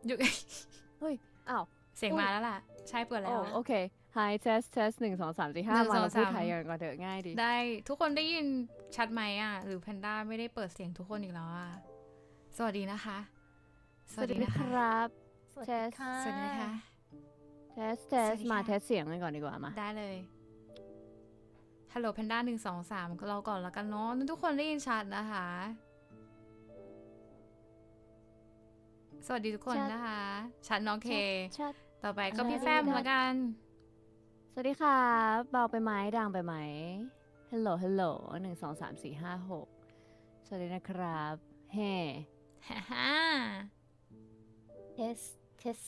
อยู่ เฮ้ยอ้าวเสียงมาแล้วล่ะใช่เปิดแล้ว โอเค Hi test test 1 2 3 4 5มาเราพูดไทยกันก่อนเถอะง่ายดีได้ทุกคนได้ยินชัดไหมอ่ะหรือแพนด้าไม่ได้เปิดเสียงทุกคนอีกแล้วอ่ะสวัสดีนะคะสวัสดีครับ test สวัสดีนะคะ test test มา test เสียงกันก่อนดีกว่ามาได้เลยฮัลโหลแพนด้า1 2 3เราก่อนแล้วกันเนาะทุกคนได้ยินชัดนะคะสวัสดีทุกคนนะคะชัดน้องเคต่อไปก็พี่แฟมแล้วกันสวัสดีครับเบาไปไหมดังไปไหม Hello Hello 1 2 3 4 5 6สวัสดีนะครับเฮ้ฮ่า test test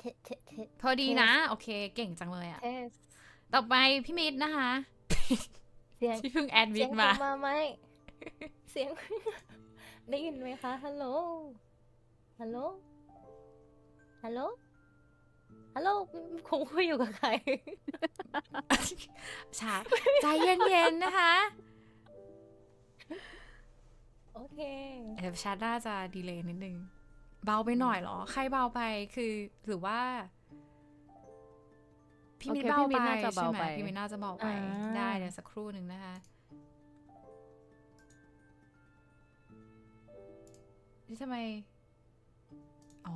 test พอดีนะโอเคเก่งจังเลยอ่ะ test ต่อไปพี่มิดนะคะเสียงที่เพิ่งแอดมิดมา ไหมเสียง ได้ยินไหมคะฮัลโหลฮัลโหลฮัลโหลฮัลโหลคงคุยอยู่กับใคร ชาใจเย็นๆนะคะโอเคเดี๋ยวชาน่าจะดีเลย์นิดนึงเบาไปหน่อยเหรอใครเบาไปคือหรือว่าพี่มิดเบาไปใช่ไหมพี่มิดน่าจะเบาไปได้เดี๋ยวสักครู่หนึ่งนะคะนี่ทำไมอ๋อ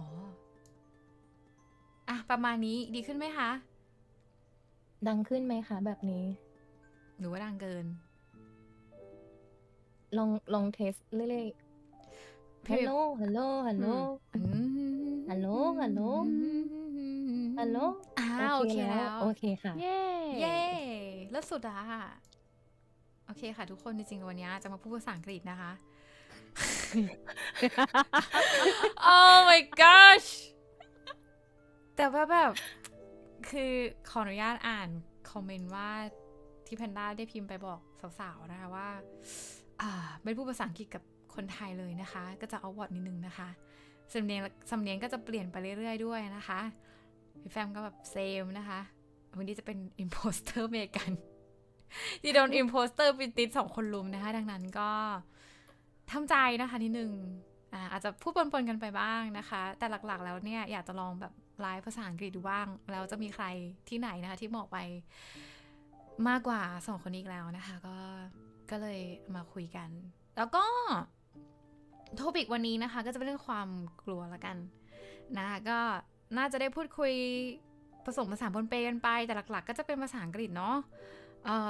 อ่ะประมาณนี้ดีขึ้นไหมคะดังขึ้นไหมคะแบบนี้หรือว่าดังเกินลองเทสเรื่อยๆฮัลโหลฮัลโหลฮัลโหลฮัลโหลฮัลโหลฮัลโหลโอเคแล้วโอเคค่ะเย้เลิศสุดอะโอเคค่ะทุกคนจริงๆวันนี้จะมาพูดภาษาอังกฤษนะคะ Oh my gosh แต่ว่าแบบคือขออนุญาตอ่านคอมเมนต์ว่าที่แพนด้าได้พิมพ์ไปบอกสาวๆนะคะว่าเป็นผู้ภาษาอังกฤษกับคนไทยเลยนะคะก็จะเอาวอร์ดนิดนึงนะคะสำเนียงก็จะเปลี่ยนไปเรื่อยๆด้วยนะคะพี่แฟมก็แบบเซมนะคะวันนี้จะเป็น imposter เมกันที่โดน imposter ปิดติด2 คนลุมนะคะดังนั้นก็ทำใจนะคะนิดนึงอาจจะพูดปนๆกันไปบ้างนะคะแต่หลักๆแล้วเนี่ยอยากจะลองแบบไลฟ์ภาษาอังกฤษดูบ้างแล้วจะมีใครที่ไหนนะคะที่เหมาะไปมากกว่า2 คนนี้แล้วนะคะก็เลยมาคุยกันแล้วก็โทปิกวันนี้นะคะก็จะเป็นเรื่องความกลัวละกันนะคะก็น่าจะได้พูดคุยผสมภาษาปนเปกันไปแต่หลักๆก็จะเป็นภาษาอังกฤษเนาะ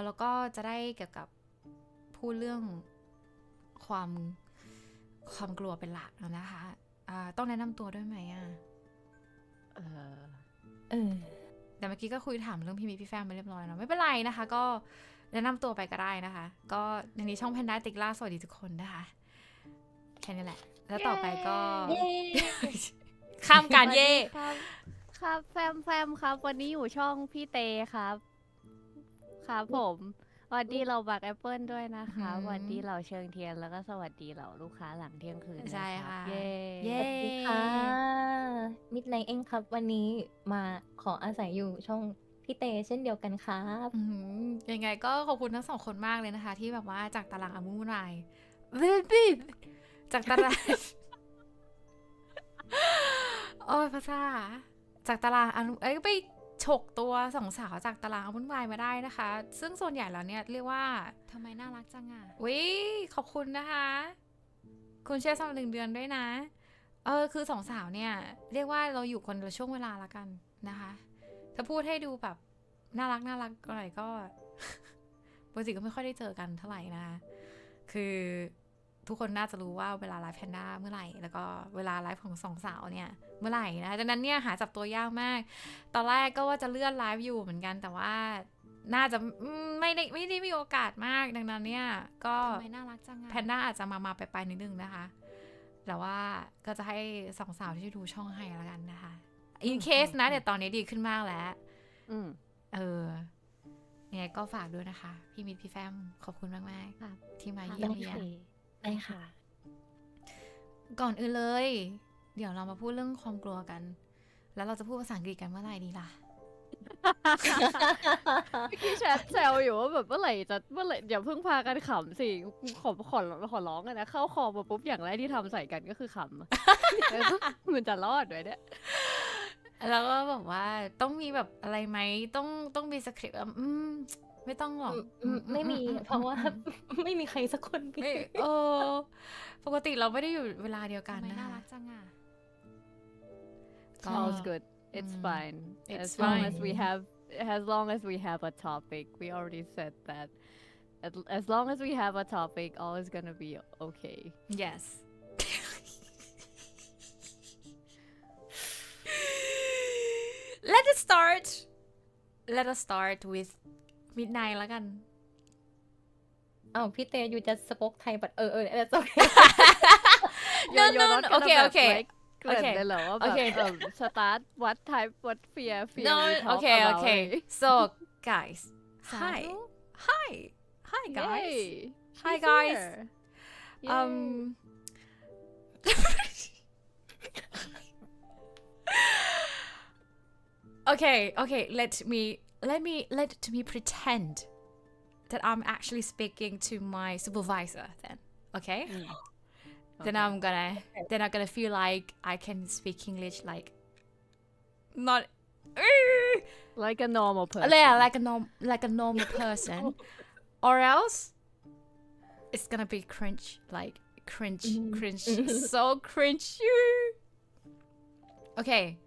แล้วก็จะได้เกี่ยวกับพูดเรื่องความกลัวเป็นหลักนะคะต้องแนะนำตัวด้วยไหมแต่เมื่อกี้ก็คุยถามเรื่องพี่มีพี่แฟมไปเรียบร้อยเนาะไม่เป็นไรนะคะก็แนะนำตัวไปก็ได้นะคะก็ในนี้ช่องแพนด้าติกล่าสวัสดีทุกคนนะคะแค่นี้แหละแล้วต่อไปก็ ข้ามการเย่ครับแฟมครับวันนี้อยู่ช่องพี่เตครับครับผมสวัสดีเราบักแอปเปิลด้วยนะคะสวัสดีเราเชิงเทียนแล้วก็สวัสดีเราลูกค้าหลังเที่ยงคืนใช่ค่ะเย่สวัสดีค่ะมิดไนท์เองครับวันนี้มาขออาศัยอยู่ช่องพี่เตเช่นเดียวกันครับยังไงก็ขอบคุณทั้ง2 คนมากเลยนะคะที่แบบว่าจากตารางอามุนายจากตารางโอ้ยภาษาจากตารางไปฉกตัว2 สาวจากตารางวุ่นวายมาได้นะคะซึ่งส่วนใหญ่แล้วเนี่ยเรียกว่าทำไมน่ารักจังวิขอบคุณนะคะคุณเชื่อสำหรับ1 เดือนด้วยนะคือ2 สาวเนี่ยเรียกว่าเราอยู่คนละช่วงเวลาละกันนะคะถ้าพูดให้ดูแบบน่ารักอะไรก็ปกติก็ไม่ค่อยได้เจอกันเท่าไหร่นะคะคือทุกคนน่าจะรู้ว่าเวลาไลฟ์แพนด้าเมื่อไหร่แล้วก็เวลาไลฟ์ของ2 สาวเนี่ยเมื่อไหร่นะดังนั้นเนี่ยหาจับตัวยากมากตอนแรกก็ว่าจะเลื่อนไลฟ์อยู่เหมือนกันแต่ว่าน่าจะไม่ได้มีโอกาสมากดังนั้นเนี่ยก็แพนด้าอาจจะมาไปนิดนึงนะคะแต่ว่าก็จะให้2 สาวที่ดูช่องให้แล้วกันนะคะ in case นะแต่ตอนนี้ดีขึ้นมากแล้วยังไงก็ฝากด้วยนะคะพี่มิตรพี่แฟมขอบคุณมากๆที่มาเยี่ยมเยียนได้ค่ะก่อนอื่นเลยเดี๋ยวเรามาพูดเรื่องความกลัวกันแล้วเราจะพูดภาษาอังกฤษกันเมื่อไหร่ดีล่ะ พี่แชทแซวอยู่ว่าแบบเมื่อไหร่อย่าเพิ่งพากันขำสิขอร้องกันนะเข้าคอมาปุ๊บอย่างแรกที่ทำใส่กันก็คือขำมันจะรอดด้วยเนี่ย แล้วก็แบบว่าต้องมีแบบอะไรไหมต้องมีสคริปต์ไม่ต้องหรอก ไม่มี เพราะว่า ไม่มีใครสักคนมี ไม่ปกติเราไม่ได้อยู่เวลาเดียวกันนะน่ารักจังอ่ะ All's good it's fine It's as long fine. as long as we have a topic we already said that as long as we have a topic all is gonna be okay yes let us start with midnight แล้วกัน อ้าวพี่เตอยู่จะสปอกไทยบัดthat's okay No, You're no, not no, gonna okay, แบบ okay. เกริ่น Okay. เลยเหรอว่าแบบ Okay. start what type what fear No, we talk okay, about okay. So, guys, hi, Sadu? hi, guys. Yay. Hi, She's guys. here. Okay. Let me pretend that I'm actually speaking to my supervisor. Then, okay. Then I'm gonna feel like I can speak English like not like a normal person yeah, like a normal person, or else it's gonna be cringe, like cringe, so cringe. Okay.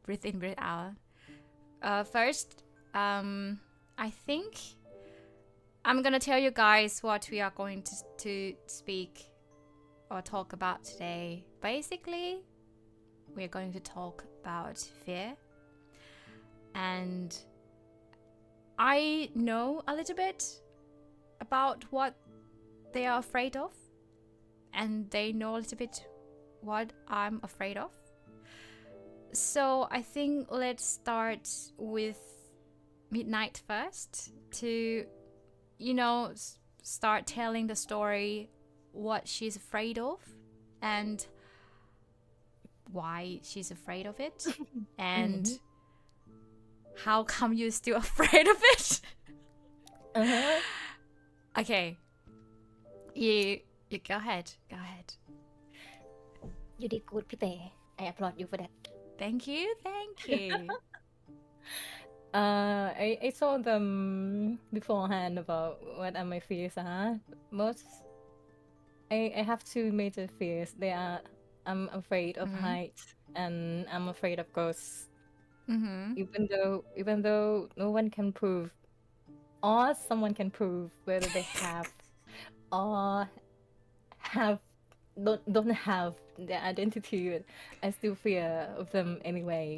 Breathe in, breathe out. First, I think I'm gonna tell you guys what we are going to speak or talk about today. Basically, we're going to talk about fear. And I know a little bit about what they are afraid of. And they know a little bit what I'm afraid of. So I think let's start with Midnight first to, start telling the story what she's afraid of and why she's afraid of it and how come you're still afraid of it. Okay, you go ahead. You did good พี่เต I applaud you for that Thank you. I saw them beforehand about what are my fears most I have two major fears I'm afraid of heights and I'm afraid of ghosts even though no one can prove or someone can prove whether they have or don't have their identity, but I still fear of them anyway.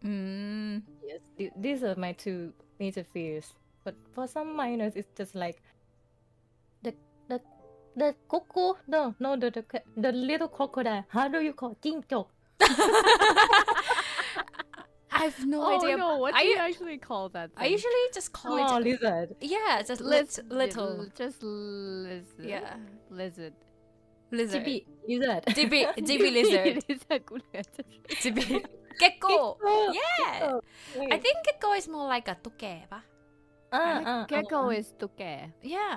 Yes, these are my two major fears. But for some minors, it's just like the cuckoo. No, the little crocodile. How do you call จิ้งจก I have no oh idea. no what do you actually call that I usually just call it lizard. Yeah, just little. just lizard Yeah. lizard Lizard. Lizard. DB lizard. DB. Gecko. Yeah. I think gecko is more like a ตุ๊กแก ปะ gecko is ตุ๊กแก Yeah.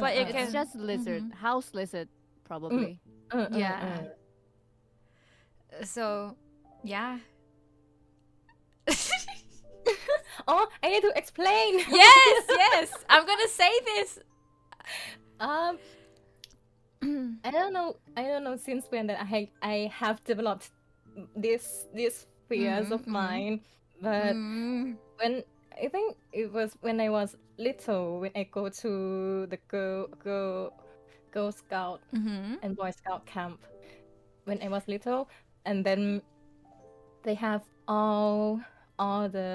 But it can- it's just lizard house lizard probably Yeah. So, yeah. Oh, I need to explain. Yes. I'm gonna say this. I don't know since when that I have developed these fears of mine, but when I think it was when I was little, when I go to the Girl Scout and Boy Scout camp when I was little, and then they have all the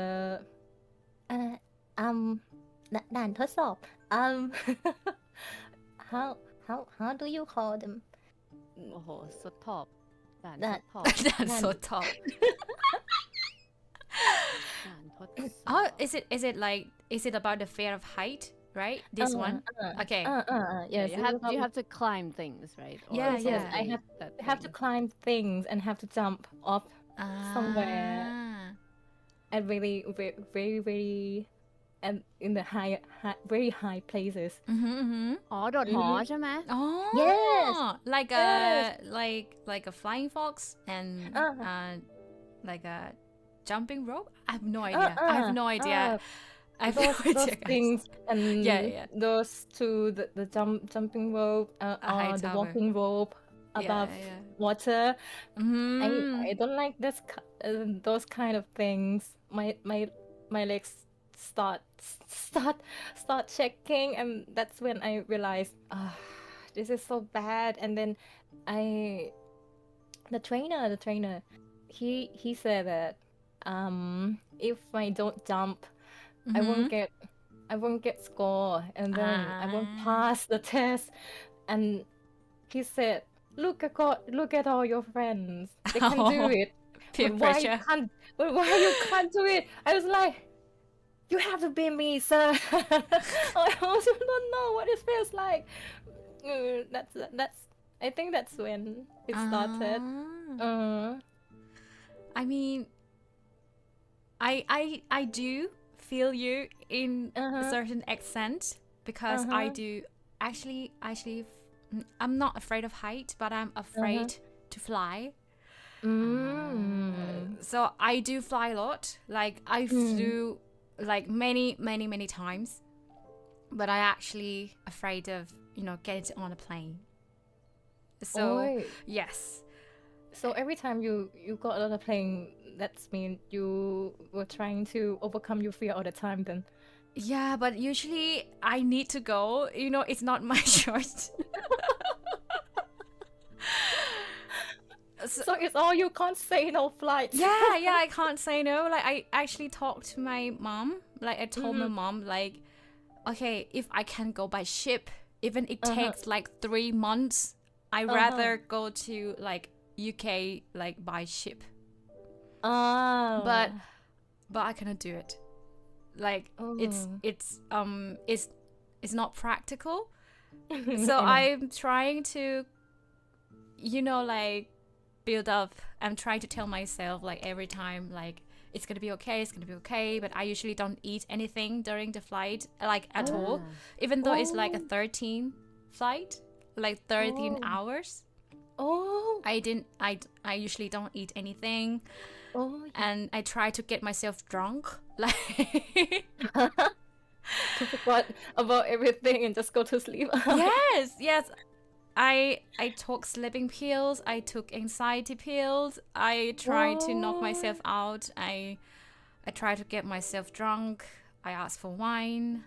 ด่านทดสอบ how do you call them โอ้โหสุดทอบด่าน ด่าน ทดทอบ That's so tough. ด่านทด Oh, is it about the fear of height, right? This one? Okay. yes you have to climb things right Or Yeah, something yeah. I have to climb things and have to jump off somewhere at very, very, very, very, and in the very high places. อ๋อโดดหอใช่ไหม Oh, Yes. like Yes. like a flying fox and like a jumping rope. I have no idea. I have no idea. I have no Those idea, guys. things and Yeah. those two, the jumping rope high or the tower. walking rope above Yeah. water. Mhm. I don't like those kind of things. My legs start shaking, and that's when I realized, this is so bad. And then the trainer, he said that if I don't jump, I won't get score, and then I won't pass the test. And he said, look at all your friends, they can do it. Peer pressure. But why you can't do it? I was like, you have to be me, sir. I also don't know what it feels like. That's I think that's when it started. I mean, I do feel you in a certain extent because I do actually I'm not afraid of height, but I'm afraid to fly. So I do fly a lot. Like I flew like many times, but I actually afraid of getting on a plane. So yes. So every time you got on a plane, that's mean you were trying to overcome your fear all the time then. Yeah, but usually I need to go. It's not my choice. So it's all you can't say no flights. Yeah, I can't say no. Like I actually talked to my mom. Like I told my mom, like, okay, if I can go by ship, even it takes like 3 months, I rather go to like UK like by ship. But I cannot do it. Like it's not practical. So I'm trying to like build up. I'm trying to tell myself like every time like it's gonna be okay, but I usually don't eat anything during the flight like at all, even though it's like a 13 flight, like 13 hours. I usually don't eat anything. And I try to get myself drunk, like to forget about everything and just go to sleep. Yes. I took sleeping pills. I took anxiety pills. I tried to knock myself out. I tried to get myself drunk. I asked for wine.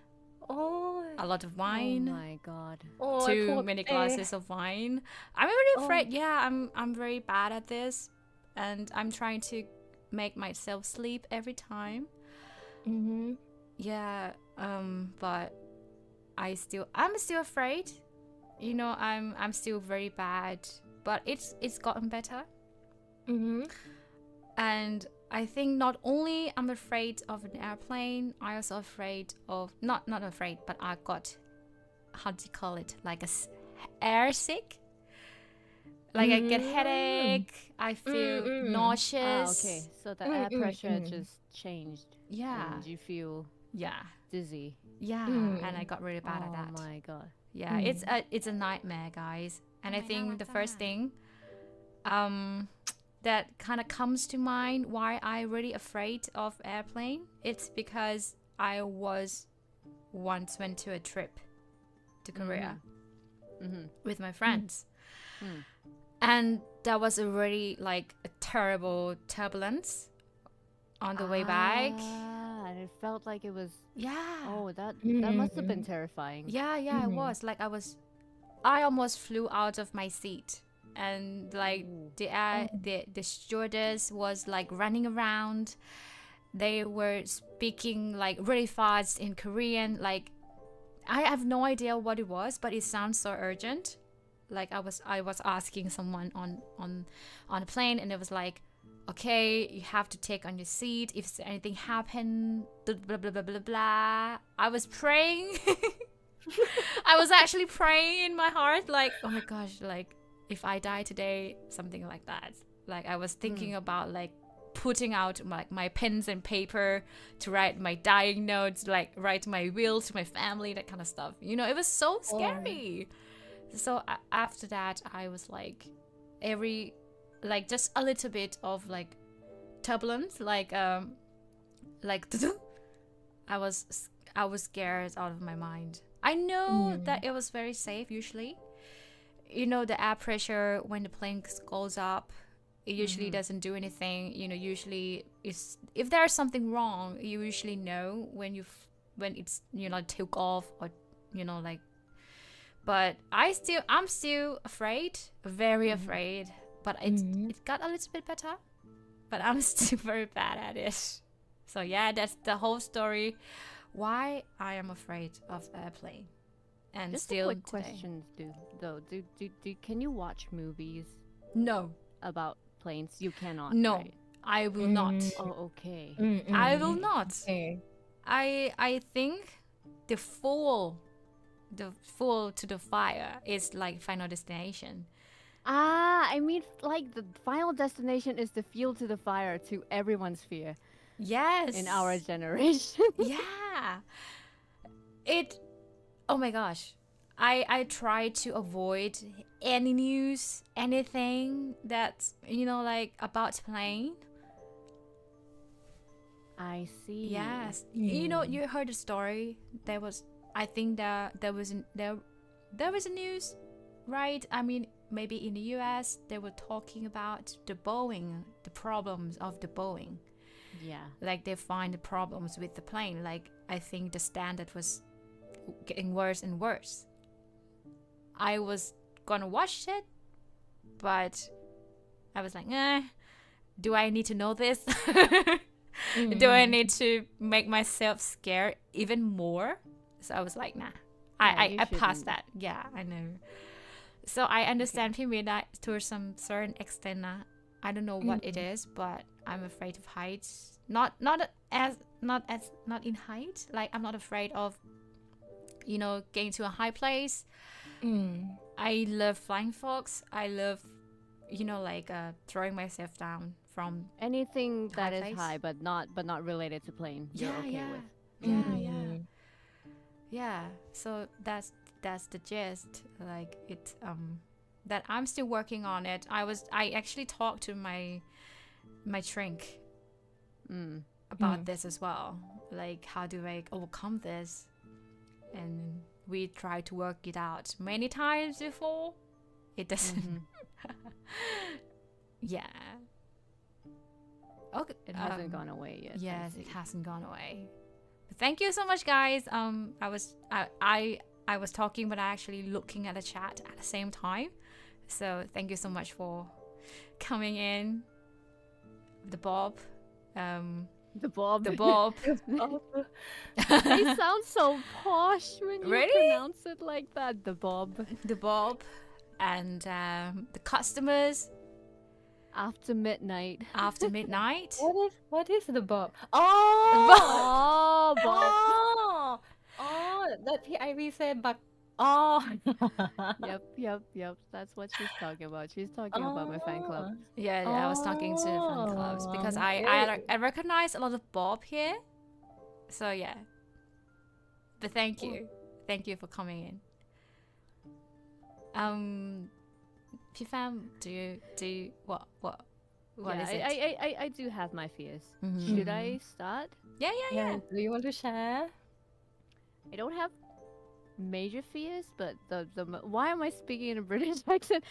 A lot of wine. Oh my god. Too many glasses of wine. I'm really afraid. Yeah, I'm very bad at this, and I'm trying to make myself sleep every time. Yeah. But I'm still afraid. I'm still very bad, but it's gotten better. And I think not only I'm afraid of an airplane, I also afraid of not afraid, but I got, how do you call it, like air sick. Like I get headache, I feel nauseous. Okay, so the air pressure just changed. Yeah. And you feel dizzy. Yeah, and I got really bad at that. Oh my god. Yeah, it's a nightmare, guys. And I think the first thing that kind of comes to mind why I really afraid of airplane, it's because I once went to a trip to Korea with my friends. And that was a really like a terrible turbulence on the way back. And it felt like it was Oh, that must have been terrifying. Yeah, it was. Like I almost flew out of my seat. And like the stewardess was like running around. They were speaking like really fast in Korean. Like I have no idea what it was, but it sounds so urgent. Like I was asking someone on a plane, and it was like, okay, you have to take on your seat if anything happened, blah blah blah blah blah. I was praying. I was actually praying in my heart, like, oh my gosh, like if I die today, something like that. Like I was thinking about like putting out like my pens and paper to write my dying notes, like write my will to my family, that kind of stuff. You know, it was so scary. So after that, I was like, just a little bit of like turbulence, like I was scared out of my mind. I know that it was very safe usually. You know, the air pressure when the plane goes up, it usually doesn't do anything. You know, usually if there's something wrong, you usually know when it's, you know, took off, or, you know, like. But I'm still afraid, very afraid. But it got a little bit better. But I'm still very bad at it. So yeah, that's the whole story. Why I am afraid of airplane. And Just still a quick today. question, can you watch movies No, about planes? You cannot. no, right? I will not. Oh, okay. I will not. Okay. I think the full to the fire is like Final Destination. I mean, like the final destination is the fuel to the fire to everyone's fear Yes. in our generation. Yeah. Oh my gosh. I try to avoid any news, anything that's, you know, like about plane. I see. Yes. You know, you heard the story. There was a news, right? I mean, maybe in the US they were talking about the problems of the Boeing. Yeah. Like they find the problems with the plane. Like I think the standard was getting worse and worse. I was gonna watch it, but I was like, do I need to know this? Do I need to make myself scared even more? So I was like, nah. I passed shouldn't. that. Yeah, I know. So I understand Faminé to some certain extent. I don't know what it is, but I'm afraid of heights. Not in height. Like I'm not afraid of, you know, getting to a high place. I love flying fox. I love, you know, like throwing myself down from Anything high that is place. high but not related to plane, you're okay with. Yeah. So that's the gist. Like it that I'm still working on it. I actually talked to my shrink about this as well. Like how do I overcome this? And we tried to work it out many times before. It doesn't. Yeah. Okay. It hasn't gone away yet. Yes, it hasn't gone away. But thank you so much, guys. I was talking, but I actually looking at the chat at the same time. So thank you so much for coming in. The Bob. The Bob. The Bob. They sound so posh when you Really? pronounce it like that. The Bob. The Bob. And the customers After midnight. after midnight. What is the Bob? Oh, Bob. That PIV said but Yep. That's what she's talking about. She's talking about my fan club. Yeah, I was talking to fan clubs because I recognize a lot of Bob here. So yeah. But thank you for coming in. P Fam, do you what Yeah, is it? I do have my fears. Should I start? Yeah. Do you want to share? I don't have major fears, but why am I speaking in a British accent?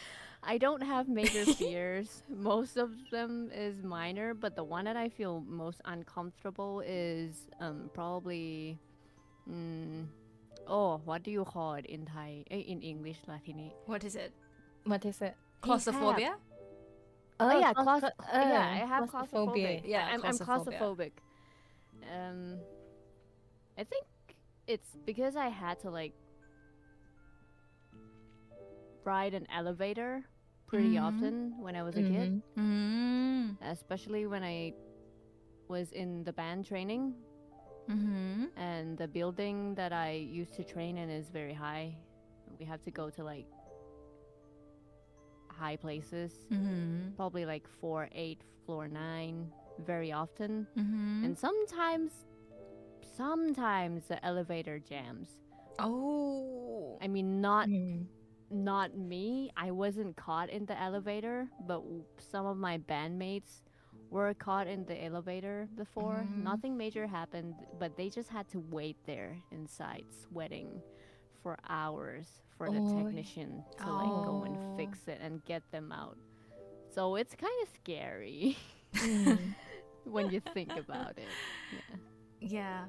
I don't have major fears. Most of them is minor, but the one that I feel most uncomfortable is probably what do you call it in Thai? In English, Latini? What is it? What is it? Claustrophobia? Oh yeah, yeah, I have claustrophobia. Yeah, I'm claustrophobic. I think it's because I had to like ride an elevator pretty often when I was a kid, especially when I was in the band training. And the building that I used to train in is very high. We have to go to like high places, Mm-hmm. probably like floor 8, floor 9, very often. Mm-hmm. And sometimes the elevator jams. Oh. I mean, not Mm. not me. I wasn't caught in the elevator, but some of my bandmates were caught in the elevator before. Mhm. Nothing major happened, but they just had to wait there inside, sweating for hours for the Oh. technician to like go and Oh. fix it and get them out. So it's kind of scary Mm. when you think about it. Yeah. Yeah,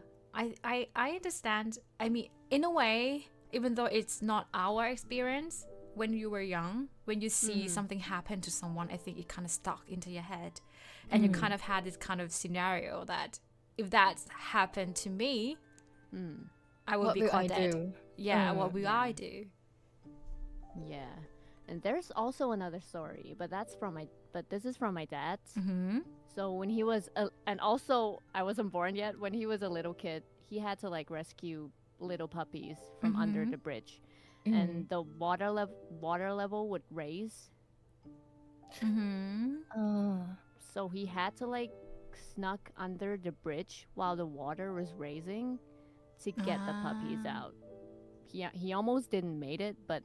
I understand. I mean, in a way, even though it's not our experience, when you were young, when you see something happen to someone, I think it kind of stuck into your head. And you kind of had this kind of scenario that if that happened to me, I would What be will caught I dead. do? Yeah, what will Yeah. I do? Yeah. And there's also another story, but this is from my dad. Mm-hmm. So when he was, and also I wasn't born yet. When he was a little kid, he had to like rescue little puppies from under the bridge, and the water level would raise. Mm-hmm. So he had to like snuck under the bridge while the water was raising to get the puppies out. He almost didn't made it, but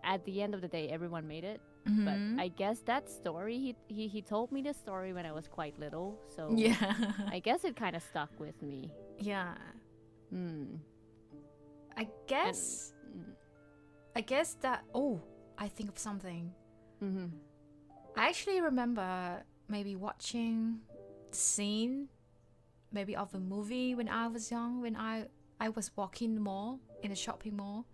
at the end of the day, everyone made it. But I guess that story, he told me the story when I was quite little, so Yeah. I guess it kind of stuck with me. Yeah. Mm. I guess that, I think of something. Mm-hmm. I actually remember maybe watching the scene maybe of a movie when I was young, when I was walking the mall, in a shopping mall,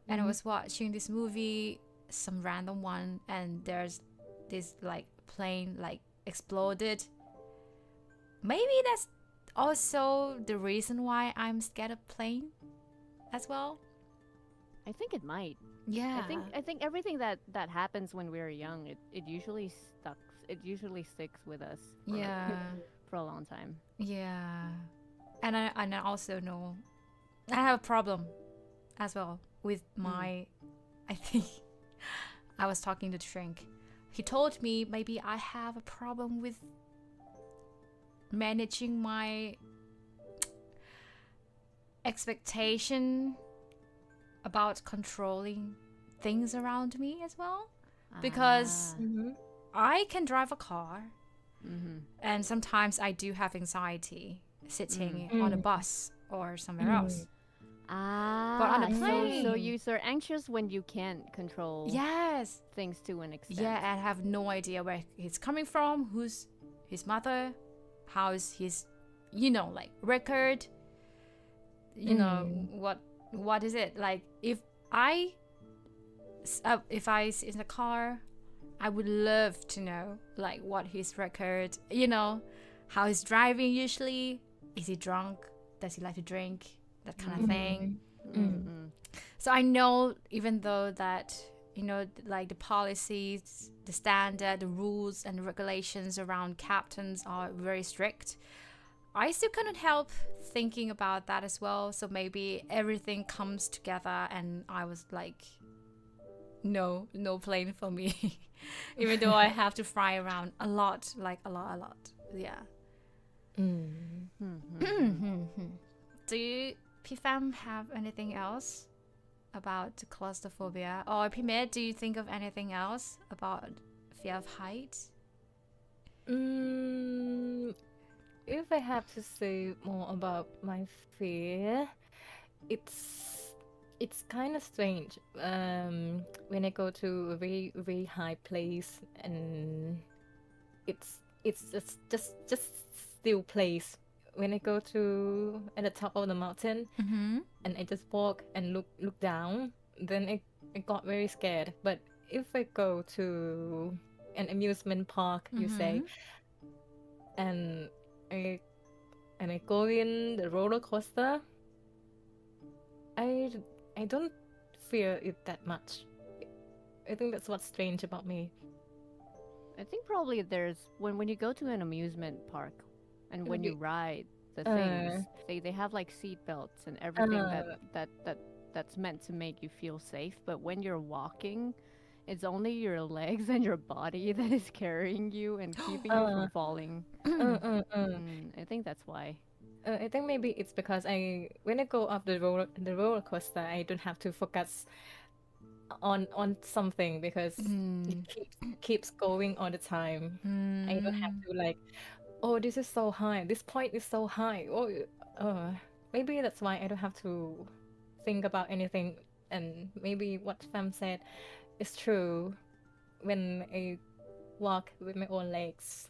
and I was watching this movie, some random one, and there's this like plane like exploded. Maybe that's also the reason why I'm scared of plane as well. I think it might. Yeah. I think everything that happens when we're young, it usually sticks with us. For, Yeah. for a long time. Yeah. And I also know I have a problem as well with my I think I was talking to Shrink. He told me maybe I have a problem with managing my expectation about controlling things around me as well, because I can drive a car, and sometimes I do have anxiety sitting on a bus or somewhere else. But on a plane, so you're anxious when you can't control yes, things to an extent. yeah, and have no idea where he's coming from, who's his mother, how's his, like record, what is it like? If I sit in the car, I would love to know like what his record, how he's driving usually. Is he drunk? Does he like to drink? That kind of thing. So I know, even though that, like the policies, the standard, the rules and the regulations around captains are very strict, I still couldn't help thinking about that as well. So maybe everything comes together and I was like, no plane for me. Even though I have to fly around a lot, like a lot. Yeah. Do you, Pifam, have anything else about claustrophobia? Or Pimet, do you think of anything else about fear of heights? If I have to say more about my fear, it's kind of strange. When I go to a very very high place and it's just still place. When I go to at the top of the mountain and I just walk and look down, then I got very scared. But if I go to an amusement park, you say, and I go in the roller coaster, I don't fear it that much. I think that's what's strange about me. I think probably there's when you go to an amusement park and when you ride the things, they have like seat belts and everything that's meant to make you feel safe. But when you're walking, it's only your legs and your body that is carrying you and keeping you from falling. I think that's why. I think maybe it's because when I go up the roller coaster, I don't have to focus on something because it keeps going all the time. I don't have to like, oh, this is so high. This point is so high. Oh, maybe that's why I don't have to think about anything. And maybe what Fam said is true. When I walk with my own legs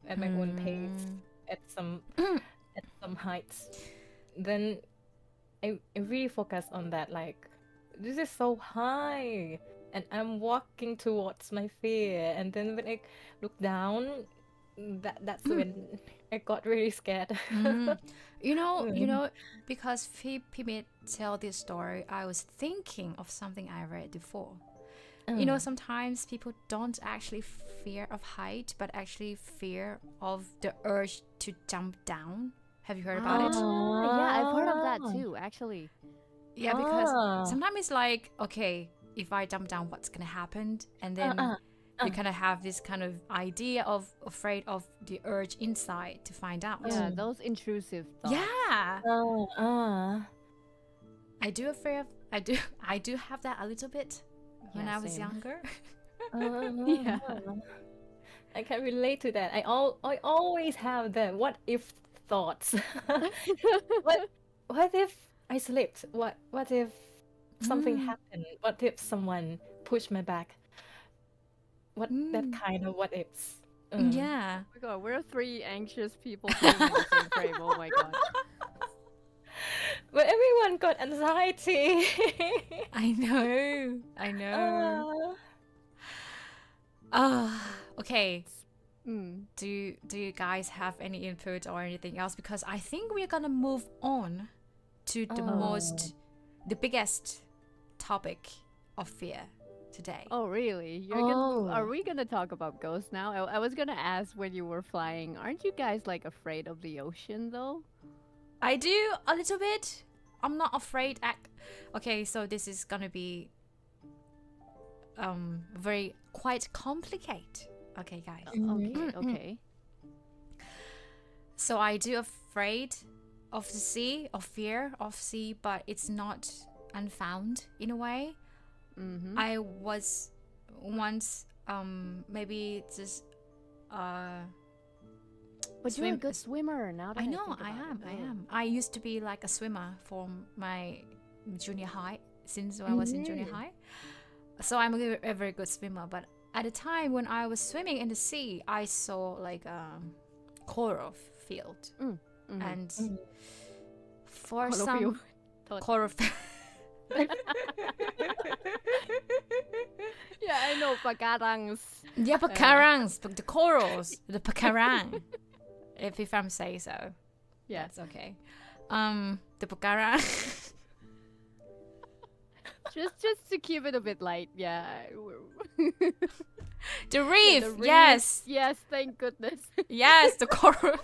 at my own pace at some heights, then I really focus on that. Like, this is so high, and I'm walking towards my fear. And then when I look down, that's when I got really scared. You know, because Pimit tell this story, I was thinking of something I read before. You know, sometimes people don't actually fear of height, but actually fear of the urge to jump down. Have you heard about it? Yeah, I've heard of that too, actually. Yeah, because sometimes it's like, okay, if I jump down, what's gonna happen? And then you kind of have this kind of idea of afraid of the urge inside to find out. Yeah, those intrusive thoughts. Yeah. I do have that a little bit when I was same. younger. Yeah. I can relate to that. I always have the what if thoughts. what if I slipped? What if something happened? What if someone pushed my back? That kind of what ifs. Yeah. Oh my god, we're three anxious people living in the same frame. Oh my god. But everyone got anxiety. I know. Okay. Do you guys have any input or anything else? Because I think we're gonna move on to the biggest topic of fear today. Oh really? Are we gonna talk about ghosts now? I was gonna ask when you were flying. Aren't you guys like afraid of the ocean though? I do a little bit. I'm not afraid. Okay, so this is gonna be very quite complicated. Okay, guys. Okay. So I do afraid of the sea, of fear of sea, but it's not unfound in a way. I was once maybe just But you're a good swimmer now. That I know, think I about it. am. I used to be like a swimmer from my junior high, since I was in junior high. So I'm a very good swimmer. But at the time when I was swimming in the sea, I saw like a coral field. And for Coral some field. coral field. Yeah, I know, pagarangs. Yeah, pakarangs, but the corals, the pakarang. if I'm say so. Yeah. That's okay. The pakarang. just to keep it a bit light, yeah. The reef, The reef. yes. Yes, thank goodness. Yes, the coral.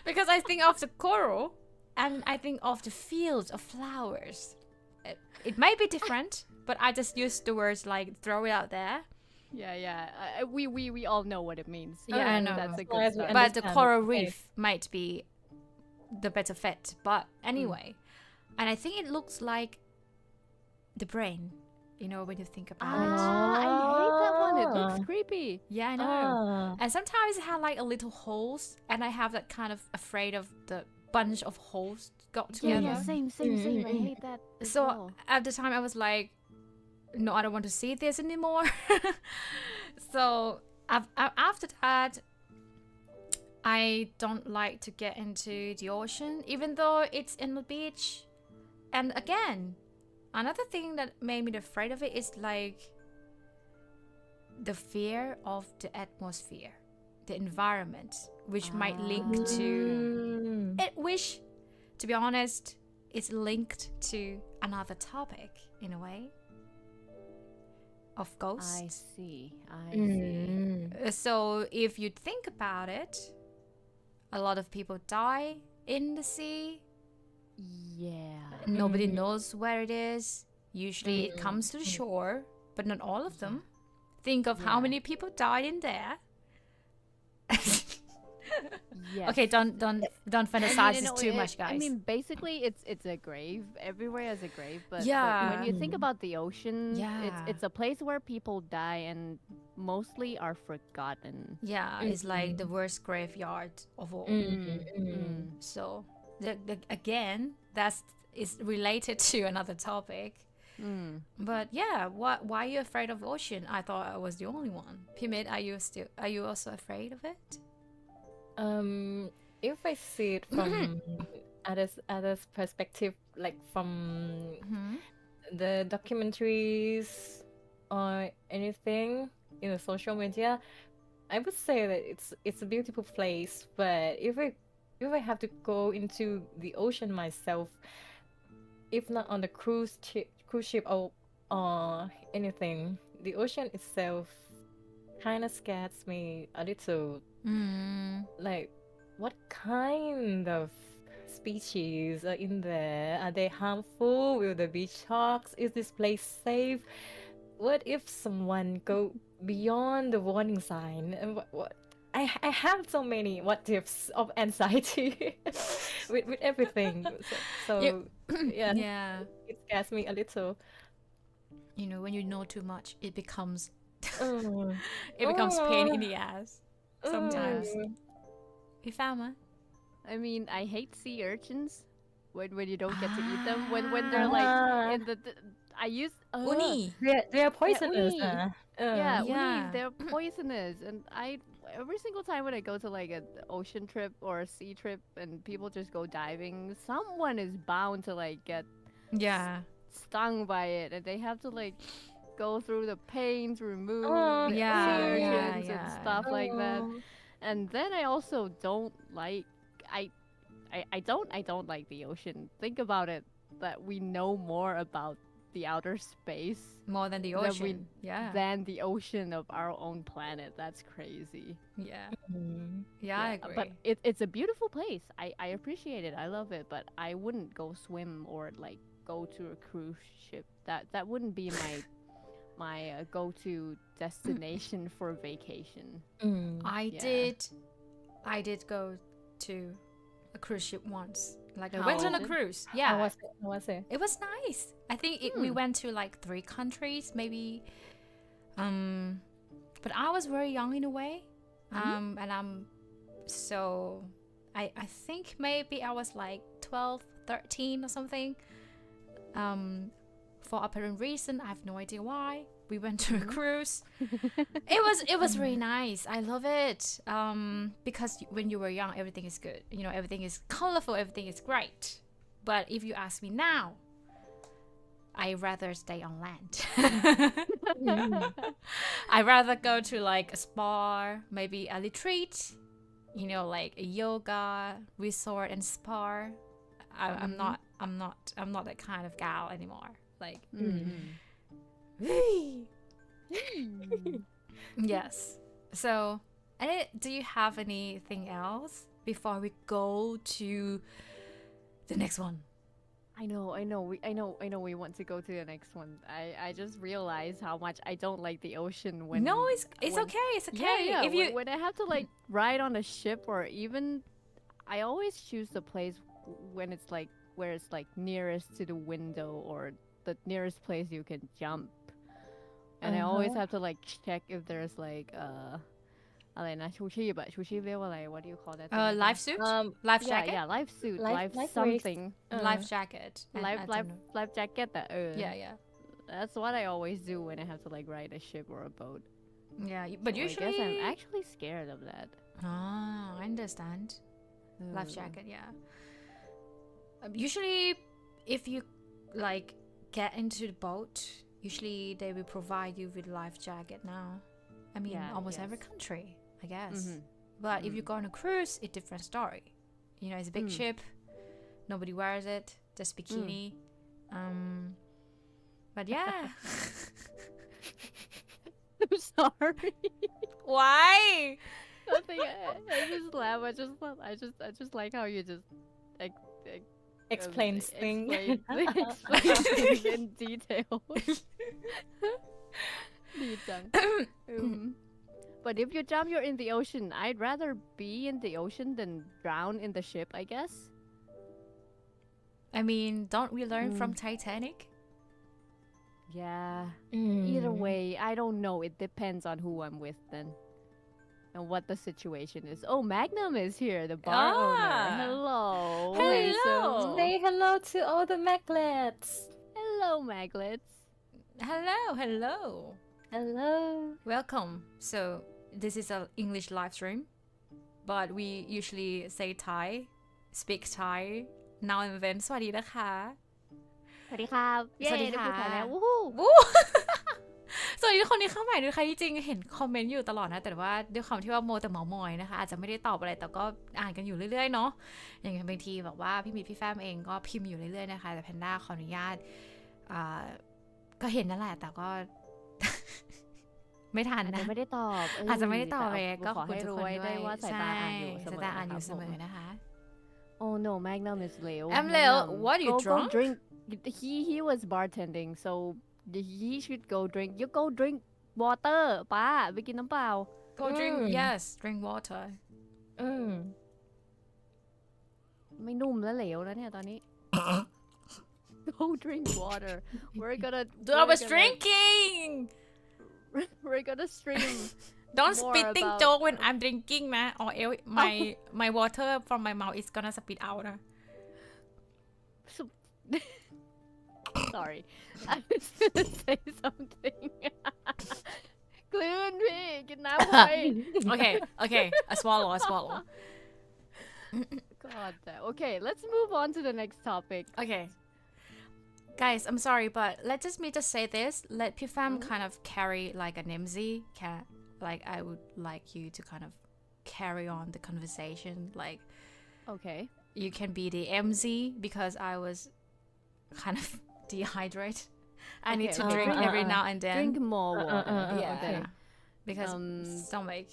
Because I think of the coral and I think of the fields of flowers. It might be different, but I just use the words like throw it out there. Yeah. We all know what it means. Yeah, I know. That's a Well, as good we start. But the understand, coral okay. reef might be the better fit. But anyway, and I think it looks like the brain, you know, when you think about it. I hate that one. It looks creepy. Yeah, I know. And sometimes it had like a little holes, and I have that kind of afraid of the bunch of holes got together. Yeah, same. I hate that. As So well. at the time I was like, no, I don't want to see this anymore. So after that, I don't like to get into the ocean, even though it's in the beach. And again, another thing that made me afraid of it is like the fear of the atmosphere, the environment, which might link to it, which, to be honest, is linked to another topic in a way of ghosts. I see. So if you think about it, a lot of people die in the sea. Yeah. Nobody knows where it is. Usually it comes to the shore, but not all of them. Think of how many people died in there. Yes. Okay, don't fantasize this too much, guys. I mean, basically, it's a grave. Everywhere has a grave, but Yeah. when you think about the ocean, Yeah. it's a place where people die and mostly are forgotten. Yeah, it's like the worst graveyard of all. So again, is related to another topic. But yeah, why are you afraid of ocean? I thought I was the only one. Pimit, are you also afraid of it? If I see it from others perspective, like from the documentaries or anything in the social media, I would say that it's a beautiful place. But if I have to go into the ocean myself, if not on the cruise ship or anything, the ocean itself kind of scares me a little. Like, what kind of species are in there? Are they harmful? Will there be sharks? Is this place safe? What if someone go beyond the warning sign? And what? I have so many what ifs of anxiety with everything. So Yeah. it scares me a little. You know, when you know too much, it becomes Oh. it becomes pain in the ass sometimes. You found one? I mean, I hate sea urchins when you don't get to eat them. When they're like in the I use Uni. They are poisonous. uni. Yeah. Uni, they're poisonous, and every single time when I go to like an ocean trip or a sea trip and people just go diving, someone is bound to like get Yeah. stung by it, and they have to like go through the pain to remove the Yeah, sea yeah, urchins and yeah. stuff like that. And then I also don't like I don't like the ocean. Think about it, that we know more about the outer space More than the ocean. Yeah. than the ocean of our own planet. That's crazy. Yeah. Yeah, I agree. But it's a beautiful place. I appreciate it. I love it, but I wouldn't go swim or like go to a cruise ship. That wouldn't be my go-to destination for vacation. I did go to a cruise ship once. Like I How went on was a it? cruise. How Yeah. was it? It was nice. I think we went to like 3 countries, maybe. But I was very young in a way. And I think maybe I was like 12, 13 or something. For apparent reason, I have no idea why. We went to a cruise. It was really nice. I love it. Because when you were young, everything is good. You know, everything is colorful, everything is great. But if you ask me now, I'd rather stay on land. I'd rather go to like a spa, maybe a retreat, you know, like a yoga resort and spa. I'm not that kind of gal anymore. Like, yes. So, do you have anything else before we go to the next one? I know we want to go to the next one. I just realized how much I don't like the ocean when No, it's when- okay. It's Yeah, okay. yeah. If you When I have to like ride on a ship, or even I always choose the place when it's like where it's like nearest to the window or the nearest place you can jump. And I always have to like check if there's likeอะไรนะชูชีพอะชูชีพเรียกว่าอะไร what do you call that thing again? life suit, life yeah jacket, yeah life suit Life life vest. something life jacket, and I don't know. life jacket อะYeah. that's what I always do when I have to like ride a ship or a boat. Yeah, but So usually I guess I'm actually scared of that. I understand. Life jacket, yeah. Usually, if you like get into the boat, usually they will provide you with life jacket now. I mean, Yeah, almost yes. every country, I guess. But if you go on a cruise, it's a different story. You know, it's a big ship. Nobody wears it. Just bikini. But yeah. I'm sorry. Why? Nothing. I just laugh. I just like how you just Explains things. explain things in detail. ดีจัง But if you jump, you're in the ocean. I'd rather be in the ocean than drown in the ship, I guess. I mean, don't we learn from Titanic? Yeah. Either way, I don't know. It depends on who I'm with then. And what the situation is. Oh, Magnum is here, the bar owner. Hello. Hello. Say hello to all the Maglets. Hello, Maglets. Hello, hello. Hello. Welcome. So, this is an English live stream, but we usually say Thai, speak Thai, now and then. สวัสดีนะคะ สวัสดีครับ สวัสดีค่ะ ได้พูดไทยแล้ววู้ฮู้ วู้ สวัสดีทุกคนที่เข้าใหม่ด้วยค่ะที่จริงเห็นคอมเมนต์อยู่ตลอดนะแต่ว่าด้วยความที่ว่าโมแต่เมามอยนะคะอาจจะไม่ได้ตอบอะไรแต่ก็อ่านกันอยู่เรื่อยๆเนาะอย่างบางทีแบบว่าพี่มิตรพี่แฟมเองก็พิมพ์อยู่เรื่อยๆนะคะแต่แพนด้าขออนุญาตก็เห็นนั่นแหละแต่ก็ ไม่ทัน อาจ นะ จะไม่ได้ตอบ อาจจะไม่ได้ตอบเลยก็ ขอ คุณ ให้ ทุก รู้ คน ไว้ ด้ ได้ วย ว่าสายตาอ่านอยู่เสมอ สายตาอ่านอยู่เสมอ ครับ นะคะ Oh no, Magnum is เหลว I'm เหลว Magnum, What, you go drunk? drink. He was bartending, so he should go drink. You go drink water ป้าไปกินน้ำเปล่า Go drink yes drink water ไม่นุ่มแล้วเหลวแล้วเนี่ยตอนนี้ Go drink water. We're gonna. I was drinking We're gonna stream. Don't More spitting about- joke when I'm drinking นะ or else my water from my mouth is gonna spit out นะ Sorry, I was gonna say something. กลืนพี่กินน้ำไป okay I swallow God damn. Okay, let's move on to the next topic. okay guys I'm sorry but let me just say this let Pifam kind of carry like an MC like I would like you to kind of carry on the conversation like Okay. you can be the MC because I was kind of dehydrated I need to Okay, drink drink- every now and then Drink more water. yeah Okay. because stomach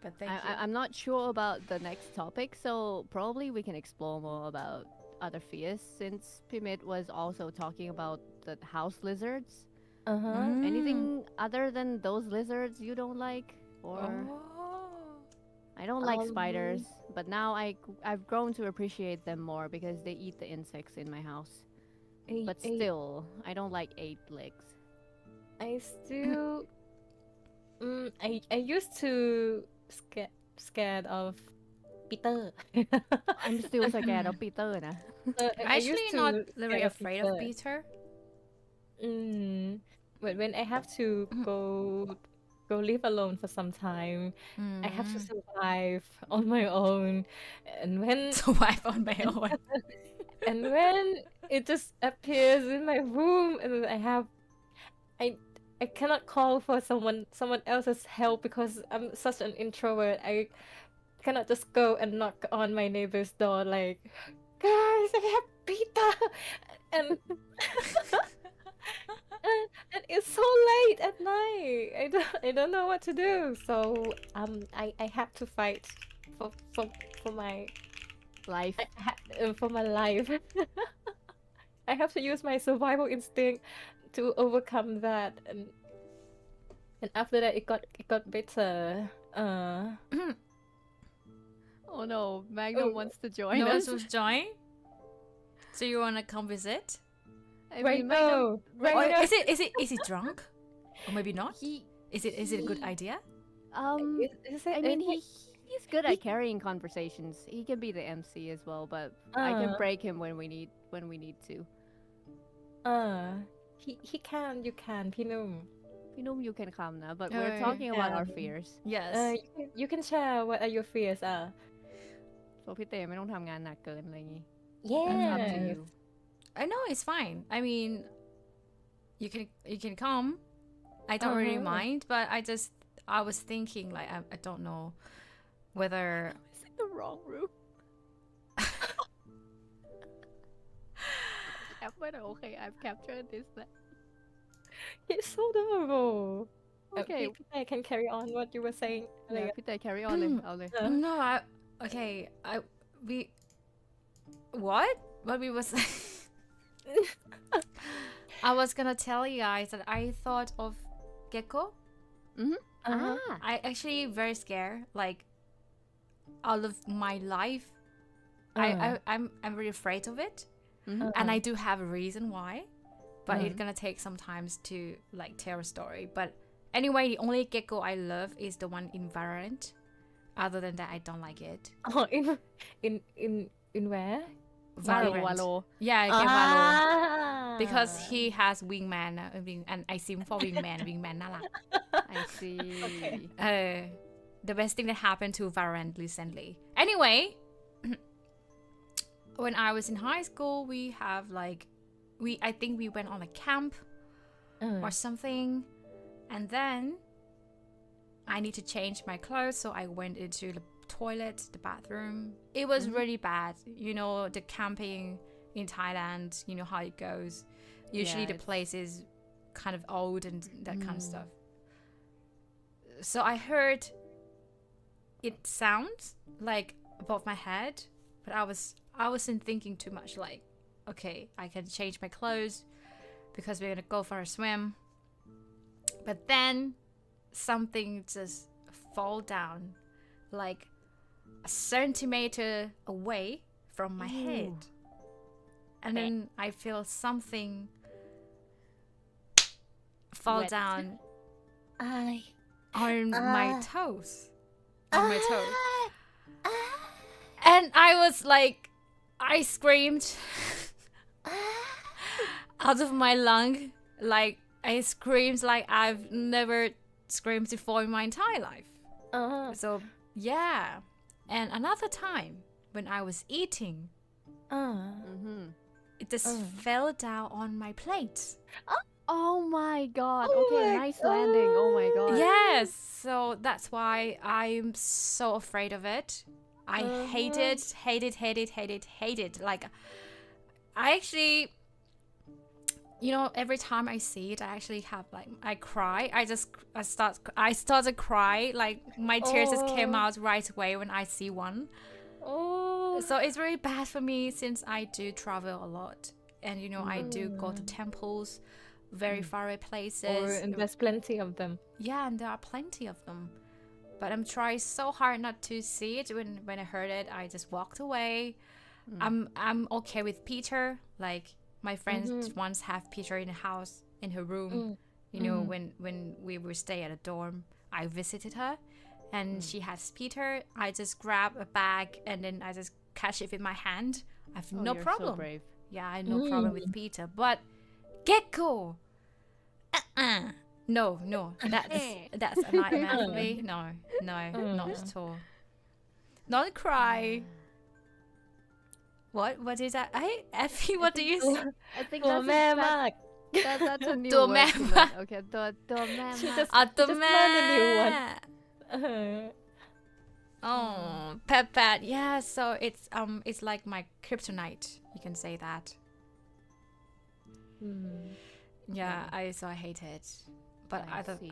but thank you I'm not sure about the next topic, so probably we can explore more about other fears since Pimit was also talking about the house lizards. Anything other than those lizards you don't like? Or I don't like spiders, but now I've grown to appreciate them more because they eat the insects in my house. But still, I don't like 8 legs. I still I used to scared of Peter. I'm still scared of Peter นะ I'm actually not very afraid of Peter But when I have to go live alone for some time, I have to survive on my own. And when survive on my own when it just appears in my room and I cannot call for someone else's help because I'm such an introvert. I cannot just go and knock on my neighbor's door like, guys, I have Peter, and and it's so late at night. I don't know what to do. So I have to fight for my life. For my life. I have to use my survival instinct to overcome that, and after that it got better. Oh no, Magnum wants to join no us. one to join so you wanna come visit I Right mean, Magnum, now, right or now. is he drunk or maybe not is it a good idea I mean, he's good at carrying conversations. He can be the MC as well, but I can break him when we need to. He can, you can, Pinum. Pinum, you can come now, but we're talking about our fears. yes You can share what are your fears are. So พี่เต้ไม่ต้องทำงานหนักเกินอะไรอย่างงี้ Yeah. Up to you. I know it's fine I mean you can come I don't really mind but I was thinking like I don't know whether It's in the wrong room. Okay, I've captured this. It's so adorable. Okay. I can carry on what you were saying. พี่เต้ carry on เลยเอาเลย no okay what we was I was gonna tell you guys that I thought of gecko. I actually very scared. Like out of my life, I'm very afraid of it, and I do have a reason why, but it's gonna take some time to like tell a story. But anyway, the only gecko I love is the one in Valorant. Other than that, I don't like it. Oh, in where? Valorant. Yeah, game Valorant. Because he has wingman, and I sim for wingman. Wingman น่ารัก I see the best thing that happened to Valorant recently. Anyway, when I was in high school, we have like I think we went on a camp or something, and then I need to change my clothes, so I went into the toilet, the bathroom. It was really bad. You know, the camping in Thailand, you know how it goes. Usually the place is kind of old and that kind of stuff. So I heard it sounds like above my head, but I wasn't thinking too much, like, okay, I can change my clothes because we're gonna go for a swim. But then something just fall down like a centimeter away from my head, and then I feel something fall down on my toes, and I was like, I screamed out of my lung, like I screamed like I've never screamed before in my entire life. So yeah, and another time when I was eating, it just fell down on my plate. Oh my god. Okay, nice landing. Oh my god. Yes, so that's why I'm so afraid of it. I hate it. Like, I actually, you know, every time I see it, I actually have like, I cry. I started cry. Like my tears just came out right away when I see one. So it's very bad for me since I do travel a lot, and you know I do go to temples, very far away places. And there's plenty of them. Yeah, and there are plenty of them. But I'm trying so hard not to see it. When I heard it, I just walked away. I'm okay with Peter. Like my friends once have Peter in the house, in her room. You know, when we were stay at a dorm, I visited her, and she has Peter. I just grab a bag and then I just catch it with my hand. I have no problem. So brave. Yeah, I have no problem with Peter. But gecko, no, that's a nightmare for me. No, not at all. Don't cry. What is that? Effie, what do you say? I think ตัวแม่มาก that's a new ตัว word แม่ to มาก learn. Okay, ตัวแม่มาก ตัวแม่ learned a new one. Oh, Pet. Yeah, so it's like my kryptonite. You can say that. Yeah, I hate it. But I see.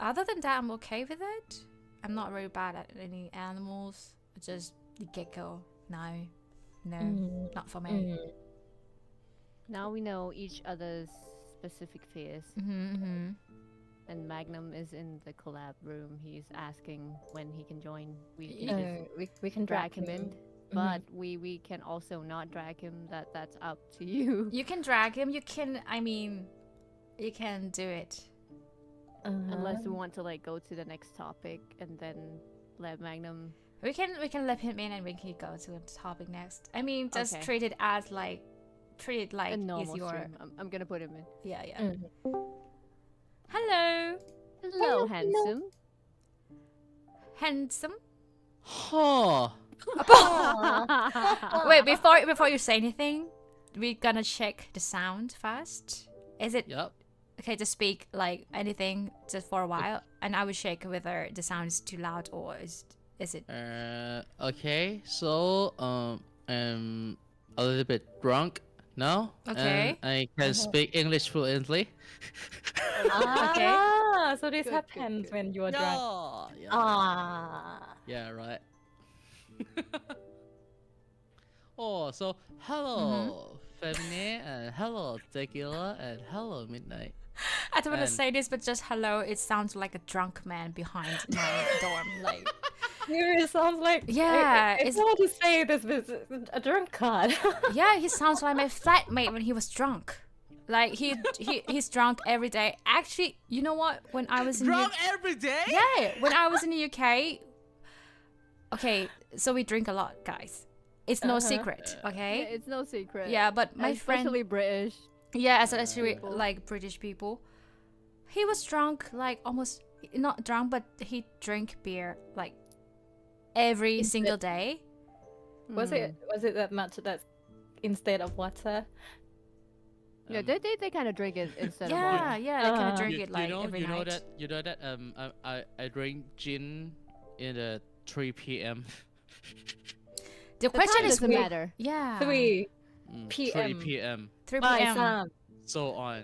other than that, I'm okay with it. I'm not very bad at any animals. Just the gecko. No, not for me. Now we know each other's specific fears. And Magnum is in the collab room. He's asking when he can join. We can Drag him in, but we can also not drag him. That's up to you. You can drag him. You can do it. Unless we want to like go to the next topic and then let Magnum. We can let him in and we can go to the topic next. I mean, just Okay. treat it like A normal it's your stream. I'm gonna put him in. yeah. Hello, Hello, handsome. handsome. Huh. Wait, before you say anything, we're gonna check the sound first. Is it Yep. okay to speak like anything just for a while, and I will check whether the sound is too loud or is it? Okay. So I'm a little bit drunk now. Okay. And I can speak English fluently. Okay. So this Good, happens good. when you are drunk. Yeah. Yeah, right. So hello, Faminé, and hello, Tequila, and hello, Midnight. I don't want to And- say this, but just hello. It sounds like a drunk man behind my dorm. Like, It sounds like Yeah, I it's- don't want to say this, but it's a drunkard. yeah, he sounds like my flatmate when he was drunk. Like he's drunk every day. Actually, you know what? When I was in Drunk every day? yeah, when I was in the UK. Okay, so we drink a lot, guys. It's no secret, okay? It's no secret. Yeah, but my friend, especially British. yeah, especially like British people, he was drunk, like almost not drunk, but he drank beer like every single day. Was it that much that instead of water? Yeah, they kind of drink it instead of Yeah, water. yeah, they kind of drink You, it like you know, every you know night. that you know that I drink gin in the 3 p.m. The The question time is, doesn't matter. yeah, 3 3 p.m. p.m. 3 บ่าย p.m. สาม So on.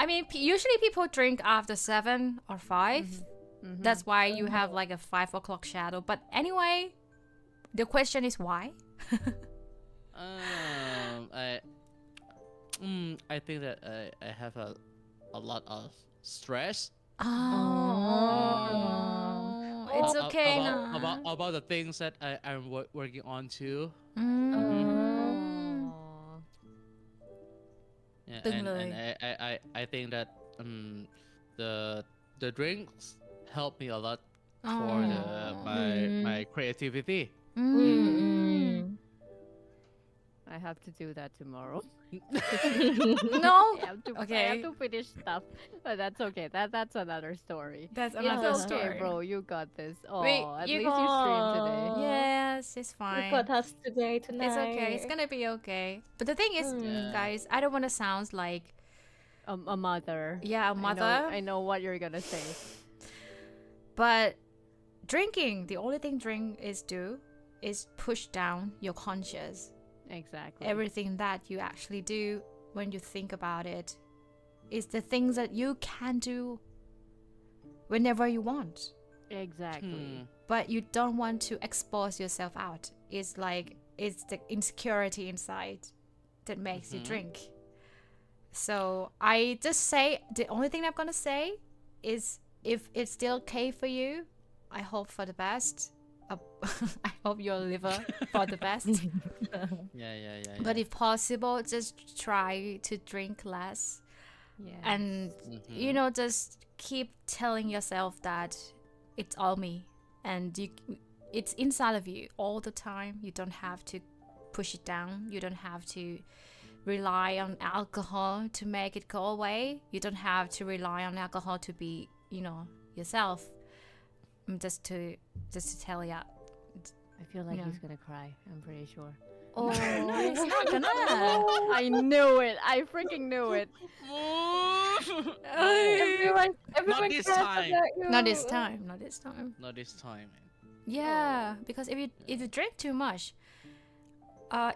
I mean, usually people drink after 7 or 5. That's why you have like a 5 o'clock shadow. But anyway, the question is why? I think that I have a lot of stress. Oh, it's okay now. About the things that I'm working on too. Yeah, Từng and lời. I think that the drinks help me a lot for my creativity. I have to do that tomorrow. No? I have to Okay. finish stuff, but that's okay. That's another story. That's It's another okay, story. bro. You got this. Oh, Wait, at you least you streamed today. Yes, it's We fine. got us today tonight. It's okay. It's gonna be okay. But the thing is, guys, I don't want to sound like, A mother. yeah, a mother. I know what you're gonna say. But drinking, the only thing drink is push down your conscious. Exactly. Everything that you actually do when you think about it is the things that you can do whenever you want. Exactly. But you don't want to expose yourself out. It's like it's the insecurity inside that makes you drink. So I just say the only thing I'm gonna say is if it's still okay for you, I hope for the best. I hope your liver for the best. Yeah. But if possible, just try to drink less. Yeah. And you know, just keep telling yourself that it's all me, and it's inside of you all the time. You don't have to push it down. You don't have to rely on alcohol to make it go away. You don't have to rely on alcohol to be, you know, yourself. Just to tell you. I feel like Yeah. he's gonna cry. I'm pretty sure. Oh, it's not gonna. I knew it. I freaking knew it. Everyone Not this cares time. about you. Not this time. Not this time. Not this time, man. Yeah, because if you drink too much,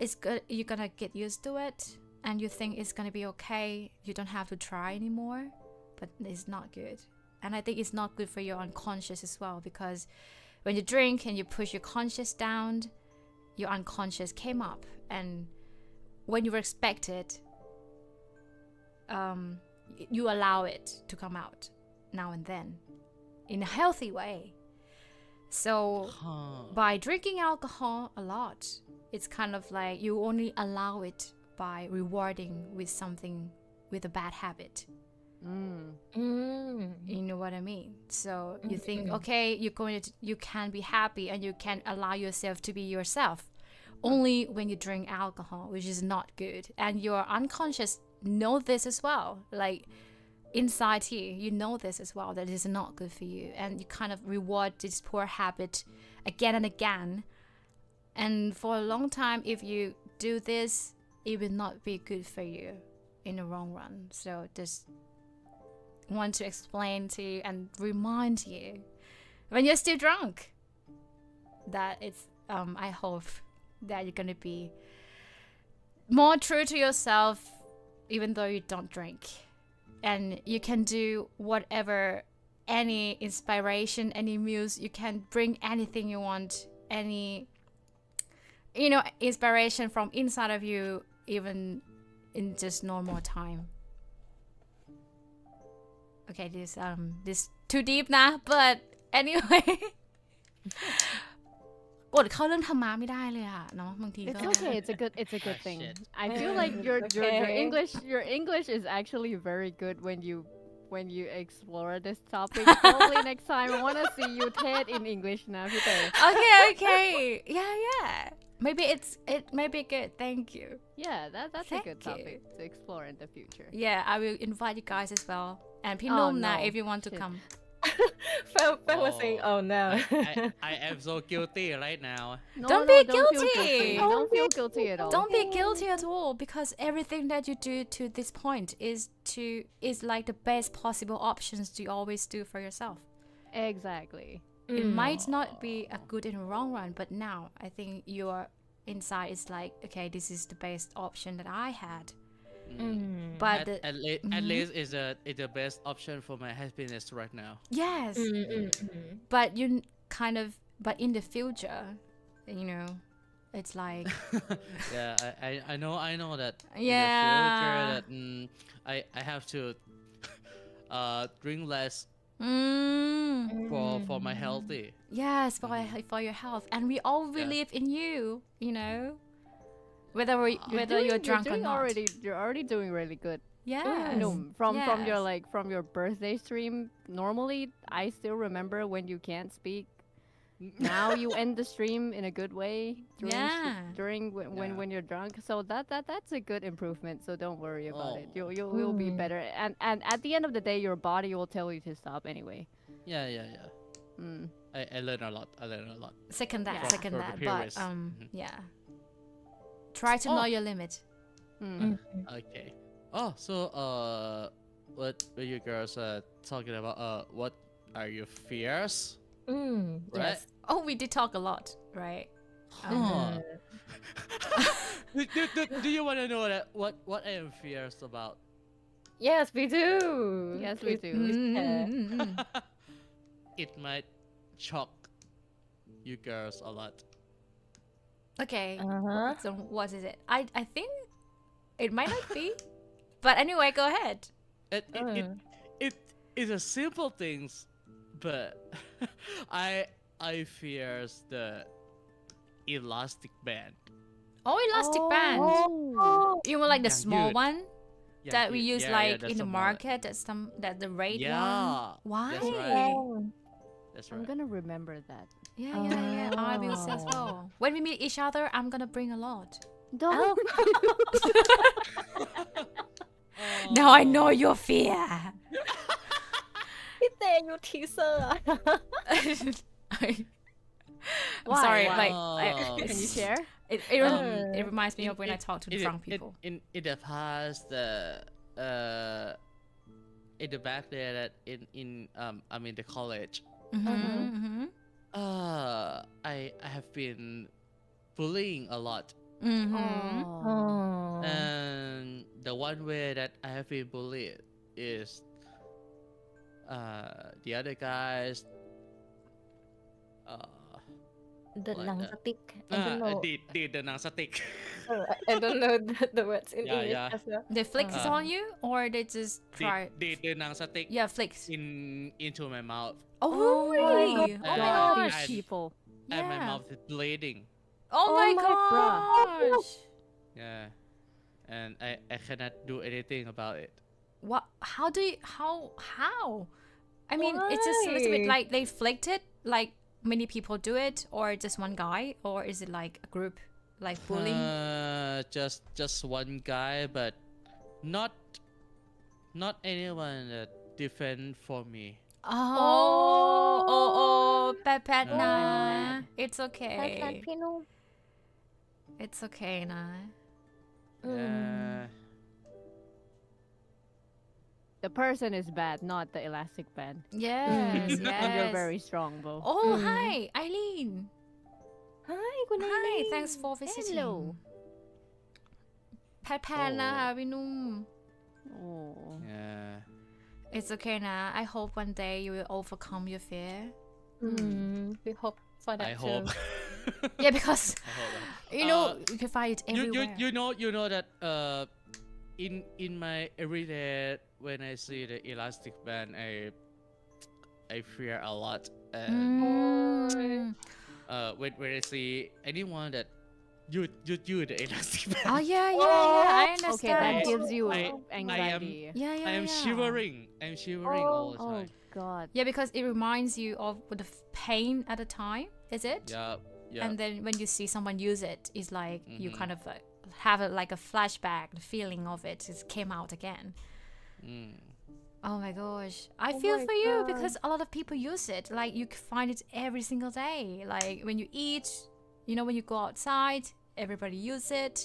it's good. You're gonna get used to it, and you think it's gonna be okay. You don't have to try anymore, but it's not good. And I think it's not good for your unconscious as well, because when you drink and you push your conscious down, your unconscious came up, and when you respect it, you allow it to come out now and then in a healthy way. So by drinking alcohol a lot, it's kind of like you only allow it by rewarding with something, with a bad habit. You know what I mean? So you think, okay, you can be happy and you can allow yourself to be yourself only when you drink alcohol, which is not good. And your unconscious know this as well. Like inside here, you know this as well, that it is not good for you. And you kind of reward this poor habit again and again. And for a long time, if you do this, it will not be good for you in the long run. So just want to explain to you and remind you when you're still drunk that it's I hope that you're gonna be more true to yourself even though you don't drink, and you can do whatever, any inspiration, any muse, you can bring anything you want, any, you know, inspiration from inside of you, even in just normal time. okay, this too deep นะ but anyway กดเข้าเรื่องธรรมะไม่ได้เลยอะเนาะบางทีก็ It's okay. It's a good thing. shit. I feel like your English is actually very good when you explore this topic. Probably next time I want to see you TED in English now. okay yeah maybe it may be good thank you Yeah, that's a Thank good you. topic to explore in the future. yeah I will invite you guys as well and พี่ Oh, นุ่มนะ no. if you want to Shit. come Fam was saying, oh no. I am so guilty right now. No, Don't no, be Don't guilty. feel guilty at all. don't be guilty at all because everything that you do to this point is like the best possible options to always do for yourself Exactly. it might not be a good in the long run but now I think your inside is like okay this is the best option that I had but At least is the best option for my happiness right now. yes but you kind of but in the future you know it's like Yeah, I know that. Yeah. In the future that I have to drink less for my healthy. yes for your health and we all believe in you know whether you're drunk or not You're already doing really good. yes No, from your Yes. from your birthday stream. Normally, I still remember when you can't speak. Now you end the stream in a good way during when you're drunk. So that's a good improvement. So don't worry about it. You'll be better. And at the end of the day, your body will tell you to stop anyway. Yeah. I learned a lot. second that Yeah. second For that the but purist. yeah try to know your limit Okay. Oh, so what were you girls talking about? What are your fears? Right? Yes. oh we did talk a lot right Huh. Do you want to know that what I am fears about? Yes, we do. Yes, we do. It might shock you girls a lot. okay Uh-huh. so what is it I think it might not be but anyway go ahead It is a simple things, but I fears the elastic band. oh elastic band Oh. you mean like the Yeah, small dude. one Yeah, that we yeah, use yeah, like that's in the small. market that the red Yeah, one why that's right. Oh. That's I'm right. gonna remember that. yeah I will say as well when we meet each other I'm gonna bring a lot Don't. now I know your fear พี่เตยูทีเซอร์ I'm sorry Why? like Can you share? it reminds me of when I talk to the drunk people In the past, in the back there that I'm in the college. I have been bullying a lot, Oh. and the one way that I have been bullied is the other guys. The Like หนัง that. สติ๊ก I don't know Did the nang stick. I don't know the words in Yeah, English yeah. as well they flicks on you or they just try Did the nang stick yeah flicks into my mouth, oh really Oh oh my my gosh, gosh people. and my Yeah. mouth is bleeding. oh my my gosh Yeah, and I cannot do anything about it. what how do you how I mean it's just a little bit Why? like they flicked it like many people do it or just one guy or is it like a group like bullying Just one guy, but not anyone that defend for me. oh bad No. nah it's แพ okay ทพี่นุ่ม it's okay nah Yeah. The person is bad, not the elastic band. yes And you're yes very strong, Bo. oh hi Eileen Hi คุณ hi thanks for visiting Hello. แพทนะคะพี่นุ่ม Oh. Yeah. It's okay now. I hope one day you will overcome your fear. We hope for that I too hope. Yeah, because I hope. you know you can find it everywhere. You know that in my everyday when I see the elastic band I fear a lot and when I see anyone that you the elastic band Oh yeah, I understand. Okay, that gives you I anxiety. Yeah. I am shivering all the Oh time God. Yeah, because it reminds you of the pain at the time, is it? yeah And then when you see someone use it, it's like you kind of have like a flashback. The feeling of it just came out again. Oh my gosh, I feel for you because a lot of people use it. Like you find it every single day. Like when you eat, when you go outside, everybody use it.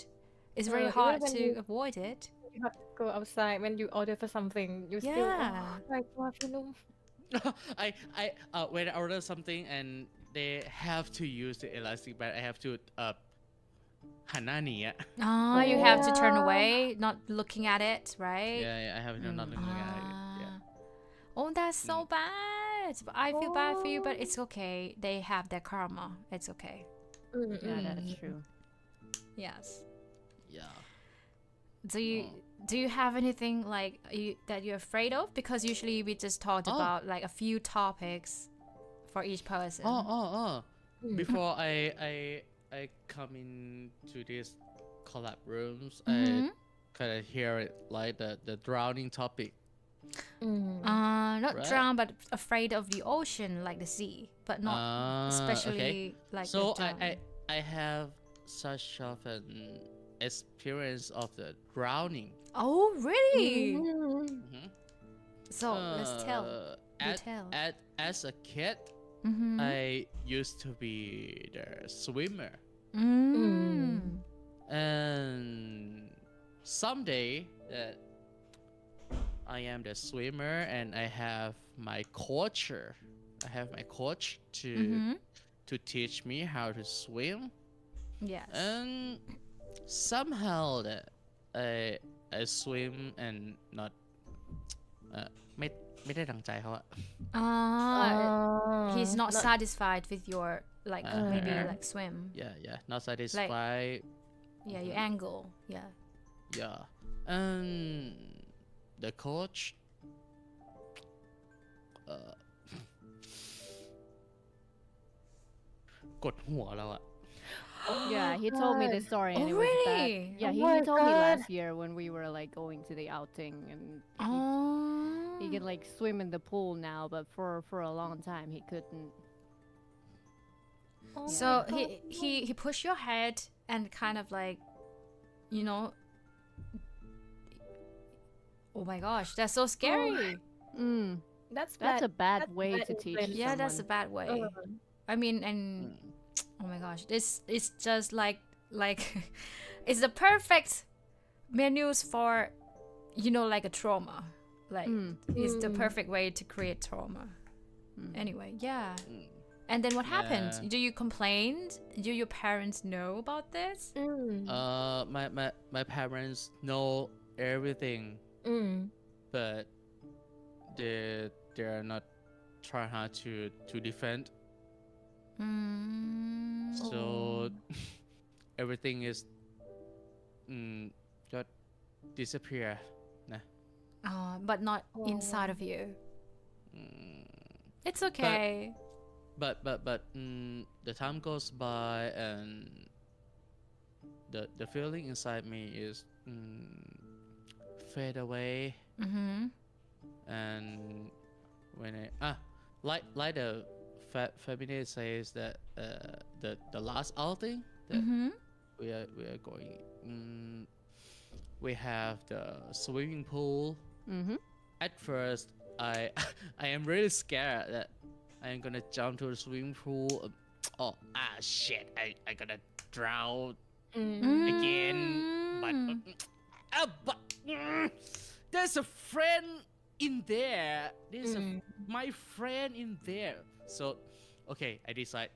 It's very even hard when to you- avoid it. You have to go outside when you order for something. You still. Yeah. Oh my god, พี่นุ่ม I when I order something and they have to use the elastic band I have to หันหน้าหนีอะ You have to turn away, not looking at it, right? yeah I have to not looking at it yeah Oh, that's so bad. But I feel bad for you, but it's okay. They have their karma. It's okay. Yeah, that's true. Yes. yeah Do you have anything like that you're afraid of? Because usually we just talked about like a few topics for each person. Before I come into these collab rooms I kind of hear it like the drowning topic Not Right. drown, but afraid of the ocean, like the sea, but not especially like so the drown. I have such of an experience of the drowning Oh, really? Mhm. So let's tell. You tell. As a kid I used to be the swimmer and someday that I am the swimmer and I have my coach to teach me how to swim Yes. and somehow that I swim and not ไม่ได้ดังใจเขาอะ He's not satisfied with your like maybe like swim. yeah not satisfied Yeah, your angle. Yeah. yeah and the coach กดหัวเราอะ Yeah, he told me this story and Oh, it was bad. really? Yeah, Oh he my told me God. last year when we were like going to the outing and he can like swim in the pool now, but for a long time he couldn't. So he pushed your head and kind of like, oh my gosh, that's so scary. That's That's a bad that's way bad to teach influence. Yeah, that's a someone. bad way. I mean, and oh my gosh, this is just like it's the perfect menus for like a trauma. Like it's the perfect way to create trauma. Anyway, yeah. And then what happened? Yeah. Do you complain? Do your parents know about this? My parents know everything but they are not trying hard to defend so everything is just disappear นะ But not inside of you. It's okay. but the time goes by and the feeling inside me is fade away and when I like the Faminé says that the last outing that we are going we have the swimming pool at first I am really scared that I am gonna jump to the swimming pool shit I gonna drown again but there's a friend in there there's my friend in there so okay I decide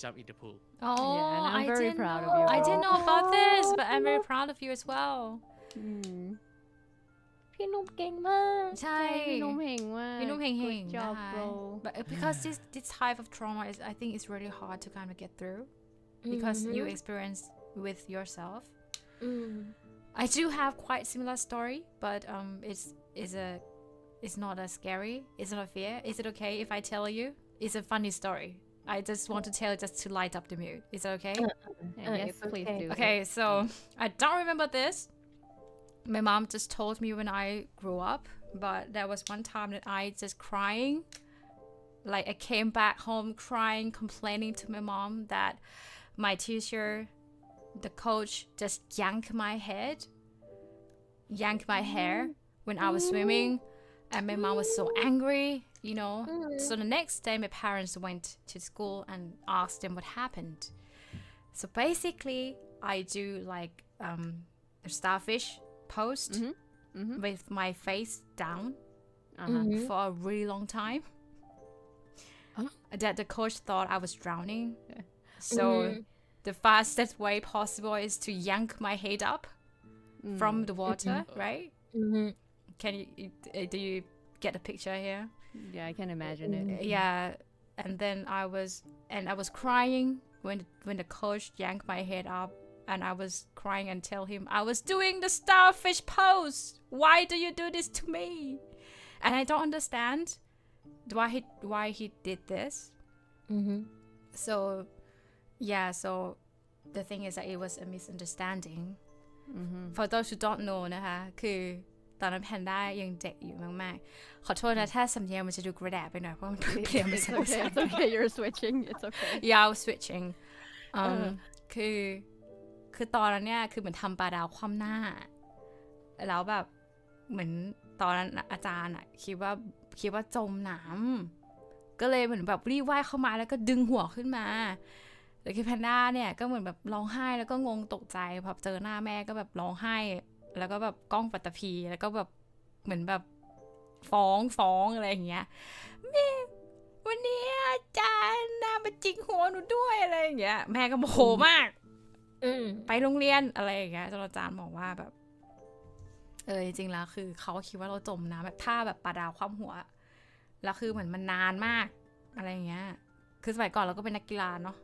jump in the pool Oh, Yeah, and I'm I very didn't proud of know. you. I didn't know about this, but I'm very proud of you as well. พี่นุ่มเก่งมาก ใช่ พี่นุ่มเฮงมาก พี่นุ่มเฮง Good ๆ job นะคะ bro But because this type of trauma is, I think, it's really hard to kind of get through because you experience with yourself. I do have quite similar story, but it's not as scary. It's not a fear. Is it okay if I tell you? It's a funny story. I just want to tell just to light up the mood. Is it okay? Yes, it's please okay. do. Okay, so I don't remember this. My mom just told me when I grew up, but there was one time that I just crying. Like I came back home crying, complaining to my mom that my teacher, the coach, just yanked my hair when I was swimming, and my mom was so angry, you know. So the next day my parents went to school and asked them what happened. So basically I do like a starfish pose with my face down for a really long time. That the coach thought I was drowning. So the fastest way possible is to yank my head up from the water, right? Can you do you get the picture here? Yeah, I can imagine it. Yeah, and then I was crying when the coach yanked my head up, and I was crying and tell him I was doing the starfish pose. Why do you do this to me? And I don't understand why he did this. So yeah, so the thing is that it was a misunderstanding. For those who don't know นะคะคือตอนนั้นแพนด้ายังเด็กอยู่มากๆขอโทษนะถ้าสำเนียงมันจะดูกระแดะไปหน่อยเพราะมันเพียงไม่ It's ใช่ okay. It's okay. You're switching. It's okay. Yeah, I was switching. คือตอนนั้นเนี่ยคือเหมือนทำปลาดาวคว่ำหน้าแล้วแบบเหมือนตอนนั้นอาจารย์อะคิดว่าจมน้ำก็เลยเหมือนแบบรีบว่ายเข้ามาแล้วก็ดึงหัวขึ้นมาแต่คือแพนด้าเนี่ยก็เหมือนแบบร้องไห้แล้วก็งงตกใจพอเจอหน้าแม่ก็แบบร้องไห้แล้วก็แบบก้องปัตตภีแล้วก็แบบเหมือนแบบฟ้องอะไรอย่างเงี้ยแม่วันนี้อาจารย์น่ามาจิกหัวหนูด้วยอะไรอย่างเงี้ยแม่ก็โมโหมากไปโรงเรียนอะไรอย่างเงี้ยจนอาจารย์บอกว่าแบบจริงๆแล้วคือเขาคิดว่าเราจมน้ำแบบท่าแบบปลาดาวคว่ำหัวแล้วคือเหมือนมันนานมากอะไรอย่างเงี้ยคือสมัยก่อนเราก็เป็นนักกีฬาเนาะ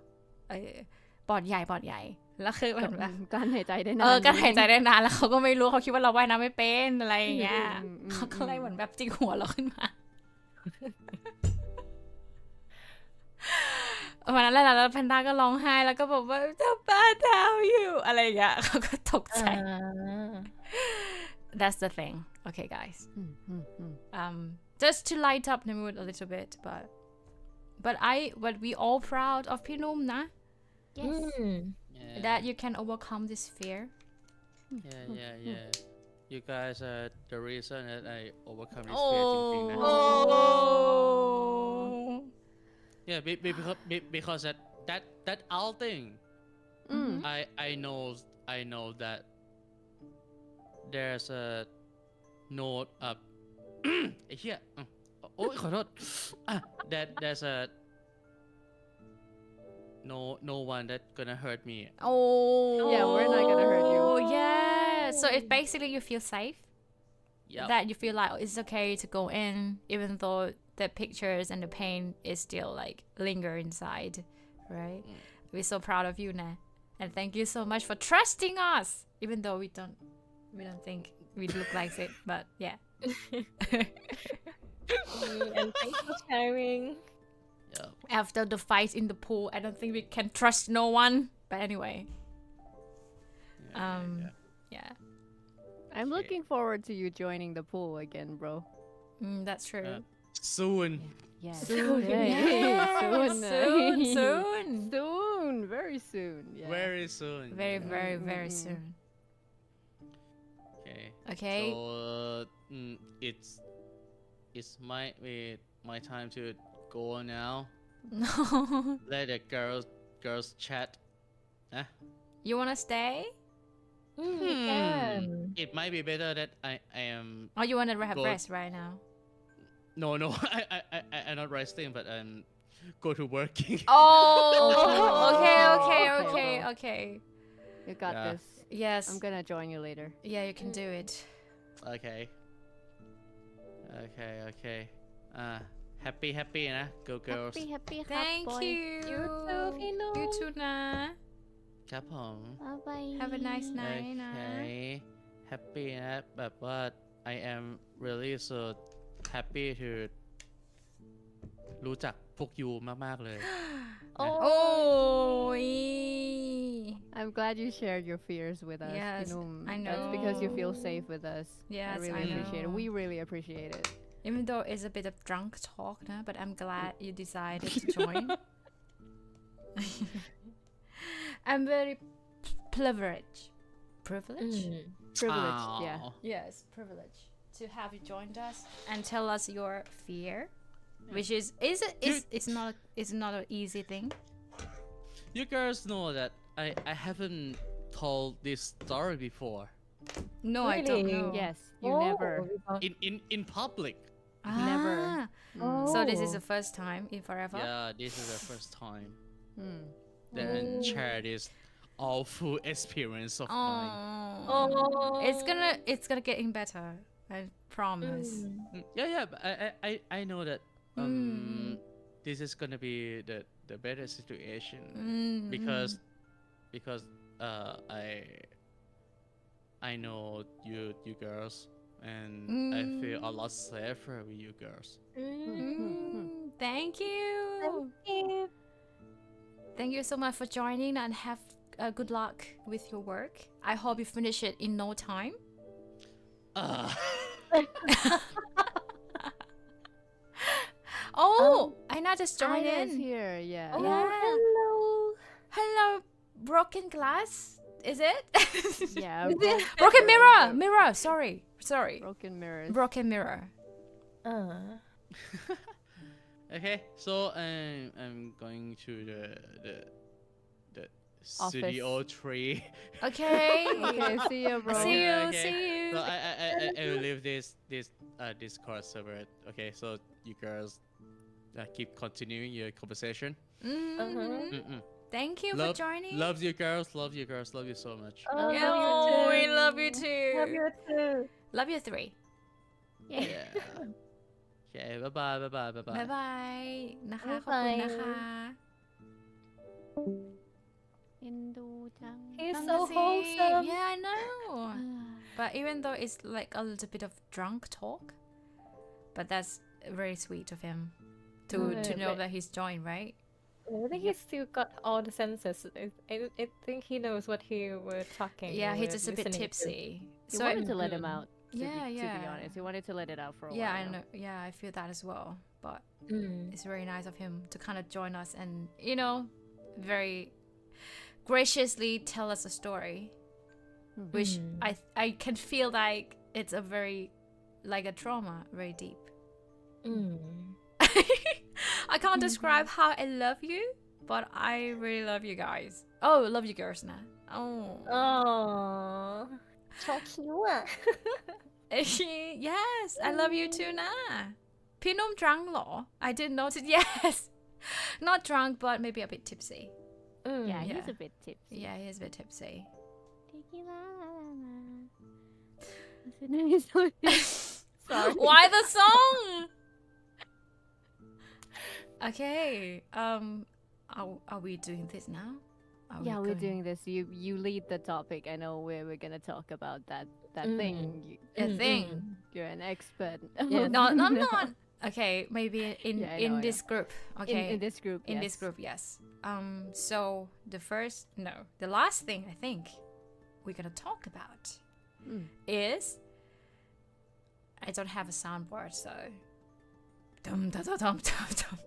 ปอดใหญ่แล้วคือเหมือนแบบ การหายใจได้นาน การหายใจได้นานแล้วเขาก็ไม่รู้เขาคิดว่าเราว่ายน้ำไม่เป็นอะไรอย่างเงี้ยเขาก็เลยเหมือนแบบจิกหัวเราขึ้นมาวันนั้นแหละแล้วแพนด้าก็ร้องไห้แล้วก็บอกว่าจะปลาดาวอยู่อะไรอย่างเงี้ยเขาก็ตกใจ That's the thing. Okay, guys. Just to light up the mood a little bit, but we all proud of พี่นุ่มนะ Yes. That you can overcome this fear. Yeah. You guys are the reason that I overcome this fear จริงๆนะ Yeah, because that outing, I know that there's a note up. ไอ้เหี้ยโอ้ยขอโทษthat there's a no one that gonna hurt me. Yeah, we're not gonna hurt you. Yeah. So if basically you feel safe. Yep. That you feel like it's okay to go in, even though the pictures and the pain is still like linger inside, right? We're so proud of you, Nah, and thank you so much for trusting us, even though we don't think we look like it, but yeah. And thanks for sharing. Yep. After the fight in the pool, I don't think we can trust no one. But anyway, yeah. I'm looking forward to you joining the pool again, bro. That's true. Soon. Yeah. Soon. Soon. Very soon. Yeah. Very soon. Very soon. Okay. So it's my time to go now. No. Let the girls chat. Huh? You wanna stay? We can. It might be better that I am. Or you wanna have rest right now? No. I'm not resting, but I'm go to working. Okay. You got Yeah. this. Yes. I'm gonna join you later. Yeah, you can do it. Okay. Happy นะ Go girls. Happy ครับ Thank boy. you. You too, พี่นุ่ม You too นะ ครับผม Bye. Have a nice night นะ Okay. happy นะแบบว่า I am really so happy to รู้จักพวกยูมากๆเลย โอ้ย I'm glad you shared your fears with us. Yes, Pinum. I That's because you feel know. safe with us. Yes, I really I appreciate it. know. We really appreciate it. Even though it's a bit of drunk talk, nah, but I'm glad you decided to join. I'm very privileged. Privilege? Privileged, yeah. Aw. Yes, privilege to have you joined us and tell us your fear, which is it's not an easy thing. You girls know that I haven't told this story before No, I don't Really? know. Yes, you never. in public. Never. Ah, So this is the first time in forever. Yeah, this is the first time. Mm. Then share this awful experience of mine. Oh, it's gonna getting better. I promise. Yeah, but I know that this is gonna be the better situation because I know you girls and I feel a lot safer with you girls. Thank you. Thank you so much for joining and have good luck with your work. I hope you finish it in no time. Oh, I now just joined Aya's in. here, yeah. Yeah. Hello, broken glass. Is it? Yeah. Broken mirror. Mirror. Sorry. Broken mirrors. Broken mirror. Okay, so I'm going to the studio 3. Okay. Okay, see you, bro. See you. Okay. See you. So I will leave this Discord server. Okay, so you girls keep continuing your conversation. Thank you for joining. Love you girls. Love you girls. Love you so much. Oh, we love you too. Love you too. Love you three. Yeah. Okay. Bye bye. Bye bye. Bye บ๊าย bye. บายนะคะขอบคุณนะคะ เอ็นดูจัง He's นั่น so น่ะสิ wholesome. Yeah, I know. But even though it's like a little bit of drunk talk, but that's very sweet of him to know that he's joined, right? I think he's still got all the senses. I think he knows what he was talking. Yeah, he's or just a bit listening to. tipsy. He wanted to let him out. To Yeah, be yeah. honest, he wanted to let it out for a Yeah, while. I know. Yeah, I feel that as well. But Mm. it's very nice of him to kind of join us and, you know, very graciously tell us a story, which I can feel like it's a very, like a trauma, very deep. I can't describe how I love you, but I really love you guys. Oh, love you girls now. Oh. Oh, so cute. Yes, I love you too, nah. พี่นุ่ม drunk เหรอ I didn't notice. Yes. Not drunk, but maybe a bit tipsy. Yeah, he's Yeah. a bit tipsy. Yeah, he is a bit tipsy. Tequila. Sorry. Why the song? Okay. Are we doing this now? Are we Yeah, we're going- doing this. You lead the topic. I know where we're gonna talk about that thing. a thing. You're an expert. No, I'm not. Okay, maybe in Yeah, I know, this group. Okay. In this group. In yes. this group, yes. So the last thing I think we're gonna talk about is I don't have a soundboard, so dum dum dum dum dum dum.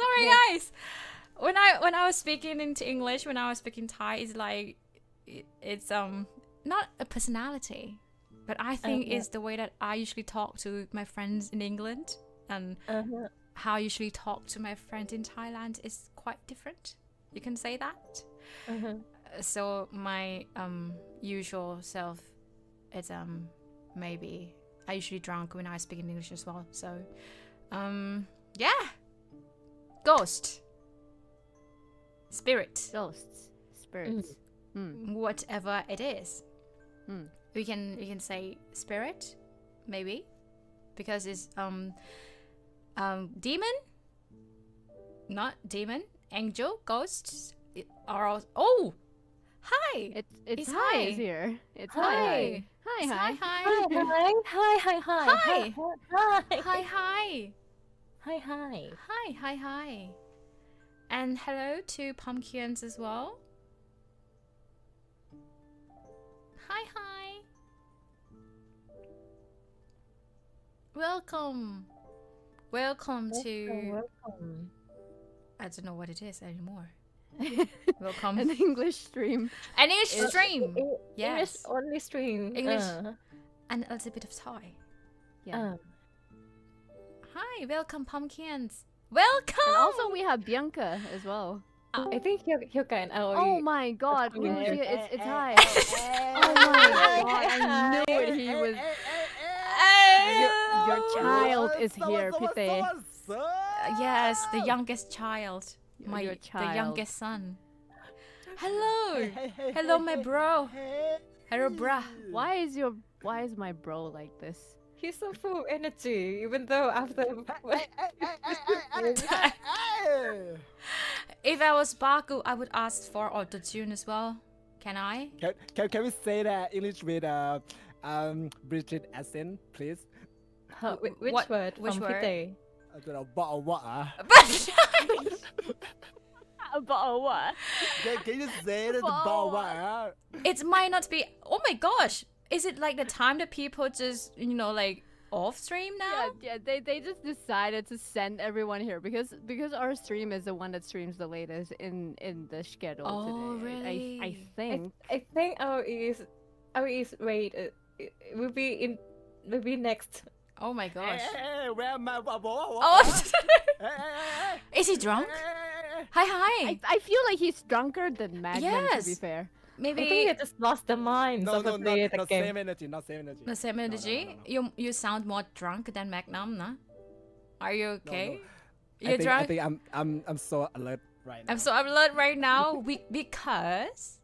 Sorry, guys. When I was speaking into English, when I was speaking Thai, it's like it's not a personality, but I think it's the way that I usually talk to my friends in England and how I usually talk to my friends in Thailand is quite different. You can say that. So my usual self is maybe I usually drunk when I speak in English as well. So yeah, ghost, spirit, Ghosts, spirits. whatever it is. We can say spirit, maybe, because it's demon, not demon, angel, ghosts are all, Hi. It's It's hi hi. is here. It's Hi. hi. Hi. It's Hi. hi. Hi. Hi. Hi. Hi. Hi. Hi. Hi. Hi. Hi. Hi. And hello to pumpkins as well. Hi. Hi. Welcome. Welcome to. Welcome. I don't know what it is anymore. Welcome. An English stream. An English stream. English Yes. only stream. English. And a little bit of Thai. Yeah. Hi, welcome pumpkins. Welcome. And also we have Bianca as well. I think Hyoka and Aoi. Oh my god, coming who's here. here? It's hi. Oh my god, I knew it. He was. Your child is here, Pite. Yes, the youngest child. My Your the child. youngest son. Hello. Hello, my bro. Hello, bruh. Why is my bro like this? He's so full of energy, even though after. If I was Baku, I would ask for auto-tune as well. Can I? Can we say that English with British accent, please? Which What- word? which from word? Pite? I don't know, what? About what? Can you say that what? It might not be. Oh my gosh. Is it like the time that people just, like off stream now? Yeah, they just decided to send everyone here because our stream is the one that streams the latest in the schedule Oh, today. I really? think. I think our is rate will be next. Oh my gosh. Hey, where am I? Oh, is he drunk? Hi. I feel like he's drunker than Magnum, to be Yes. fair. I think Maybe they just lost their minds No, after no, play not the game. same energy, not same energy. the same energy. You sound more drunk than Magnum, no? Are you okay? You're drunk. I think I'm so alert right now. I'm so alert right now because.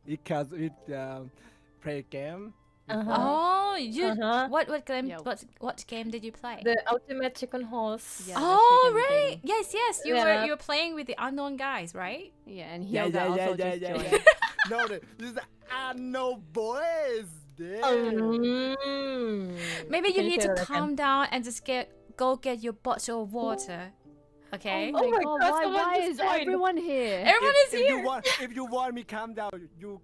Because we play game. Oh, you. Uh-huh. What game? Yeah. What game did you play? The ultimate chicken horse. Yeah. the Oh chicken right. thing. Yes. You Yeah. were playing with the unknown guys, right? Yeah, and Yeah, Hyoga also just joined. No, this is no boys. Maybe you Can you need say to that again? calm down and just go get your bottle of water. Okay. Oh my Oh god, my God, someone why just is joined. everyone here? Everyone is If here. if you want me calm down, you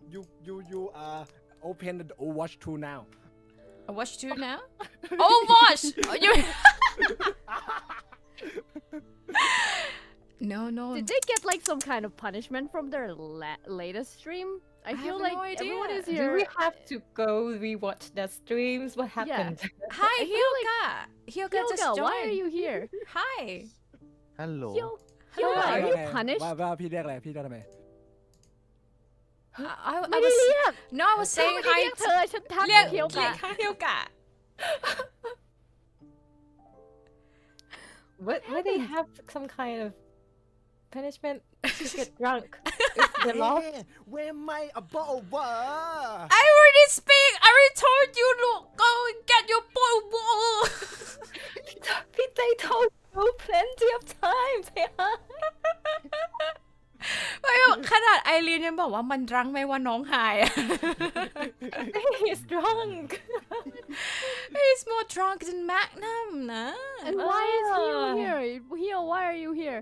open the Overwatch 2 now. I watch two now. Oh, watch. Oh, you. No. Did they get like some kind of punishment from their latest stream? I feel have like no everyone idea. is Do here. we have to go rewatch the streams? What happened? Hi, Hyoga. Hyoga just Hyoga, joined. why are you here? Hi. Hello. Hyoga, are you punished? ว่าพี่เรียกอะไรพี่เรียกทำไม I ไม่ได้ was เรียก no, I was saying ไม่ได้ hi. เรียกเธอฉันทัก เรียก เคียวกะ Hyoga. What? Why they have some kind of punishment to get drunk? Is the law? Hey, where am I about what? I already speak. I already told you. Look, go and get your bottle of water. They told you plenty of times. ไม่ขนาดไอรีนยังบอกว่ามันรังไม่ว่าน้องหายอะ He's drunk. He's more drunk than Magnum นะ And why is Hyo here? Hyo, why are you here?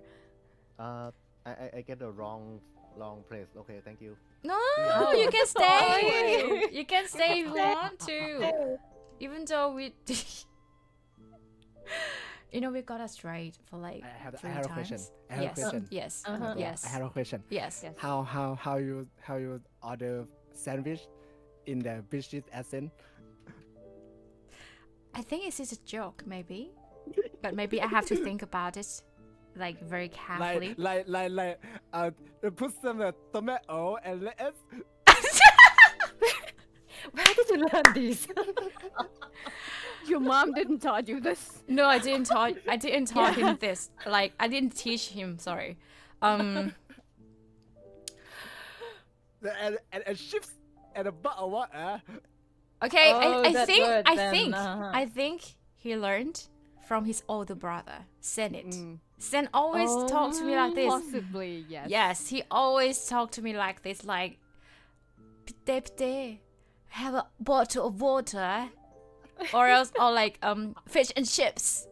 I get the wrong place. Okay, thank you. No, you can stay. You can stay if you want to. Even though we we got us straight for like I have 3 a times. question. I have a question. Yes. Uh-huh. Yes. I have a question. Yes. Yes. How you order sandwich in the British accent? I think it's just a joke, maybe. But maybe I have to think about it, like very carefully. Like put some tomato and lettuce. Where did you learn this? Your mom didn't taught you this. No, I didn't taught him this. Like I didn't teach him. Sorry. And chips and a bottle of water. Okay. Oh, I that think. word I then, think. uh-huh. I think he learned from his older brother. Senate. Sen always talk to me like this. Possibly, yes. Yes, he always talk to me like this, like, pite, have a bottle of water, or else, or like, fish and chips,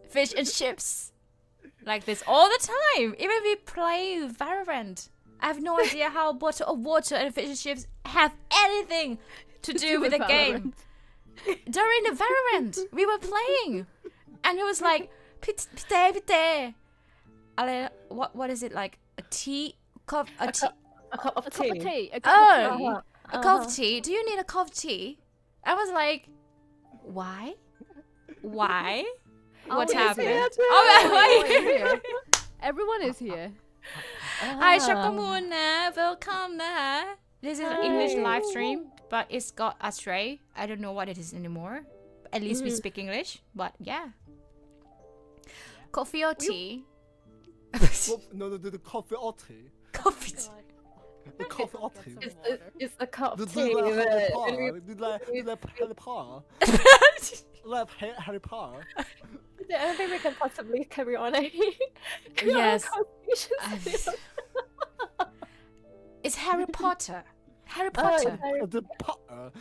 like this all the time. Even we play Valorant, I have no idea how a bottle of water and fish and chips have anything to do with the game. During the Valorant, we were playing, and he was like, pite. What is it like? A cup of tea. A cup of tea. A cup of tea. Do you need a cup of tea? I was like, why? What happened? Oh, everyone is here. Hi, Shakamoon. Welcome. This is an English live stream, but it's got astray. I don't know what it is anymore. At least we speak English, but yeah. Coffee or tea? No, the coffee or tea. Coffee tea. The coffee or tea. It's a cup Do of you tea. like Harry but Potter? when we- Do you like Harry Potter? Like Harry Potter? I don't think we can possibly carry on. Yes. Conversations. It's Harry Potter. Harry Oh, Potter. The Potter.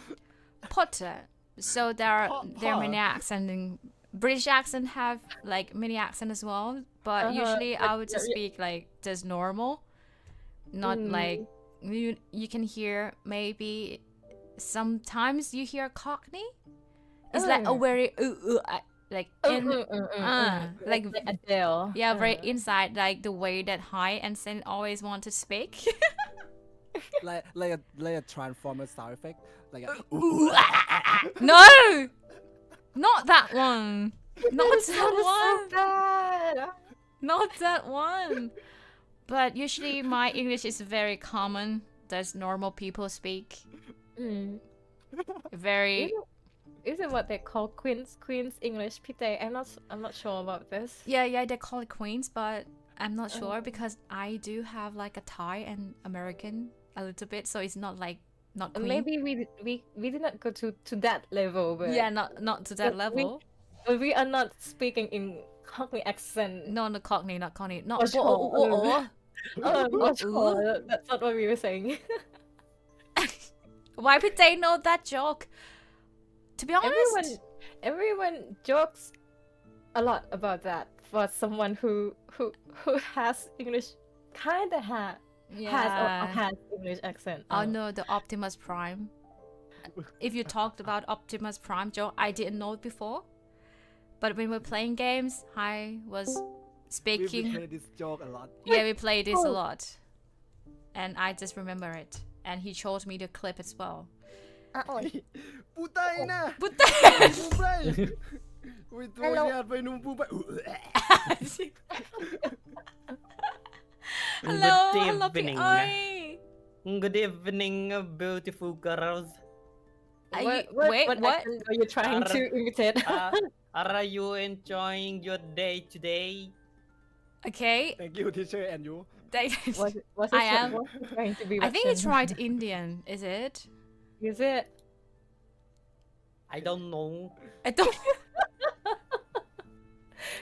Potter. So there are Potter. many accents. And British accent have like many accent as well. But usually I would just speak like just normal, not like you can hear maybe sometimes you hear Cockney. It's like a very like in like Adele. yeah, very inside, like the way that Hai and Sen always want to speak. like a transformer sound effect. Like a No, not that one. Not that one. Bad. Not that one. But usually my English is very common. That's normal people speak. Very. Is it what they call Queen's English? Pite, I'm not sure about this. Yeah, they call it Queens, but I'm not sure because I do have like a Thai and American a little bit, so it's not like not Queen. Maybe we did not go to that level, but Yeah, not to that but level. we are not speaking in Cockney accent. No, not Cockney, not Cockney. Not For sure. oh. I'm not sure. That's not what we were saying. Why would they know that joke? To be honest, Everyone jokes a lot about that for someone who has English kinda has English accent. Oh no, the Optimus Prime. If you talked about Optimus Prime joke, I didn't know it before. But when we're playing games, I was we speaking. play this joke a lot. Yeah, we play this a lot. And I just remember it. And he showed me the clip as well. Putay na! But Putay! Wait, yan pa yung pupay. hello, evening. Oi. Good evening, beautiful girls. Wait, what what? accent are you trying to imitate? Are you enjoying your day today? Okay. Thank you, teacher, and you. Was I am. trying to be? I think it's accent? right Indian, is it? Is it? I don't know. I don't.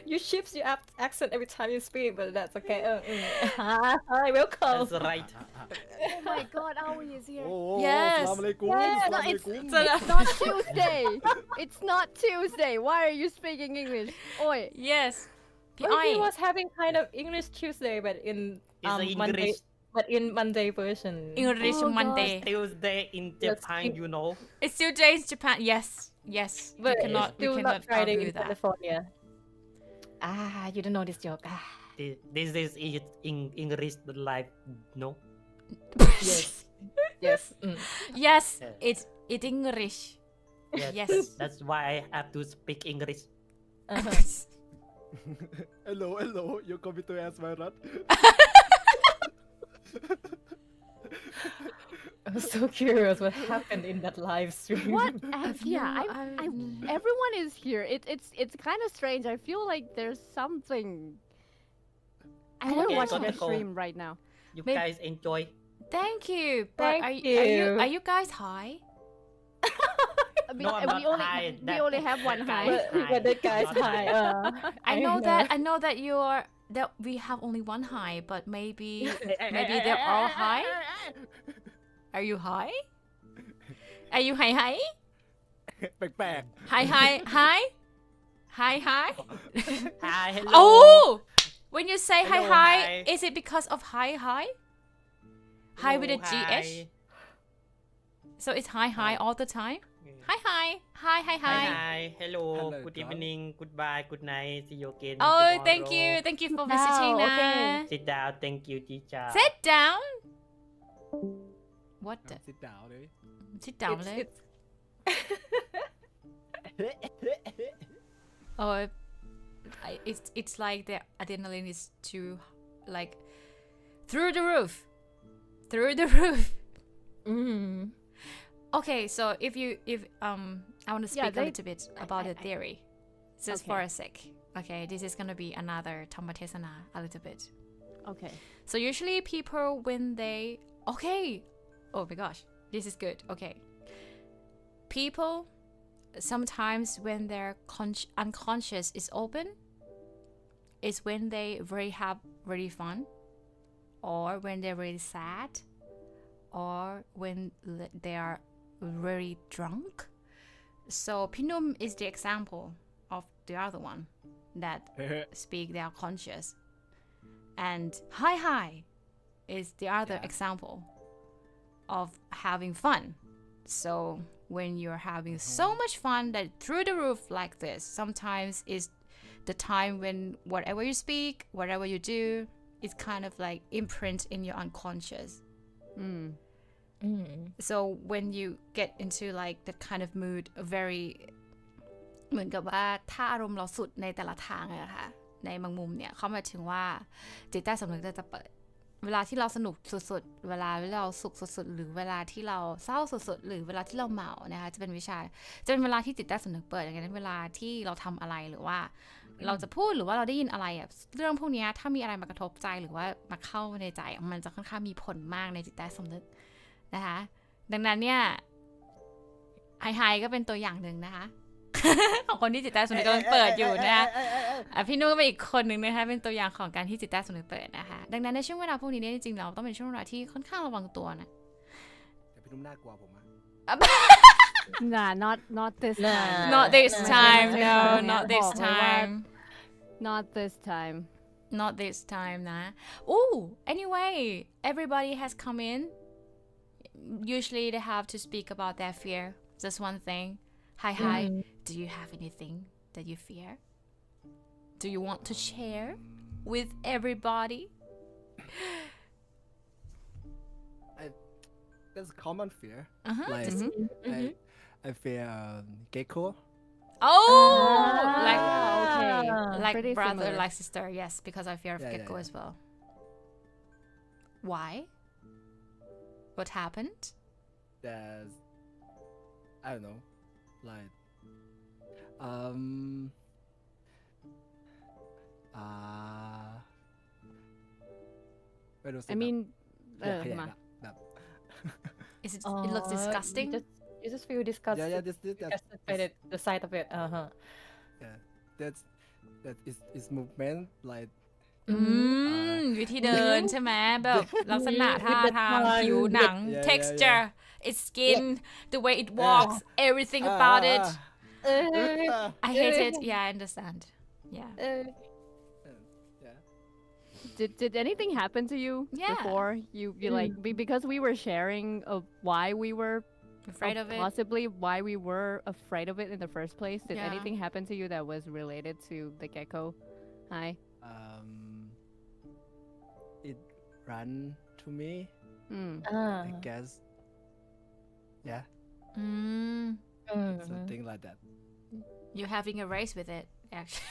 You shift your accent every time you speak, but that's okay. Hi, welcome. That's right. Oh my god, Aoi is here. Oh, Yes. Assalamualaikum. Yes. No, it's Assalamualaikum. not Tuesday. It's not Tuesday. Why are you speaking English? Oi. Yes. Well, he Oi. was having kind of English Tuesday, but in It's Monday, English but in Monday version. English Oh, God. Monday. Tuesday in Let's Japan, keep- you know. It's still days in Japan. Yes. Yes. But you cannot, it's still you not cannot Friday argue in that. California. You don't know this joke. This is it in English live, no? Yes. Yes. Yes. Yeah. It's English. Yes. That's why I have to speak English. Hello. You're coming to ask my rat? I'm so curious what happened in that live stream. What? Yeah, Everyone is here. It's kind of strange. I feel like there's something. I want to Okay, watch got the the call. stream right now. You Maybe- guys enjoy. Thank you. But Thank are you. you guys high? I mean, No, I'm we not only high. we only have one That high. guy is But that guy's Not high. I know that you are that we have only one high, but maybe they're all high. Are you high? Are you high? แปลก High? Hi. Hi, hello. Oh, when you say Hello, hi, hi. is it because of hi? Hi with a Hello, GH? hi. So it's hi all the time? Hi. Hi. Hello. Hello, Good John. evening. Goodbye. Good night. See you again. Oh, tomorrow. thank you for visiting. Wow, okay. Sit down. Thank you, teacher. Sit down. What? ๆsit down เลย Sit down, It's-เลย it's- Oh, it's like the adrenaline is too like through the roof. Okay, so if I want to Yeah, speak a they- little bit about the theory, just Okay. for a sec. Okay, this is gonna be another Tammatesana a little bit. Okay. So usually people when they oh my gosh, this is good. Okay, people sometimes when their unconscious is open is when they have really fun, or when they're really sad, or when they are very drunk. So Pinum is the example of the other one that speak their conscious, and hi is the other example of having fun. So when you're having so much fun that through the roof like this, sometimes is the time when whatever you speak, whatever you do, is kind of like imprint in your unconscious. So when you get into like that kind of mood, very เหมือนกับว่าถ้าอารมณ์เราสุดในแต่ละทางอะค่ะในบางมุมเนี่ยเขาหมายถึงว่าจิตใต้สำนึกจะเปิดเวลาที่เราสนุกสุดๆเวลาที่เราสุขสุดๆหรือเวลาที่เราเศร้าสุดๆหรือเวลาที่เราเมานะคะจะเป็นเวลาที่จิตใต้สำนึกเปิดอย่างนั้นเวลาที่เราทำอะไรหรือว่าเราจะพูดหรือว่าเราได้ยินอะไรอะเรื่องพวกนี้ถ้ามีอะไรมากระทบใจหรือว่ามาเข้าในใจมันจะค่อนข้างมีผลมากในจิตใต้สำนึกนะคะดังนั้นเนี่ยไฮก็เป็นตัวอย่างหนึ่งนะคะ ของคนที่จิตใต้สำนึกกำลังเปิดอยู่นะคะพี่นุ่นก็เป็นอีกคนหนึ่งนะคะเป็นตัวอย่างของการที่จิตใต้สำนึกเปิดนะคะดังนั้นในช่วงเวลาพวกนี้เนี่ยจริงๆเราต้องเป็นช่วงเวลาที่ค่อนข้างระวังตัวนะ แต่พี่นุ่มน่ากลัวผมอะ Nah, not this Nah. time. Not this time no Yeah. not thisบอกเลยว่า time Not this time. not this time นะ Oh anyway everybody has come in usually they have to speak about their fear just one thing hi do you have anything that you fear do you want to share with everybody that's common fear like Mhm. I fear gecko oh like okay. like Pretty brother similar. like sister yes because I fear of Yeah, gecko yeah. as well why what happened there's I don't know likeไม่รู้สิ I mean แบบอยากขยาย มา แบบ is it looks disgusting You just feel disgusted. yeah this Disgusted by the sight of it. yeah that is movement like วิธีเดินใช่ไหมแบบลักษณะท่าทาง tongue, ผิวหนัง yeah, texture its skin the way it walks everything about it I hate it yeah I understand yeah yeah Did anything happen to you Yeah. before you like because we were sharing of why we were afraid of it possibly why we were afraid of it in the first place. Did Yeah. anything happen to you that was related to the gecko? Hi. it ran to me I guess yeah something like that you having a race with it actually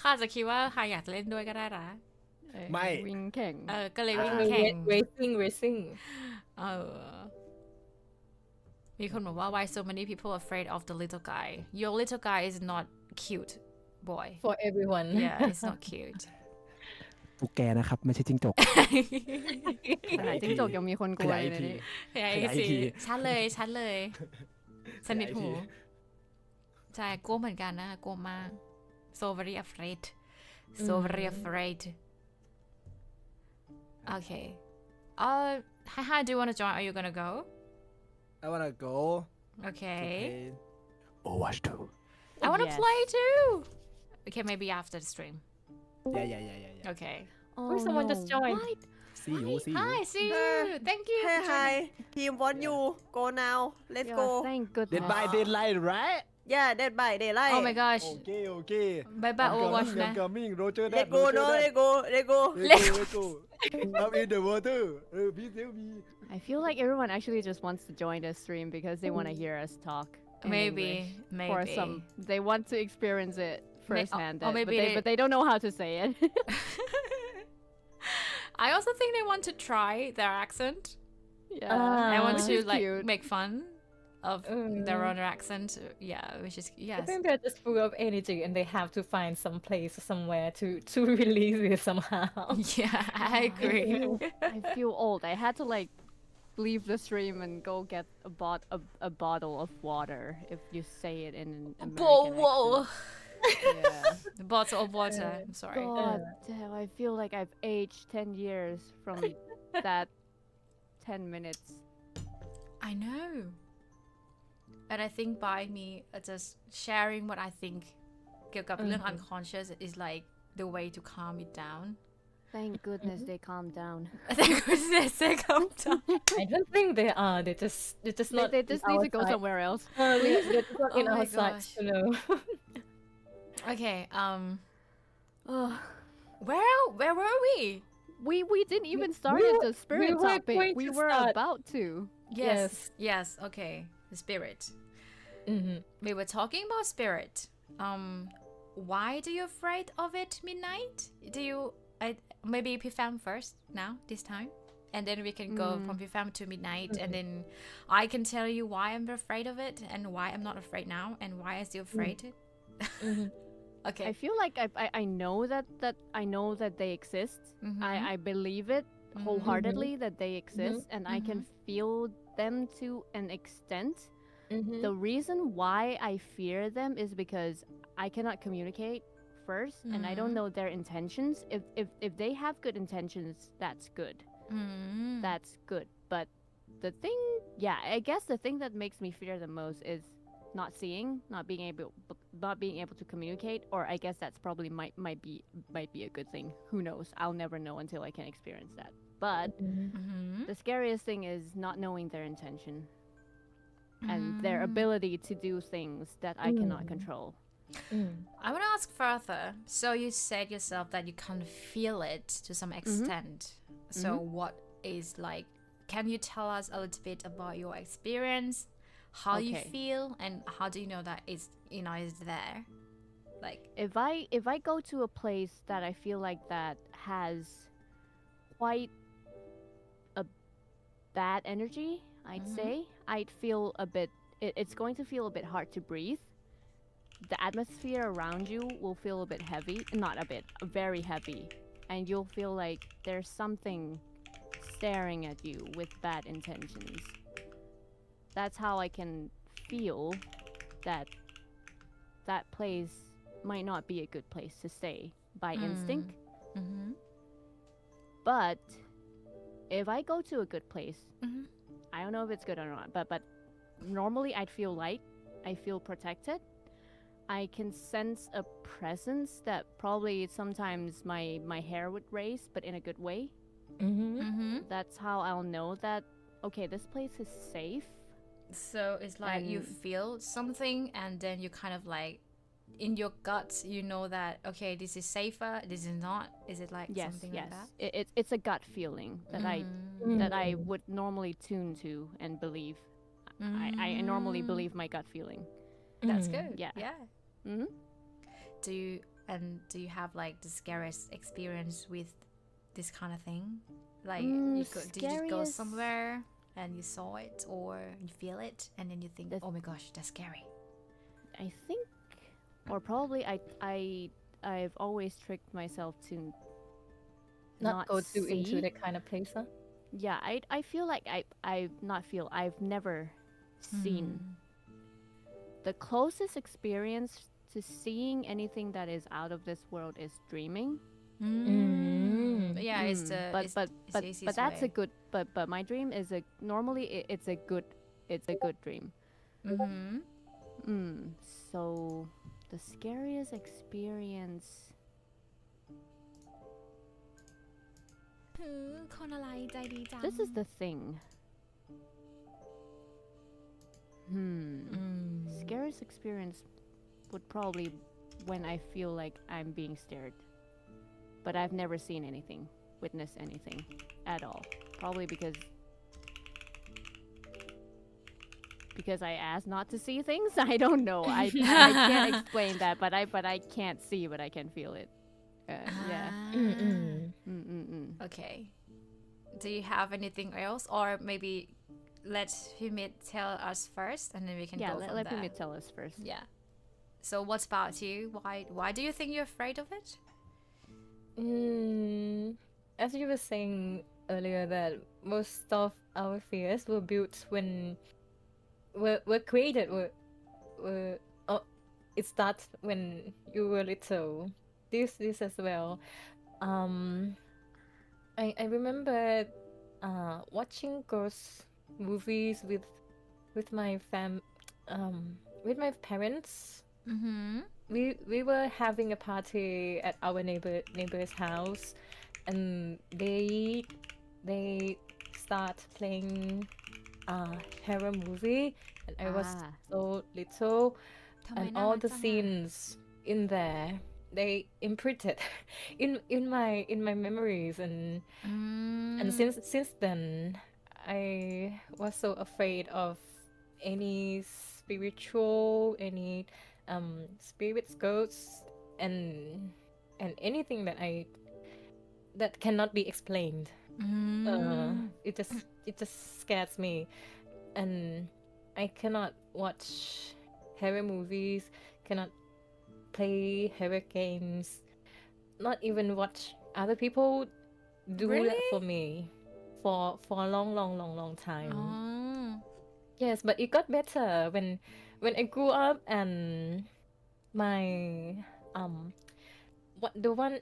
ข้าจะคิดว่าใครอยากจะเล่นด้วยก็ได้นะ ไม่ วิ่งแข่ง ก็เลยวิ่งแข่ง Racing. มีคนบอกว่า why so many people afraid of the little guy your little guy is not cute boy For everyone. yeah it's not cute ตุ๊กแกนะครับไม่ใช่จิ้งจก ขนาดจิ้งจกยังมีคนกลัวเลยนะนี่ ใช่ ขยาย สิ ที ชัดเลยสนิทหูใช่กลัวเหมือนกันนะคะกลัวมาก so very afraid so very afraid okay hi do you want to join are you gonna go I wanna go okay play Overwatch 2. I want to Yes. play too okay maybe after the stream Yeah. okay Oh, Wait, someone no. just joined. What? See you. hi see you thank you Hey, for joining. hi. Team want you. Go now. Let's Yeah, go. thank Dead goodness. by Daylight, right? Yeah, Dead by Daylight. oh my gosh Okay. bye bye I'm Overwatch coming,นะ I'm coming. Roger that. Let's go, Roger no, that. let's go, let's go. Let's go. I'm in the water. Please help me. I feel like everyone actually just wants to join the stream because they want to hear us talk. in maybe English. For some, maybe they want to experience it firsthand, or maybe but they don't know how to say it. I also think they want to try their accent Yeah, I want which to is like cute. make fun of their own accent. Yeah, which is I yes. think they're just full of energy and they have to find some place somewhere to release it somehow. Yeah, I agree. I feel old. I had to like leave the stream and go get a bottle of water if you say it in an American Whoa, accent. Yeah. the bottle of water. I'm sorry. God damn, I feel like I've aged 10 years from that 10 minutes. I know. And I think by me just sharing what I think เกี่ยวกับเรื่อง unconscious is like the way to calm it down. Thank goodness they calmed down. Thank goodness they calm down. I don't think they are. They're just not. They just in need our to go side. somewhere else. They're just not in Oh my our side gosh. to know. Okay, Ugh. where were we? We didn't even start we at were- the spirit we were topic. going We to were start. about to. Yes, okay. The spirit. Mhm. We were talking about spirit. Why do you afraid of it midnight? Do you maybe Pifam first now this time, and then we can go from Pifam to midnight, and then I can tell you why I'm afraid of it and why I'm not afraid now and why I'm still afraid. Okay. I feel like I know that I know that they exist. I believe it wholeheartedly that they exist, and I can feel them to an extent. The reason why I fear them is because I cannot communicate first, and I don't know their intentions. If they have good intentions, that's good. That's good. But the thing, yeah, I guess the thing that makes me fear the most is not seeing, not being able to communicate, or I guess that's probably might be a good thing. Who knows? I'll never know until I can experience that. But the scariest thing is not knowing their intention and their ability to do things that I cannot control. I want to ask further. So you said yourself that you can feel it to some extent. So what is like? Can you tell us a little bit about your experience? How you Okay. feel and how do you know that it's is there? Like If I go to a place that I feel like that has quite a bad energy, I'd say, I'd feel a bit it's going to feel a bit hard to breathe. The atmosphere around you will feel a bit heavy, not a bit, very heavy, and you'll feel like there's something staring at you with bad intentions. That's how I can feel that that place might not be a good place to stay by instinct. But if I go to a good place, I don't know if it's good or not, but normally I'd feel light, I feel protected. I can sense a presence that probably sometimes my hair would raise, but in a good way. That's how I'll know that, okay, this place is safe. so it's like you And- feel something and then you kind of like in your guts you know that okay this is safer, this is not. Is it like Yes, something yes. like that? It's a gut feeling that I would normally tune to and believe. I normally believe my gut feeling. That's good. Yeah. Yeah. hmm Do you have like the scariest experience with this kind of thing? Like did you go scariest- somewhere and you saw it or you feel it and then you think, oh my gosh, that's scary. I think, or probably I've always tricked myself to Not go too see. into that kind of place, huh? Yeah, I feel like I've never seen. The closest experience to to seeing anything that is out of this world is dreaming. Yeah, it's the but easiest that's way. a good but my dream is it's a good dream. So the scariest experience คนอะไรใจดีจัง this is the thing. Scariest experience would probably when I feel like I'm being stared. But I've never seen anything, witnessed anything at all. Probably because I asked not to see things. I don't know. I can't explain that, but I can't see, but I can feel it. Yeah. Okay. Do you have anything else, or maybe let Humid tell us first, and then we can Yeah, go from let there. me tell us first. Yeah. So what about you? Why do you think you're afraid of it? As you were saying earlier, that most of our fears were built when were created it starts when you were little. This as well. I remember watching ghost movies with my with my parents. We were having a party at our neighbor's house, and they start playing horror movie, and I was so little, and all the scenes in there they imprinted in my memories, and since then I was so afraid of any spiritual, any spirits, ghosts, and anything that cannot be explained. It just scares me, and I cannot watch horror movies, cannot play horror games, not even watch other people do that for me for a long time. Yes, but it got better when I grew up, and my the one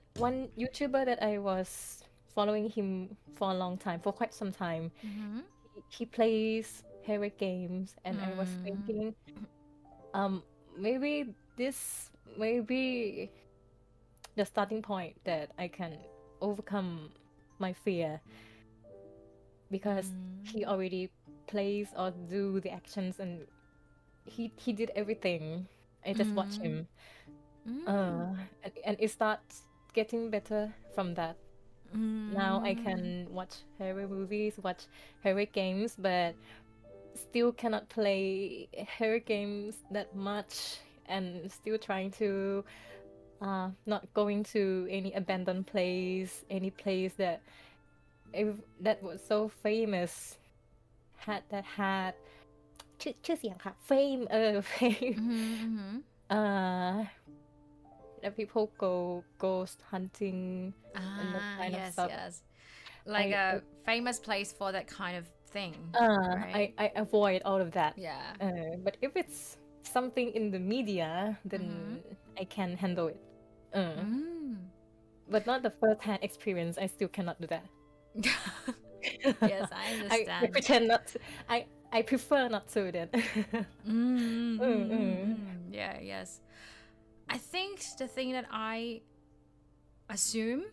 YouTuber that I was following him for a long time, for quite some time, he plays horror games, and I was thinking maybe this may be the starting point that I can overcome my fear, because he already plays or do the actions, and he did everything. I just watch him, and it starts getting better from that. Now I can watch horror movies, watch horror games, but still cannot play horror games that much, and still trying to not going to any abandoned place, any place that was so famous, had ชื่อเสียงค่ะ fame fame that people go ghost hunting and that kind of stuff. Yes. Like a famous place for that kind of thing. Right? I avoid all of that. Yeah. But if it's something in the media, then I can handle it. But not the first-hand experience. I still cannot do that. Yes, I understand. I pretend not to. I prefer not to then. Yeah, yes. I think the thing that I assume,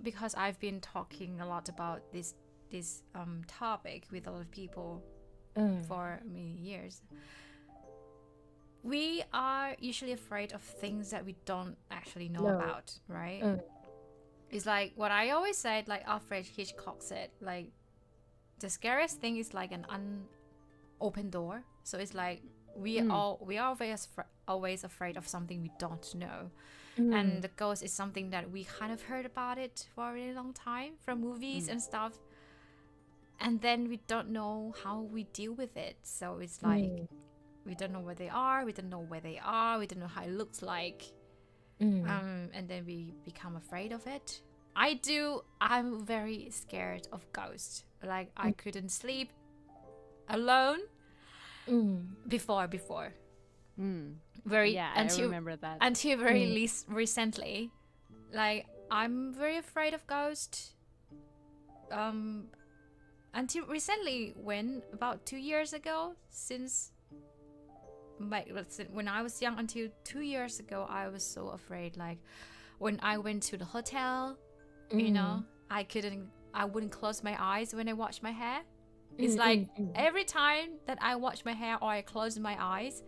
because I've been talking a lot about this topic with a lot of people for many years. We are usually afraid of things that we don't actually know about, right? It's like what I always said, like Alfred Hitchcock said, like the scariest thing is like an unopened door. So it's like we are always afraid of something we don't know. And the ghost is something that we kind of heard about it for a really long time from movies and stuff. And then we don't know how we deal with it. So it's like we don't know where they are, we don't know where they are, we don't know how it looks like. And then we become afraid of it. I'm very scared of ghosts. Like I couldn't sleep alone before. very Yeah, I until remember that. until very least recently. Like I'm very afraid of ghosts. Until recently, when about 2 years ago, since when I was young, until 2 years ago, I was so afraid. Like when I went to the hotel, you know, I wouldn't close my eyes when I wash my hair. It's like every time that I wash my hair or I close my eyes,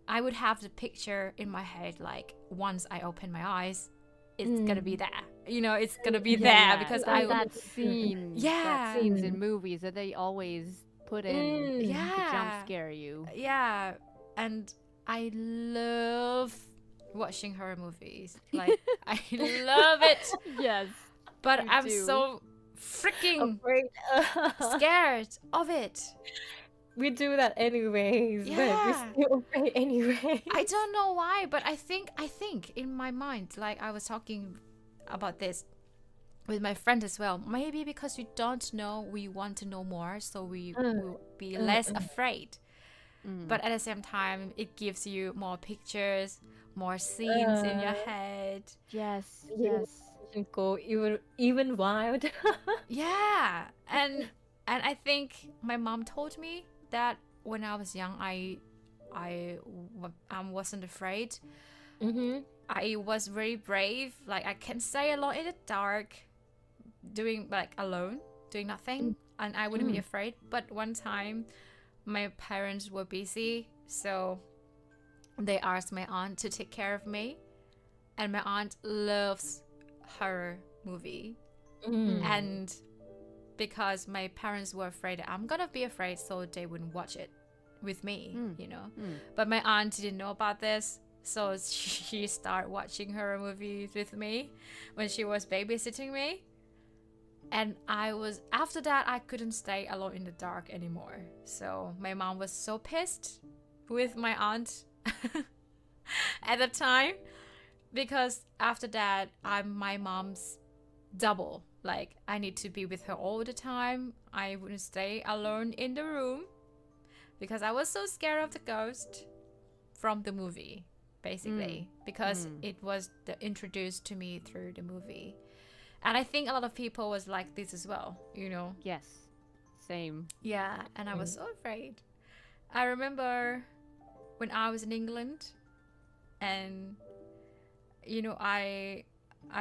I would have the picture in my head. Like once I open my eyes, it's gonna be there. You know, it's gonna be there because There's I that scene. Yeah. That scenes in movies that they always put in to yeah jump scare you. Yeah, and I love watching horror movies. Like I love it, Yes. but Me I'm too. so freaking Afraid. scared of it. We do that anyways, but Yeah. we're still afraid anyway. I don't know why, but I think in my mind, like I was talking about this with my friend as well. Maybe because we don't know, we want to know more, so we will be less afraid. But at the same time, it gives you more pictures, more scenes in your head. Yes. Yeah. Yes. And go even wild. Yeah, and I think my mom told me that when I was young, I wasn't afraid. I was very brave. Like I can stay alone in the dark, doing nothing, and I wouldn't be afraid. But one time, my parents were busy, so they asked my aunt to take care of me, and my aunt loves horror movie, and because my parents were afraid that I'm gonna be afraid, so they wouldn't watch it with me, you know. But my aunt didn't know about this, so she started watching horror movies with me when she was babysitting me. And after that, I couldn't stay alone in the dark anymore. So my mom was so pissed with my aunt at the time, because after that, I'm my mom's double. Like I need to be with her all the time. I wouldn't stay alone in the room because I was so scared of the ghost from the movie, basically, because it was introduced to me through the movie. And I think a lot of people was like this as well, you know. Yes. Same. Yeah, and I was so afraid. I remember when I was in England, and you know, I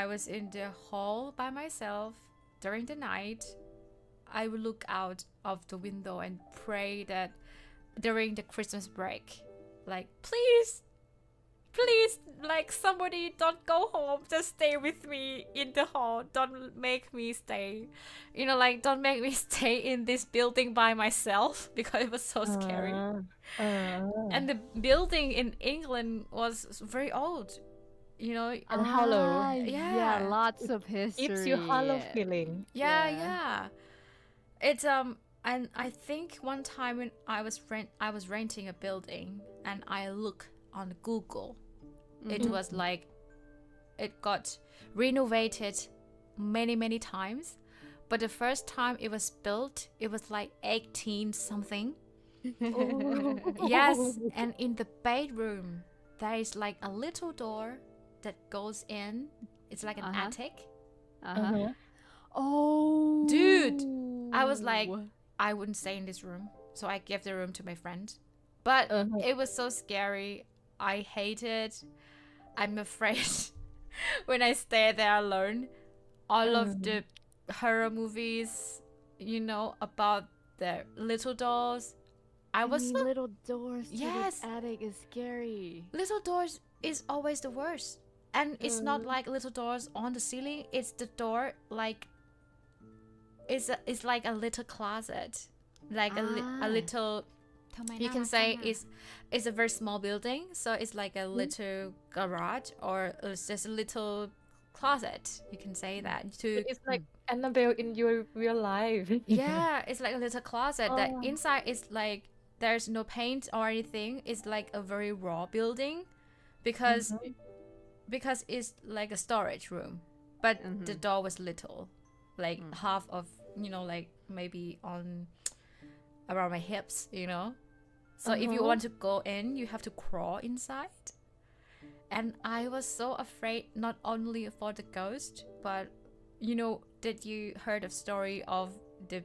was in the hall by myself during the night. I would look out of the window and pray that during the Christmas break, like, please, like somebody don't go home, just stay with me in the hall, don't make me stay, you know, like don't make me stay in this building by myself, because it was so scary. And the building in England was very old, you know, And hollow. Yeah. Lots of history. Gives you hollow feeling. Yeah. It's and I think one time when I was renting a building, and I look on Google, it was like it got renovated many times, but the first time it was built, it was like 18 something. Yes, and in the bedroom there is like a little door that goes in. It's like an attic. Oh, Dude, I was like, I wouldn't stay in this room, so I gave the room to my friend. But it was so scary. I hate it. I'm afraid when I stay there alone. All of the horror movies, you know, about the little dolls. I was so, little doors to Yes. the attic is scary. little doors is always the worst. And it's not like little doors on the ceiling. It's the door like it's like a little closet, like a little. You can say it's a very small building, so it's like a little garage, or it's just a little closet. You can say that to. It's like Annabelle in your real life. Yeah, it's like a little closet that inside is like there's no paint or anything. It's like a very raw building, because it's like a storage room, but the door was little, like half of, you know, like maybe on around my hips, you know. So if you want to go in, you have to crawl inside. And I was so afraid, not only for the ghost, but did you heard of story of the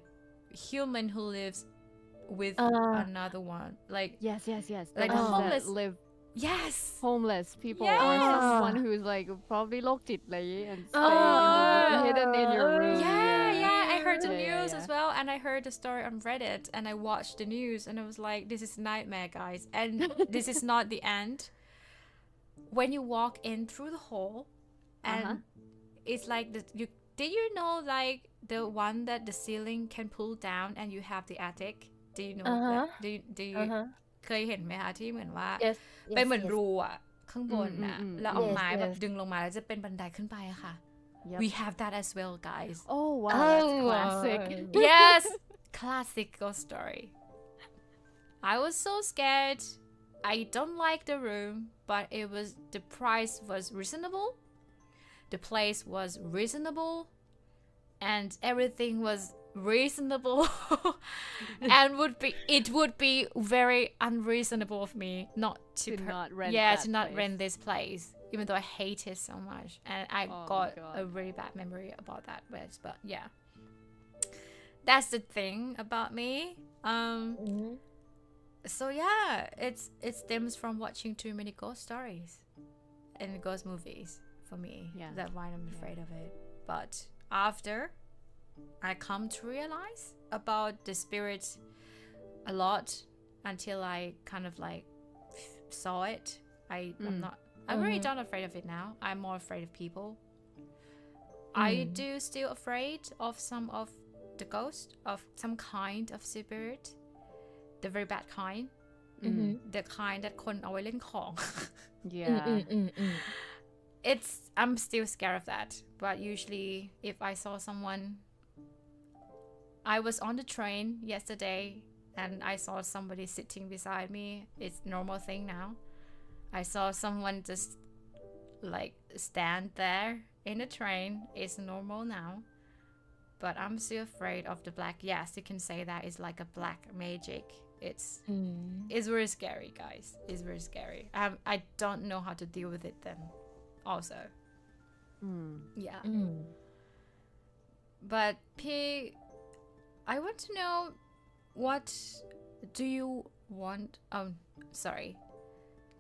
human who lives with another one? Like Yes. Like the the ones homeless. that live yes. homeless people Yes. or someone who's like probably locked it and stay hidden in your room. Yeah, I heard the Yeah, news yeah. as well, and I heard the story on Reddit, and I watched the news, and I was like, this is nightmare, guys, and this is not the end. When you walk in through the hall, and it's like did you know like the one that the ceiling can pull down and you have the attic? Do you know that? Do you เคยเห็นไหมคะที่เหมือนว่า Yes. เป็นเหมือนรูอะข้างบนอะ แล้วเอา Yes, ไม้แบบ yes. ดึงลงมาแล้วจะเป็นบันไดขึ้นไปอะค่ะ Yep. We have that as well, guys. Oh wow, that's classic. Yes, classic ghost story. I was so scared. I don't like the room, but the price was reasonable. The place was reasonable, and everything was reasonable. And it would be very unreasonable of me not to not rent to not place. rent this place, even though I hate it so much, and I Oh got my God. a really bad memory about that place. But yeah, that's the thing about me. So yeah, it stems from watching too many ghost stories and ghost movies for me. Yeah. That's why I'm afraid of it. But after I come to realize about the spirits a lot until I kind of like saw it. I'm really not afraid of it now. I'm more afraid of people. I do still afraid of some of the ghost of some kind of spirit. The very bad kind. The kind that คนเอาไว้เล่นของ Yeah. I'm still scared of that. But usually if I saw someone, I was on the train yesterday and I saw somebody sitting beside me. It's normal thing now. I saw someone just like stand there in the train. It's normal now. But I'm still afraid of the black. Yes, you can say that it's like a black magic. It's very scary, guys. It's very scary. I don't know how to deal with it then. Also, yeah. But P, I want to know, what do you want?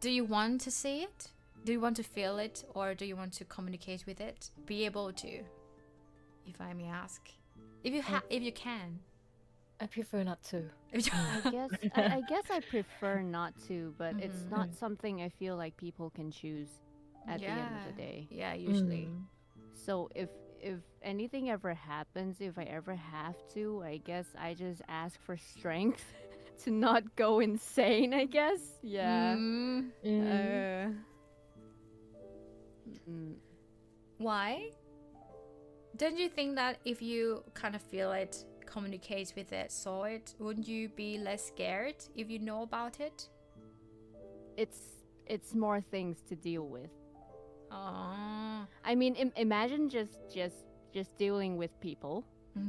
Do you want to see it? Do you want to feel it, or do you want to communicate with it? Be able to, if I may ask, if you can. I prefer not to. I guess I prefer not to, but it's not something I feel like people can choose at the end of the day. Yeah, usually. So if anything ever happens, if I ever have to, I guess I just ask for strength to not go insane, I guess. Yeah. Why? Don't you think that if you kind of feel it, communicate with it, saw it, wouldn't you be less scared if you know about it? It's more things to deal with. Oh. I mean, imagine just dealing with people.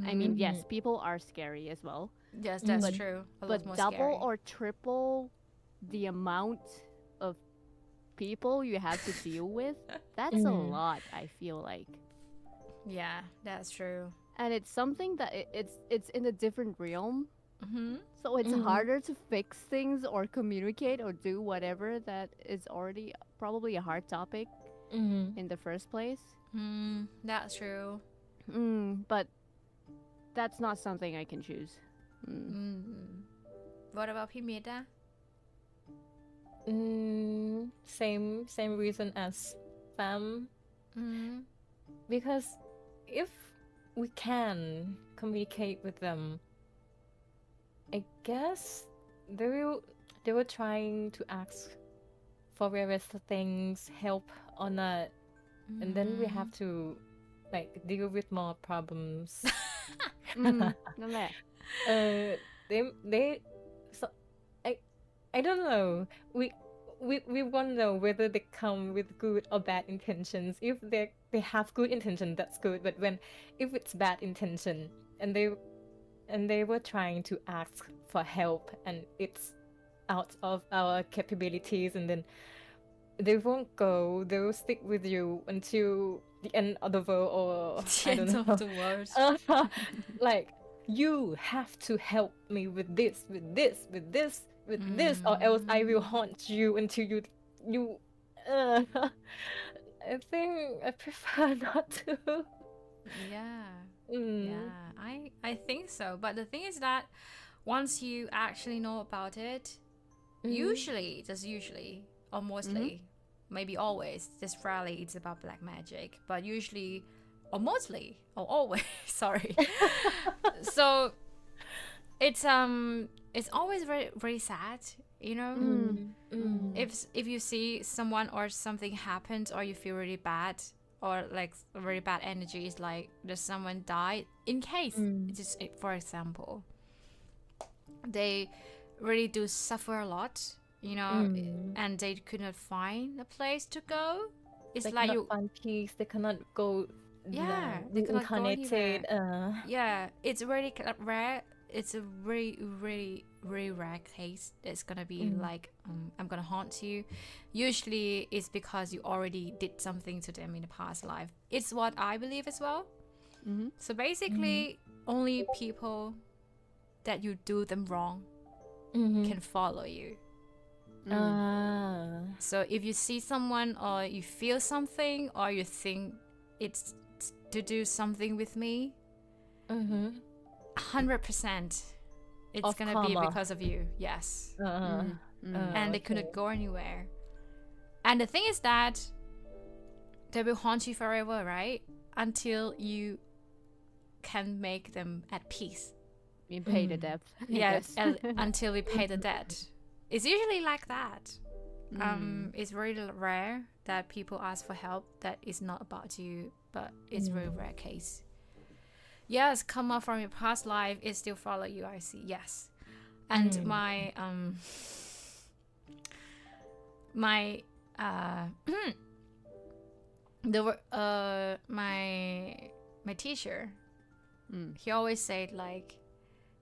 I mean, yes, people are scary as well. Yes, that's true. A But lot more double scary. or triple the amount of people you have to deal with, that's a lot, I feel like. Yeah, that's true. And it's something that it's in a different realm. So it's harder to fix things or communicate or do whatever that is already probably a hard topic in the first place. That's true. But that's not something I can choose. What about Pimita? Same reason as Fam. Because if we can communicate with them, I guess they were trying to ask for various things, help on that, and then we have to like deal with more problems. นั่นแหละ they so I don't know. We wonder whether they come with good or bad intentions. If they have good intention, that's good. But if it's bad intention and they were trying to ask for help and it's out of our capabilities, and then they won't go. They will stick with you until the end of the world, or The I don't end know. of the world. Like, you have to help me with this, with this, with this, with this, or else I will haunt you until you. I think I prefer not to. Yeah. Mm. Yeah, I think so. But the thing is that once you actually know about it, usually, or mostly, maybe always, just rarely it's about black magic, but usually, or mostly, or always, sorry. So it's always very, very sad, you know? If you see someone or something happens, or you feel really bad, or like very bad energy, is like there's someone died, in case, just for example, they really do suffer a lot, you know, and they could not find a place to go. It's They like cannot you, find peace. They cannot go. Yeah, they cannot go reincarnated. yeah, it's really rare. It's a really, really, really rare case that's gonna be like, I'm gonna haunt you. Usually it's because you already did something to them in the past life. It's what I believe as well. So basically, only people that you do them wrong can follow you. So if you see someone, or you feel something, or you think it's to do something with me, 100% it's Of gonna be karma. because of you. Yes. And they couldn't go anywhere. And the thing is that they will haunt you forever, right? Until you can make them at peace. We pay the debt. I Yes, guess. until we pay the debt. It's usually like that. It's really rare that people ask for help that is not about you, but it's very rare case. Yes, karma from your past life is still follow you, I see. Yes. And my my teacher, he always said like,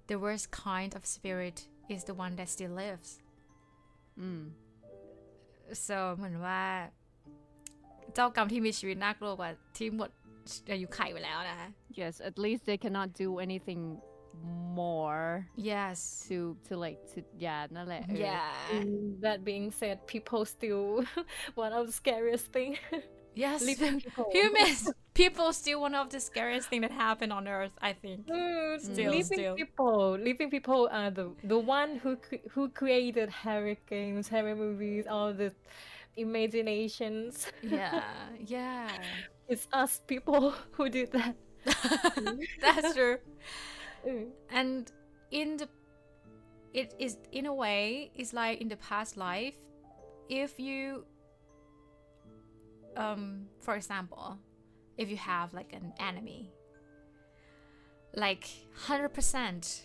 the worst kind of spirit is the one that still lives. So เหมือนว่าเจ้ากรรมที่มีชีวิตน่ากลัวกว่าที่หมดอายุไขไปแล้วนะคะ Yes, at least they cannot do anything more Yes. to yeah นั่นแหละ Yeah. That being said, people still one of the scariest thing. Yes. Living people. Humans. People still one of the scariest thing that happen on earth, I think. Living people are the one who created horror games, horror movies, all the imaginations. Yeah. It's us people who did that. That's true. And it is in a way, it's like in the past life, if you for example, if you have like an enemy, like 100%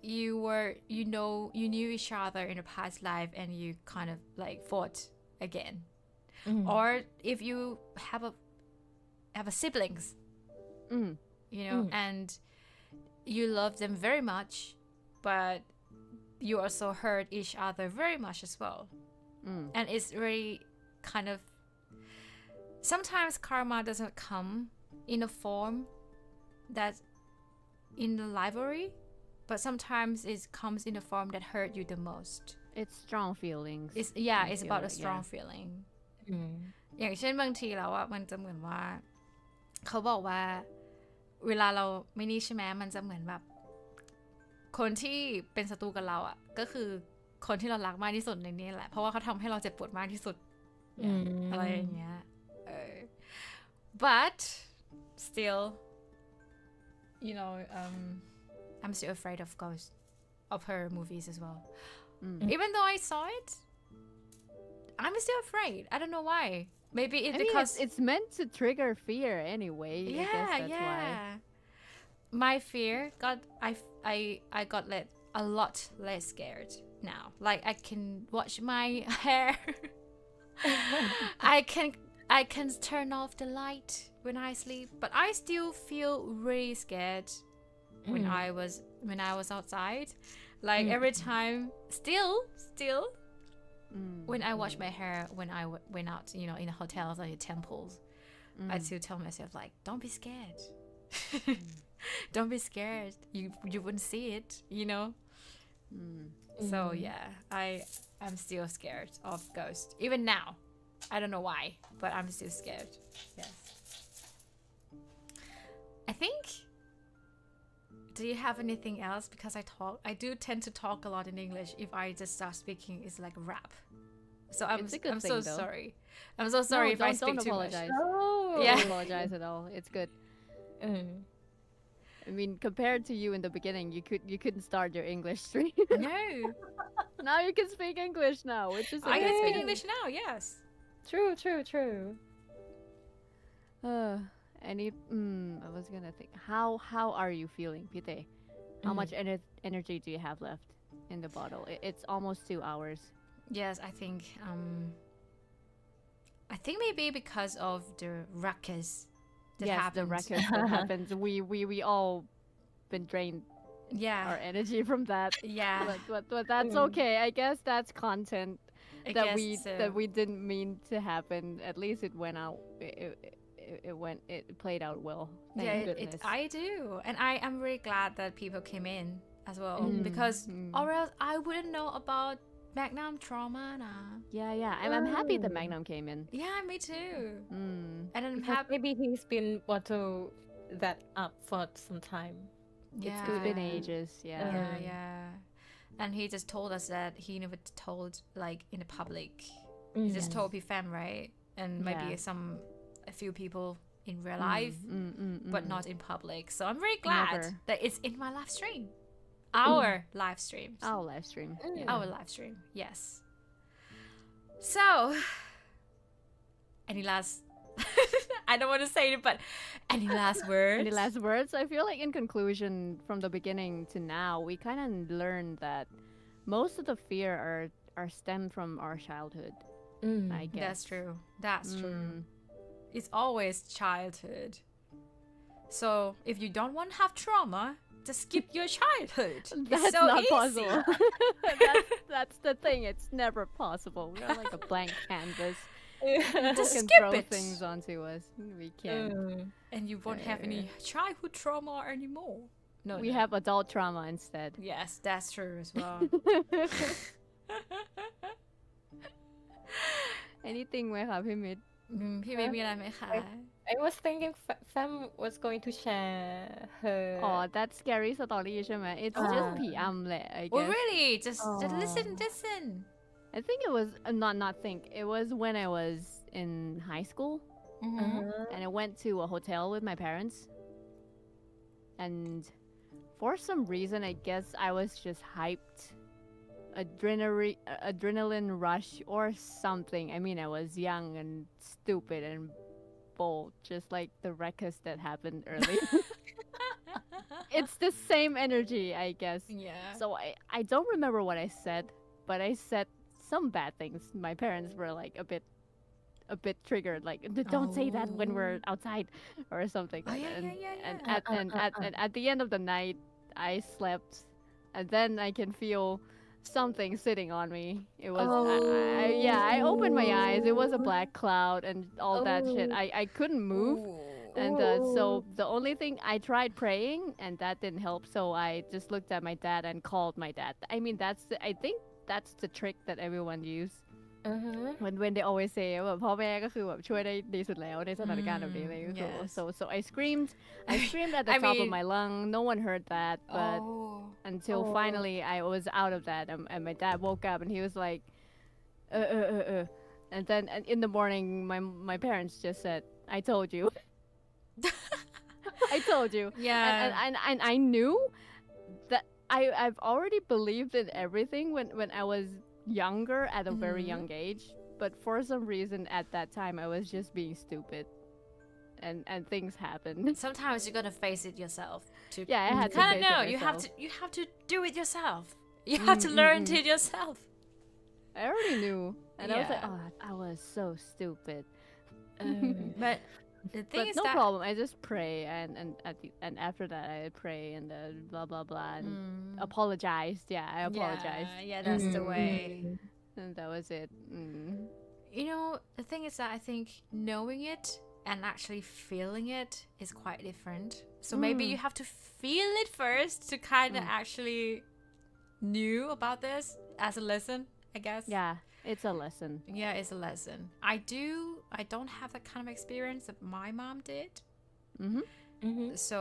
you knew each other in the past life, and you kind of like fought again. Or if you have a siblings, you know, and you love them very much, but you also hurt each other very much as well. And it's really kind of, sometimes karma doesn't come in a form that's in the library, but sometimes it comes in a form that hurt you the most. It's strong feelings. It's about a strong feeling. อย่างเช่นบางทีแล้วอะมันจะเหมือนว่าเขาบอกว่าเวลาเราไม่นี่ใช่ไหมมันจะเหมือนแบบคนที่เป็นศัตรูกับเราอะก็คือคนที่เรารักมากที่สุดในนี้แหละเพราะว่าเขาทำให้เราเจ็บปวดมากที่สุดอะไรอย่างเงี้ยbut still, you know, I'm still afraid of ghosts, of horror movies as well. Even though I saw it, I'm still afraid. I don't know why. Maybe it's because it's meant to trigger fear anyway. I guess that's why. My fear I got a lot less scared now. Like I can watch my hair. I can turn off the light when I sleep, but I still feel really scared when I was outside. Like every time, still, Mm. when I wash my hair, when I went out, you know, in the hotels or in temples, I still tell myself like, don't be scared. Don't be scared. You wouldn't see it, you know. So yeah, I'm still scared of ghosts. Even now, I don't know why, but I'm still scared. Yes. I think. Do you have anything else? Because I do tend to talk a lot in English. If I just start speaking, it's like rap. So I'm It's a good so thing, though. sorry. I'm so sorry if I speak don't too much. apologize. Oh. Yeah. Don't apologize at all. It's good. I mean, compared to you in the beginning, you couldn't start your English stream. No, Now you can speak English now, which is I can speak amazing. English now. Yes. True. I was gonna think. How are you feeling, Pite? How much energy do you have left in the bottle? It's almost 2 hours. Yes, I think maybe because of the ruckus that Yes, happened. the ruckus that happens. We all been drained our Yeah, energy from that. yeah. But that's okay. I guess that's content I that guess so. we didn't mean to happen. At least it went out. It played out well. Thank Yeah, goodness. I do, and I am really glad that people came in as well because Mm. or else I wouldn't know about Magnum trauma. Nah. Yeah. I'm happy that Magnum came in. Yeah, me too. Mm. And I'm Because happy. maybe he's been bottled that up for some time. Yeah, It's been ages. Yeah. yeah. And he just told us that he never told like in the public. He just told PFAM, right? And maybe Yeah. a few people in real life, but not in public. So I'm very glad Never. that it's in my live stream. Our live streams. Our live stream. Our live stream, yes. So, any last... I don't want to say it, but any last words? Any last words? I feel like in conclusion, from the beginning to now, we kind of learned that most of the fear are stemmed from our childhood. I guess. That's true. That's true. Mm. It's always childhood. So, if you don't want to have trauma, just skip your childhood. That's it's so not easy. possible. that's the thing. It's never possible. We're like a blank canvas. People Just can skip throw it. things onto us. We can't. And you won't have any childhood trauma anymore. No, We no. have adult trauma instead. Yes, that's true as well. Anything ไหมคะพี่มิตร พี่เมย์มีอะไรไหมคะ I was thinking Fam was going to share her. Oh, that scary story ใช่ไหม It's just ผีอำแหละ I Oh, guess. really? Just listen. I think it was not think. It was when I was in high school, and I went to a hotel with my parents. And for some reason, I guess I was just hyped, adrenaline rush or something. I mean, I was young and stupid and bold, just like the ruckus that happened earlier. It's the same energy, I guess. Yeah. So I don't remember what I said, but I said some bad things. My parents were like a bit triggered, like don't say that when we're outside or something. Oh, like yeah, that. yeah. And at the end of the night, I slept, and then I can feel something sitting on me. It was I opened my eyes. It was a black cloud and all that shit. I couldn't move. And so the only thing I tried praying, and that didn't help. So I just looked at my dad and called my dad. I mean, I think that's the trick that everyone use. When they always say แบบพ่อแม่ก็คือแบบช่วยได้ดีสุดแล้วในสถานการณ์แบบนี้เลยก็คือ yes. so I screamed at the I top of mean- my lung. No one heard that, but until finally I was out of that, and my dad woke up and he was like, and then in the morning my parents just said, I told you. I told you. Yeah. And I knew that I've already believed in everything when I was younger at a very young age, but for some reason at that time I was just being stupid, and things happened. Sometimes you gotta face it yourself. To Yeah, I had to kind face of know. it You have myself. you have to do it yourself. You have to learn it yourself. I already knew, and I was like, Yeah. oh, I was so stupid. But the thing But is no that problem. I just pray, and after that I pray and blah blah blah and apologized. Yeah, I apologized. Yeah, that's the way. And that was it. You know, the thing is that I think knowing it and actually feeling it is quite different. So maybe you have to feel it first to kind of actually knew about this as a lesson, I guess. Yeah, it's a lesson. Yeah, it's a lesson. I don't have that kind of experience that my mom did. So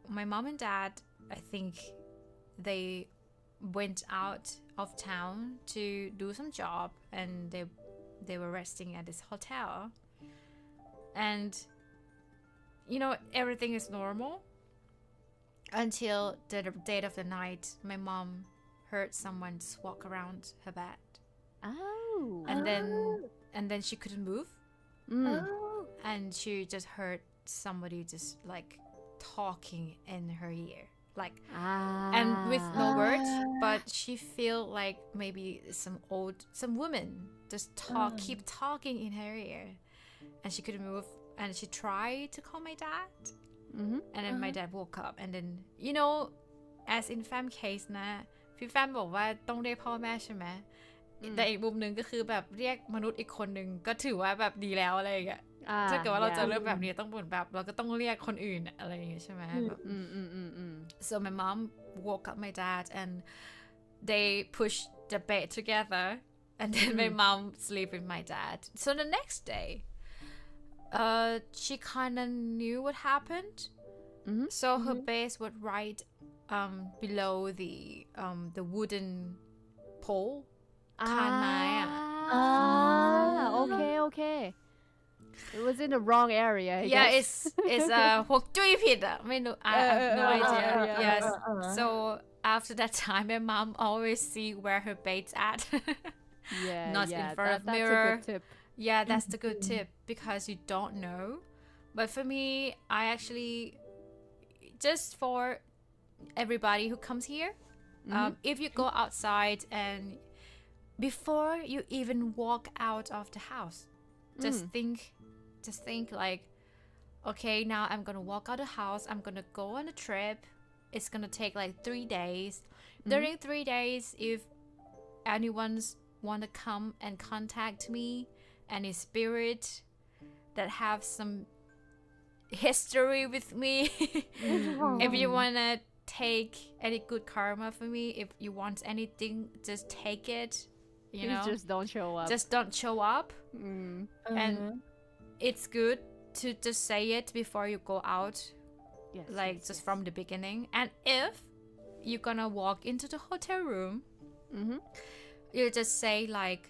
my mom and dad, I think they went out of town to do some job, and they were resting at this hotel, and you know, everything is normal until the dead of the night. My mom heard someone just walk around her bed, Oh. and then she couldn't move, and she just heard somebody just like talking in her ear, like, and with no words, but she feel like maybe some woman just keep talking in her ear, and she couldn't move, and she tried to call my dad, and then my dad woke up, and then, you know, as in fam case นะพี่แฟมบอกว่าต้องเรียกพ่อแม่ใช่ไหมแต่อีกมุมหนึ่งก็คือแบบเรียกมนุษย์อีกคนหนึ่งก็ถือว่าแบบดีแล้วอะไรอย่างเงี้ยถ้าเกิดว่าเราเจอเรื่องแบบนี้ต้องบ่นแบบเราก็ต้องเรียกคนอื่นอะไรอย่างเงี้ยใช่ไหมแบบ So my mom woke up my dad and they pushed the bed together, and then my mom sleep with my dad. So the next day she kind of knew what happened. So her base was right below the wooden pole คานไม้อะ Okay. It was in the wrong area. I Yeah, guess. it's ฮวงจุ้ยผิดอะไม่รู้ I have no idea. Yes. So after that time, my mom always see where her bait's at. Yeah, Not in front of that's mirror. a good tip. Yeah, that's the good tip, because you don't know. But for me, I actually, just for everybody who comes here, if you go outside and before you even walk out of the house, just think like, okay, now I'm gonna walk out the house, I'm gonna go on a trip, it's gonna take like 3 days. During 3 days, if anyone's want to come and contact me, any spirit that have some history with me, if you want to take any good karma for me, if you want anything, just take it, you know, Just don't show up. just don't show up. And it's good to just say it before you go out, Yes, like yes, just yes. from the beginning. And if you're gonna walk into the hotel room, you just say like,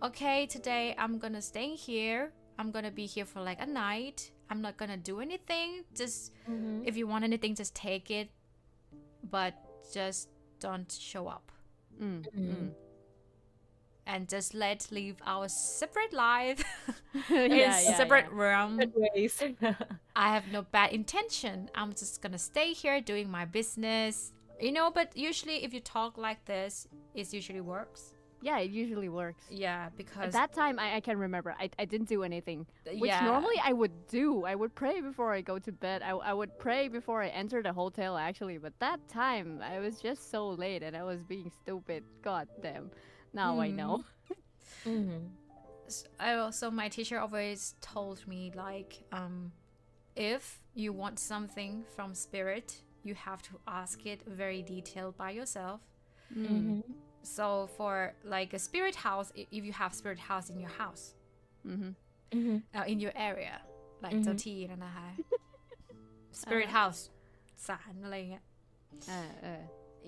okay, today I'm gonna stay here, I'm gonna be here for like a night, I'm not gonna do anything, just if you want anything, just take it, but just don't show up, and just live our separate life in separate realm. ways. I have no bad intention, I'm just gonna stay here doing my business, you know. But usually if you talk like this, it usually works. Yeah, it usually works. Yeah, At because that time, I can remember. I didn't do anything, which Yeah. normally I would do. I would pray before I go to bed. I would pray before I enter the hotel, actually. But that time, I was just so late and I was being stupid. God damn. Now I know. I also, my teacher always told me like, if you want something from spirit, you have to ask it very detailed by yourself. So for like a spirit house, if you have spirit house in your house, in your area, like เจ้าที่นะนะคะ spirit house ศาลอะไรเงี้ย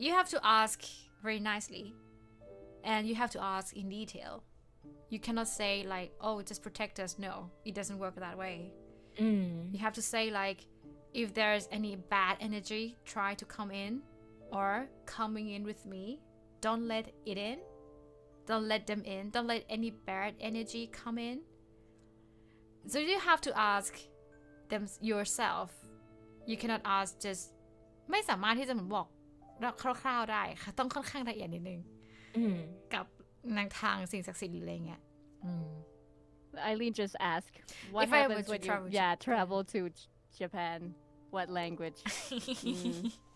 you have to ask very nicely, and you have to ask in detail. You cannot say like, oh, just protect us. No, it doesn't work that way. You have to say like, if there's any bad energy try to come in or coming in with me, don't let it in, don't let them in, don't let any bad energy come in. So you have to ask them yourself. You cannot ask just ไม่สามารถที่จะเหมือนบอกคร่าวๆได้ค่ะต้องค่อนข้างละเอียดนิดนึงกับนางทางสิ่งศักดิ์สิทธิ์หรืออะไรเงี้ย Eileen just asked, what If I happens were to when you travel to travel to Japan? What language?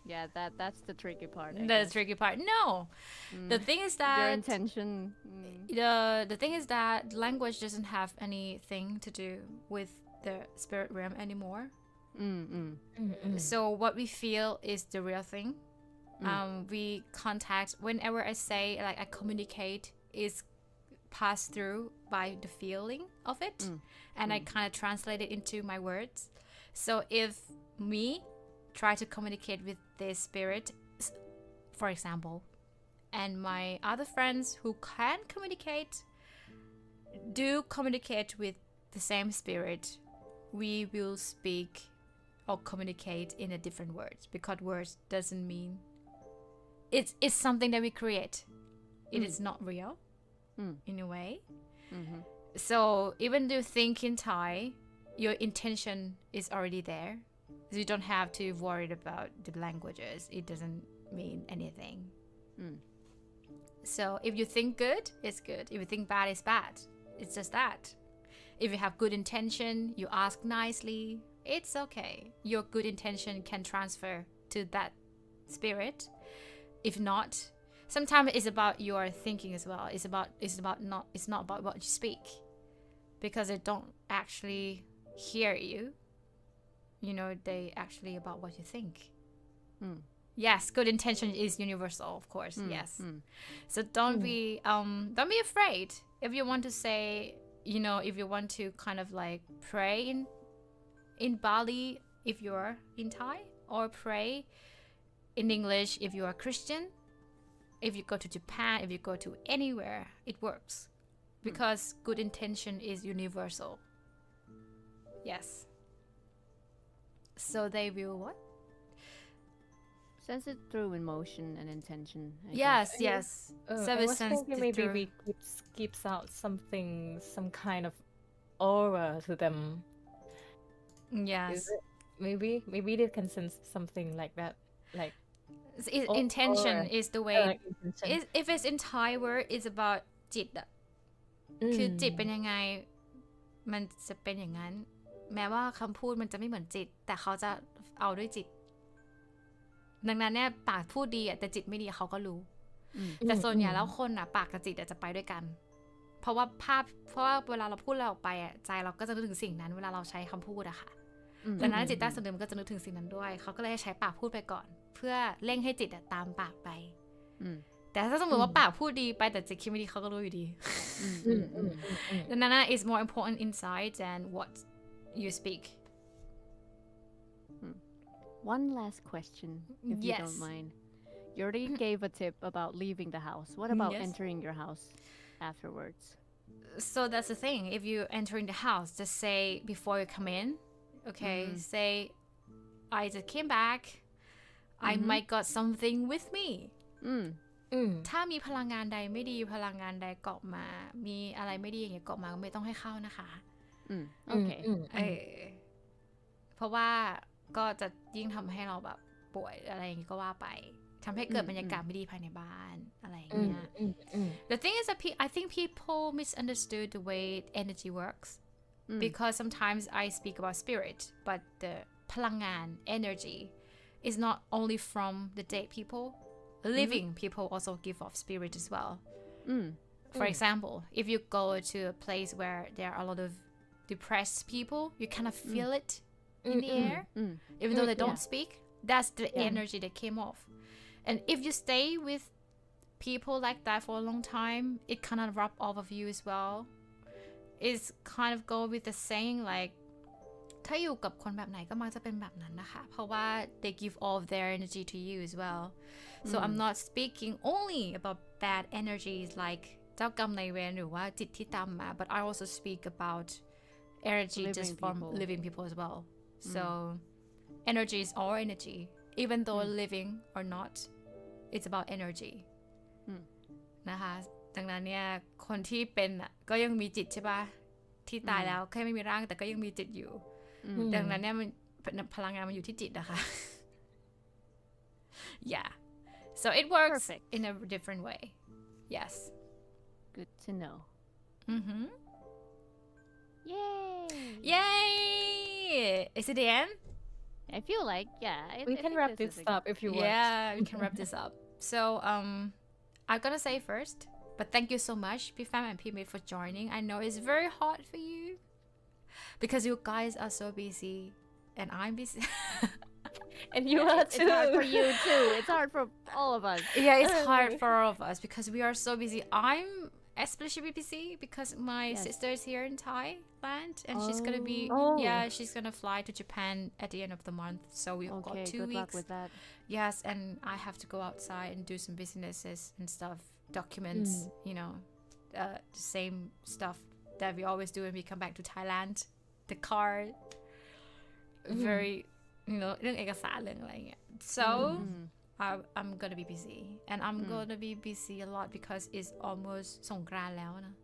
Yeah, that's the tricky part. I The guess. tricky part. No, the thing is Your that intention. the thing is that language doesn't have anything to do with the spirit realm anymore. So what we feel is the real thing. We contact whenever I say like I communicate is passed through by the feeling of it, and I kind of translate it into my words. So if me try to communicate with this spirit, for example, and my other friends who can communicate do communicate with the same spirit, we will speak or communicate in a different words, because words doesn't mean it's something that we create. It is not real in a way. So even though you think in Thai, your intention is already there. So you don't have to worry about the languages. It doesn't mean anything. So if you think good, it's good. If you think bad, it's bad. It's just that. If you have good intention, you ask nicely, it's okay. Your good intention can transfer to that spirit. If not, sometimes it's about your thinking as well. It's not about what you speak, because they don't actually hear you. You know, they actually about what you think. Yes, good intention is universal, of course. Yes. So don't be afraid. If you want to say, you know, if you want to kind of like pray in Bali if you're in Thai, or pray in English if you are Christian. If you go to Japan, if you go to anywhere, it works, because good intention is universal. Yes. So they will what? Sense it through emotion and intention. I Yes, guess. yes. I Service was sense thinking maybe through- we keeps out something, some kind of aura to them. Yes. Is it? Maybe they can sense something like that, like Intention aura. is the way. Intention. If it's in Thai word, it's about จิตอะคือจิตเป็นยังไงมันจะเป็นอย่างนั้น แม้ว่าคำพูดมันจะไม่เหมือนจิต แต่เขาจะเอาด้วยจิต ดังนั้นเนี่ยปากพูดดีอะแต่จิตไม่ดีเขาก็รู้ แต่ส่วนใหญ่แล้วคนอะปากกับจิตอะจะไปด้วยกัน เพราะว่าเวลาเราพูดอะไรออกไปอะใจเราก็จะนึกถึงสิ่งนั้นเวลาเราใช้คำพูดอะค่ะ ดังนั้นจิตใต้สำนึกมันก็จะนึกถึงสิ่งนั้นด้วย เขาก็เลยให้ใช้ปากพูดไปก่อน เพื่อเร่งให้จิตอะตามปากไป แต่ถ้าสมมติว่าปากพูดดีไปแต่จิตคิดไม่ดีเขาก็รู้อยู่ดี ดังนั้น is more important inside than what you speak. One last question, if you don't Yes. mind. You already gave a tip about leaving the house. What about Yes. entering your house afterwards? So that's the thing. If you enter in the house, just say before you come in, okay, say, I just came back. I might got something with me. ถ้ามีพลังงานใดไม่ดีพลังงานใดเกาะมา มีอะไรไม่ดีอย่างเงี้ยเกาะมาก็ไม่ต้องให้เข้านะคะ Okay. เพราะว่าก็จะยิ่งทำให้เราแบบป่วยอะไรอย่างงี้ก็ว่าไปทำให้เกิดบรรยากาศไม่ดีภายในบ้านอะไรอย่างเงี้ย The thing is that I think people misunderstood the way energy works because sometimes I speak about spirit but the พลังงาน energy is not only from the dead people. Living people also give off spirit as well. For example, if you go to a place where there are a lot of depressed people, you kind of feel it in the air, even though they don't speak. That's the energy that came off. And if you stay with people like that for a long time, it kind of rub off of you as well. It's kind of go with the saying like, ถ้าอยู่กับคนแบบไหนก็มักจะเป็นแบบนั้นนะคะ เพราะว่า they give all of their energy to you as well. So I'm not speaking only about bad energies like เจ้ากรรมนายเวรหรือว่าจิตที่ตามมา but I also speak about energy just from living people as well. So energy is our energy. Even though living or not, it's about energy. นะคะ ดังนั้นเนี่ยคนที่เป็นอ่ะก็ยังมีจิตใช่ปะที่ตายแล้วแค่ไม่มีร่างแต่ก็ยังมีจิตอยู่ ดังนั้นเนี่ยมันพลังงานมันอยู่ที่จิตนะคะ Yeah. So it works Perfect. in a different way. Yes. Good to know. Yay! Yay! Is it the end? I feel like We can wrap this up if you want. Yeah, we can wrap this up. So, I'm gonna say first, but thank you so much, Pfam and Pmate, for joining. I know it's very hard for you because you guys are so busy, and I'm busy. And you are It's too. hard for you too. It's hard for all of us. Yeah, it's hard for all of us because we are so busy. I'm especially busy because my Yes. sister is here in Thailand and she's gonna be Oh. she's gonna fly to Japan at the end of the month. So we've Okay, got 2 good weeks. luck with that. Yes, and I have to go outside and do some businesses and stuff, documents, you know, the same stuff that we always do when we come back to Thailand. The car, very, you know, เรื่องเอกสารเรื่องอะไรเงี้ย So I'm gonna be busy, and I'm gonna be busy a lot because it's almost สงกรานต์แล้วนะ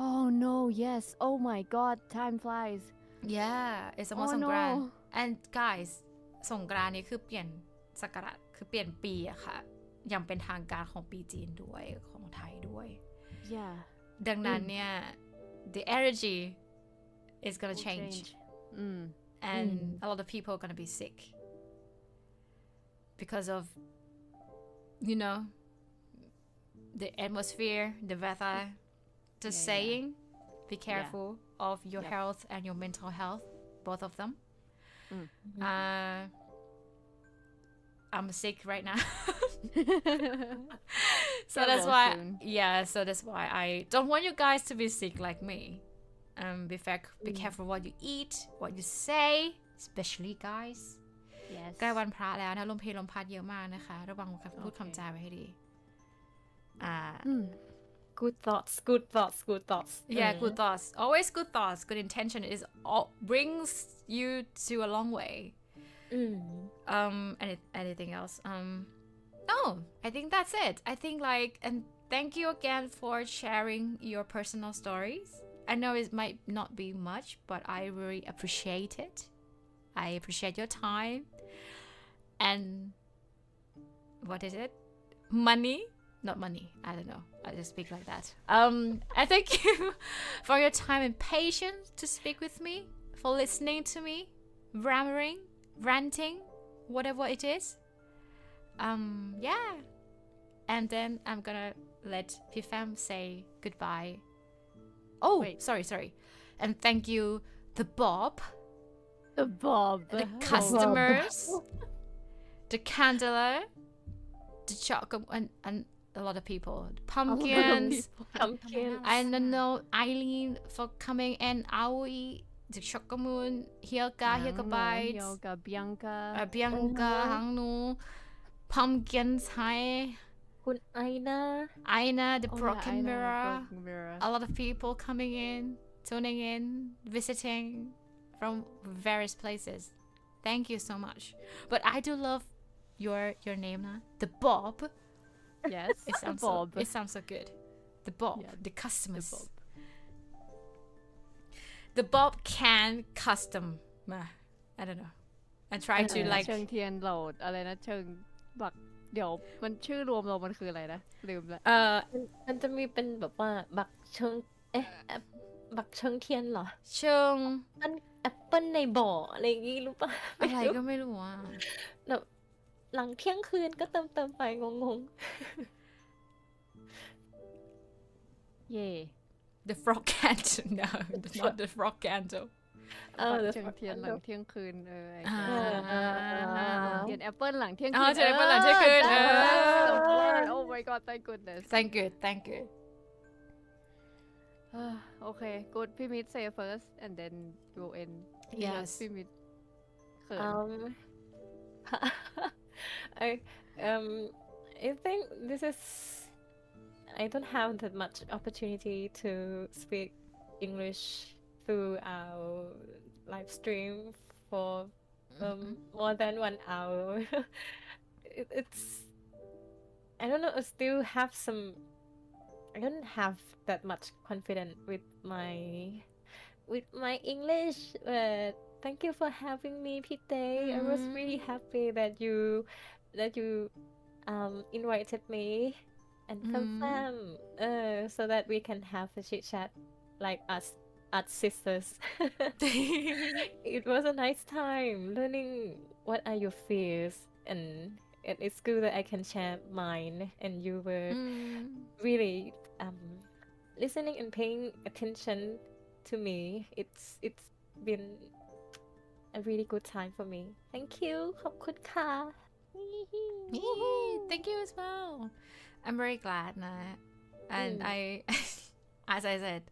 Oh no! Yes. Oh my God! Time flies. Yeah, it's almost Oh, สงกรานต์ no. and guys สงกรานต์นี้คือเปลี่ยนศักราชคือเปลี่ยนปีอะค่ะยังเป็นทางการของปีจีนด้วยของไทยด้วย Yeah. ดังนั้นเนี่ย the energy is gonna Will change Mm. and a lot of people are gonna be sick because of, you know, the atmosphere, the weather, just Yeah, saying be careful of your Yep. health and your mental health, both of them. I'm sick right now. So Get that's well why soon. so that's why I don't want you guys to be sick like me. Be careful what you eat, what you say, especially guys. Yes. ใกล้วันพระแล้วนะลมเพลลมพัดเยอะมากนะคะระวังพูดคำจาไว้ให้ดี Good thoughts. Good thoughts. Good thoughts. Yeah, good thoughts. Always good thoughts. Good intention is all brings you to a long way. Anything else? No, I think that's it. I think and thank you again for sharing your personal stories. I know it might not be much, but I really appreciate it. I appreciate your time. And what is it? Money? Not money. I don't know. I just speak like that. I thank you for your time and patience to speak with me, for listening to me, ranting, whatever it is. Yeah. And then I'm gonna let Pfam say goodbye. Oh, Wait. sorry. And thank you, the Bob, The Bob. the customers, the candler, the chocolate, and a lot of people. Pumpkins. Pumpkin. I don't know Eileen for coming and Aoi, the Chocomoon, Hilka Bites, Yoga, Bianca. Bianca, Hangnu, Pumpkins, Hi, คุณไอนา Aina, the Oh, yeah, Broken I know, Mirror. Broken Mirror. A lot of people coming in, tuning in, visiting from various places. Thank you so much. But I do love your name, na? The Bob. Yes. It sounds Bob. it sounds so good. The Bob, Yeah, the customers. Bob. The Bob can custom. I don't know. And try to อะไรนะ like เชิงเทียนโหลดอะไรนะเชิงบักเดี๋ยวมันชื่อรวมเรามันคืออะไรนะลืมละ มันจะมีเป็นแบบว่าบักเชิงบักเชิงเทียนเหรอ เชิง มันแอปเปิ้ลในบ่ออะไรอย่างงี้รู้ปะ อะไรก็ไม่รู้อ่ะ แบบหลังเที่ยงคืนก็เติมไปงง เย่ The frog candle. No, not the frog candle. บัก the เชิง frog เทียนหลัง candle เที่ยงคืนไอ้ อ่า เทียนแอปเปิลหลังเที่ยง อ๋ คื อน เทียนแอปเปิ้ลหลังเที่ยงคืน that's the word oh my god thank goodness Thank you. โอเค good พี่มิด say first and then we'll end Yes. พี่มิดเขิน I think this is I don't have that much opportunity to speak English through our live stream for more than 1 hour. It's I don't know. I still have some. I don't have that much confidence with my English, but thank you for having me, Pite. I was really happy that you invited me and confirm so that we can have a chit chat like art sisters. It was a nice time learning what are your fears, and it's good that I can share mine. And you were really listening and paying attention to me. It's been a really good time for me. Thank you. ขอบคุณค่ะ Thank you as well. I'm very glad, nah. And I, as I said,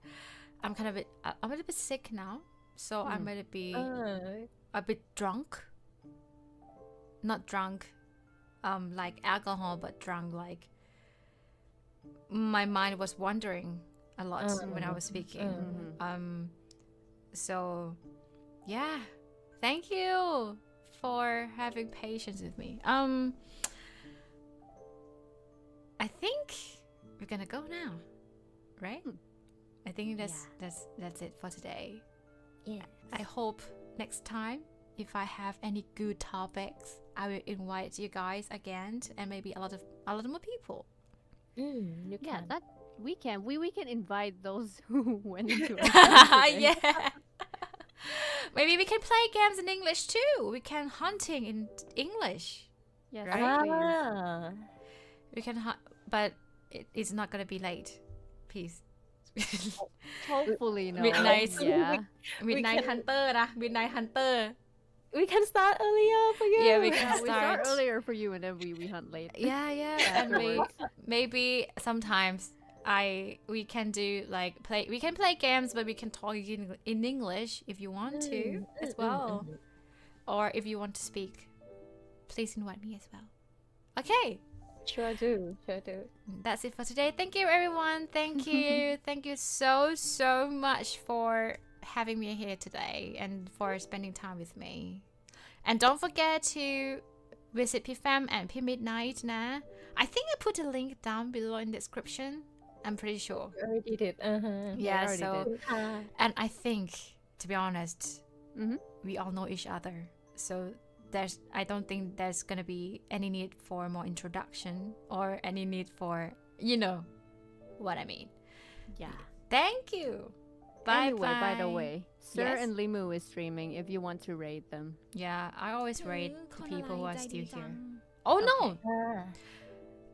I'm a little bit sick now, so I'm gonna be a bit drunk. Not drunk, like alcohol, but drunk like my mind was wandering a lot when I was speaking. So yeah, thank you for having patience with me. I think we're gonna go now, right? I think that's it for today. Yeah. I hope next time if I have any good topics, I will invite you guys again and maybe a lot of more people. You Yeah, can. that we can invite those who went into Yeah. Maybe we can play games in English too. We can hunting in English. Yes, Right? please. We can but it's not gonna be late. Please. Hopefully no. Midnight. Yeah. Midnight Hunter นะ Midnight Hunter. We can start earlier for you. Yeah, we can Yeah, we start start. earlier for you and then we hunt late. Yeah. And maybe sometimes we can do like we can play games, but we can talk in English if you want to as well. Or if you want to speak, please invite me as well. Okay. Sure do. That's it for today. Thank you, everyone. Thank you. Thank you so much for having me here today and for spending time with me. And don't forget to visit Pfam and P Midnight. Nah. I think I put a link down below in the description. I'm pretty sure. You already did. Yeah, already so did. and I think, to be honest, we all know each other. So I don't think there's gonna be any need for more introduction or any need for, you know what I mean. Yeah. Thank you. Bye Anyway, bye. by the way, Sir Yes? and Limu is streaming if you want to raid them. Yeah, I always rate the people who are still here. Okay. Oh no!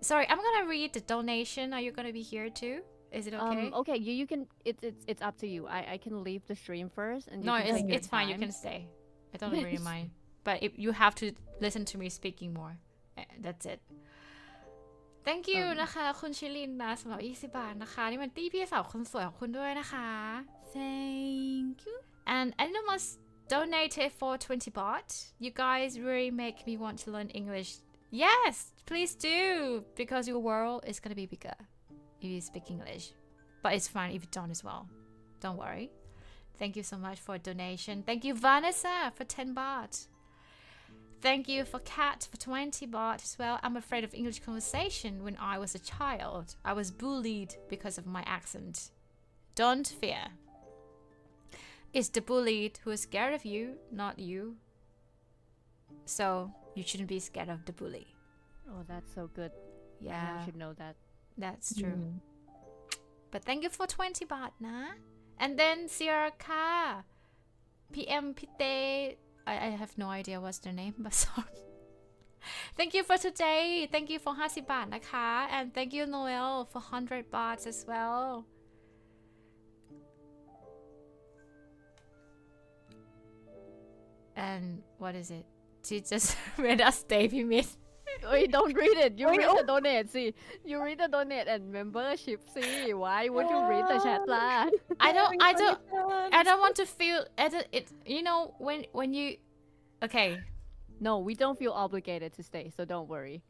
Sorry, I'm gonna read the donation. Are you gonna be here too? Is it okay? Okay, you can it's up to you. I can leave the stream first and you No, can take your it's fine. You time. can stay. I don't really mind. But you have to listen to me speaking more. That's it. Thank you นะคะ คุณชิลินนะสำหรับ20 บาทนะคะ นี่มันตี้พี่สาวคนสวยของคุณด้วยนะคะ Thank you. And Anonymous donated for 20 baht. You guys really make me want to learn English. Yes, please do. Because your world is gonna be bigger if you speak English. But it's fine if you don't as well. Don't worry. Thank you so much for a donation. Thank you, Vanessa, for 10 baht. Thank you for Kat for 20 baht as well. I'm afraid of English conversation when I was a child. I was bullied because of my accent. Don't fear. It's the bullied who is scared of you, not you. So you shouldn't be scared of the bully. Oh, that's so good. Yeah, Everyone should know that. that's true. But thank you for 20 baht, nah. And then Sierra Ka, PM Pite, I have no idea what's their name, but sorry. Thank you for today. Thank you for 50 baht,นะคะ. And thank you, Noel, for 100 baht as well. And what is it? She just made us stay, Pimit. Wait, don't read it. You read the donate. See, you read the donate and membership. See, why would you read the chat lah? I don't want to feel it. You know when you, okay. No, we don't feel obligated to stay, so don't worry.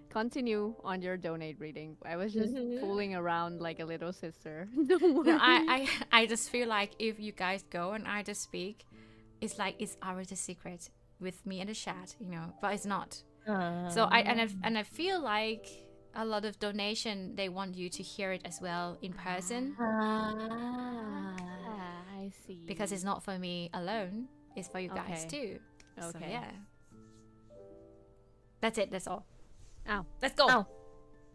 Continue on your donate reading. I was just fooling around like a little sister. Don't worry. No, I just feel like if you guys go and I just speak, it's like it's already secret with me in the chat, you know, but it's not. So I feel like a lot of donation they want you to hear it as well in person I see. because it's not for me alone, it's for you guys Okay. too. So Okay. yeah. That's it, that's all. Ow. Let's go. Ow.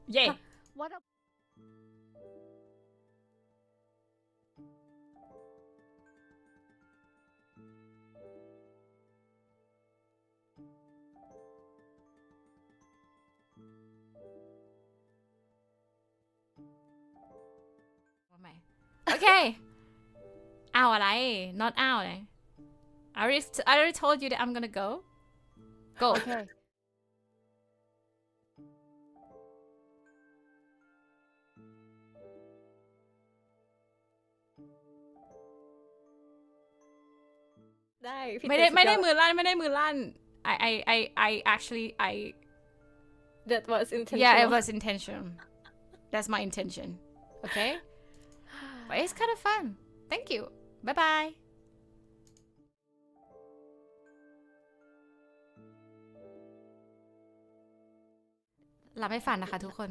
Yay. What a okay อ้าวอะไร not อ้าวเลย I already told you that I'm gonna go go โอเค ได้พี่ ไม่ได้ เต้ ไม่ได้ สุยอ มือลั่นไม่ได้มือลั่น I actually that was intentional yeah it was intention that's my intention okay but it's kind of fun thank you bye bye หลับให้ฝันนะคะทุกคน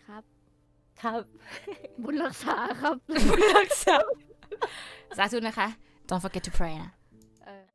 ครับ ครับ บุญรักษาครับ รักษาสาธุนะคะ don't forget to pray นะ เออ ค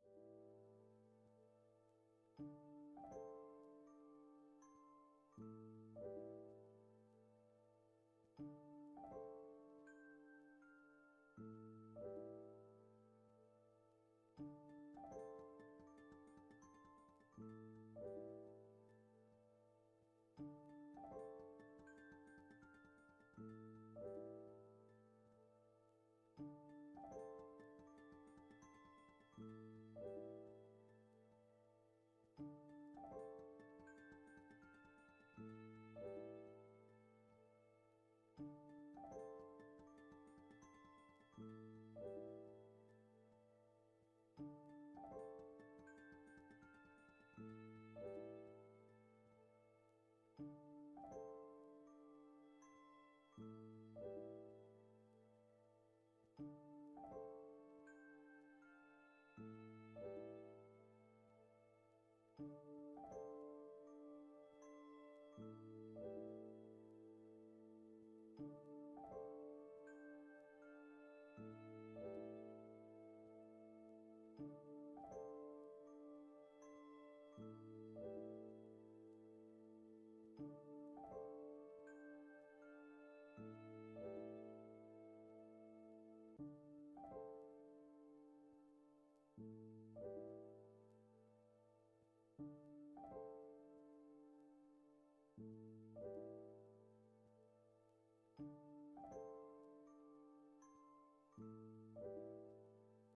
รับ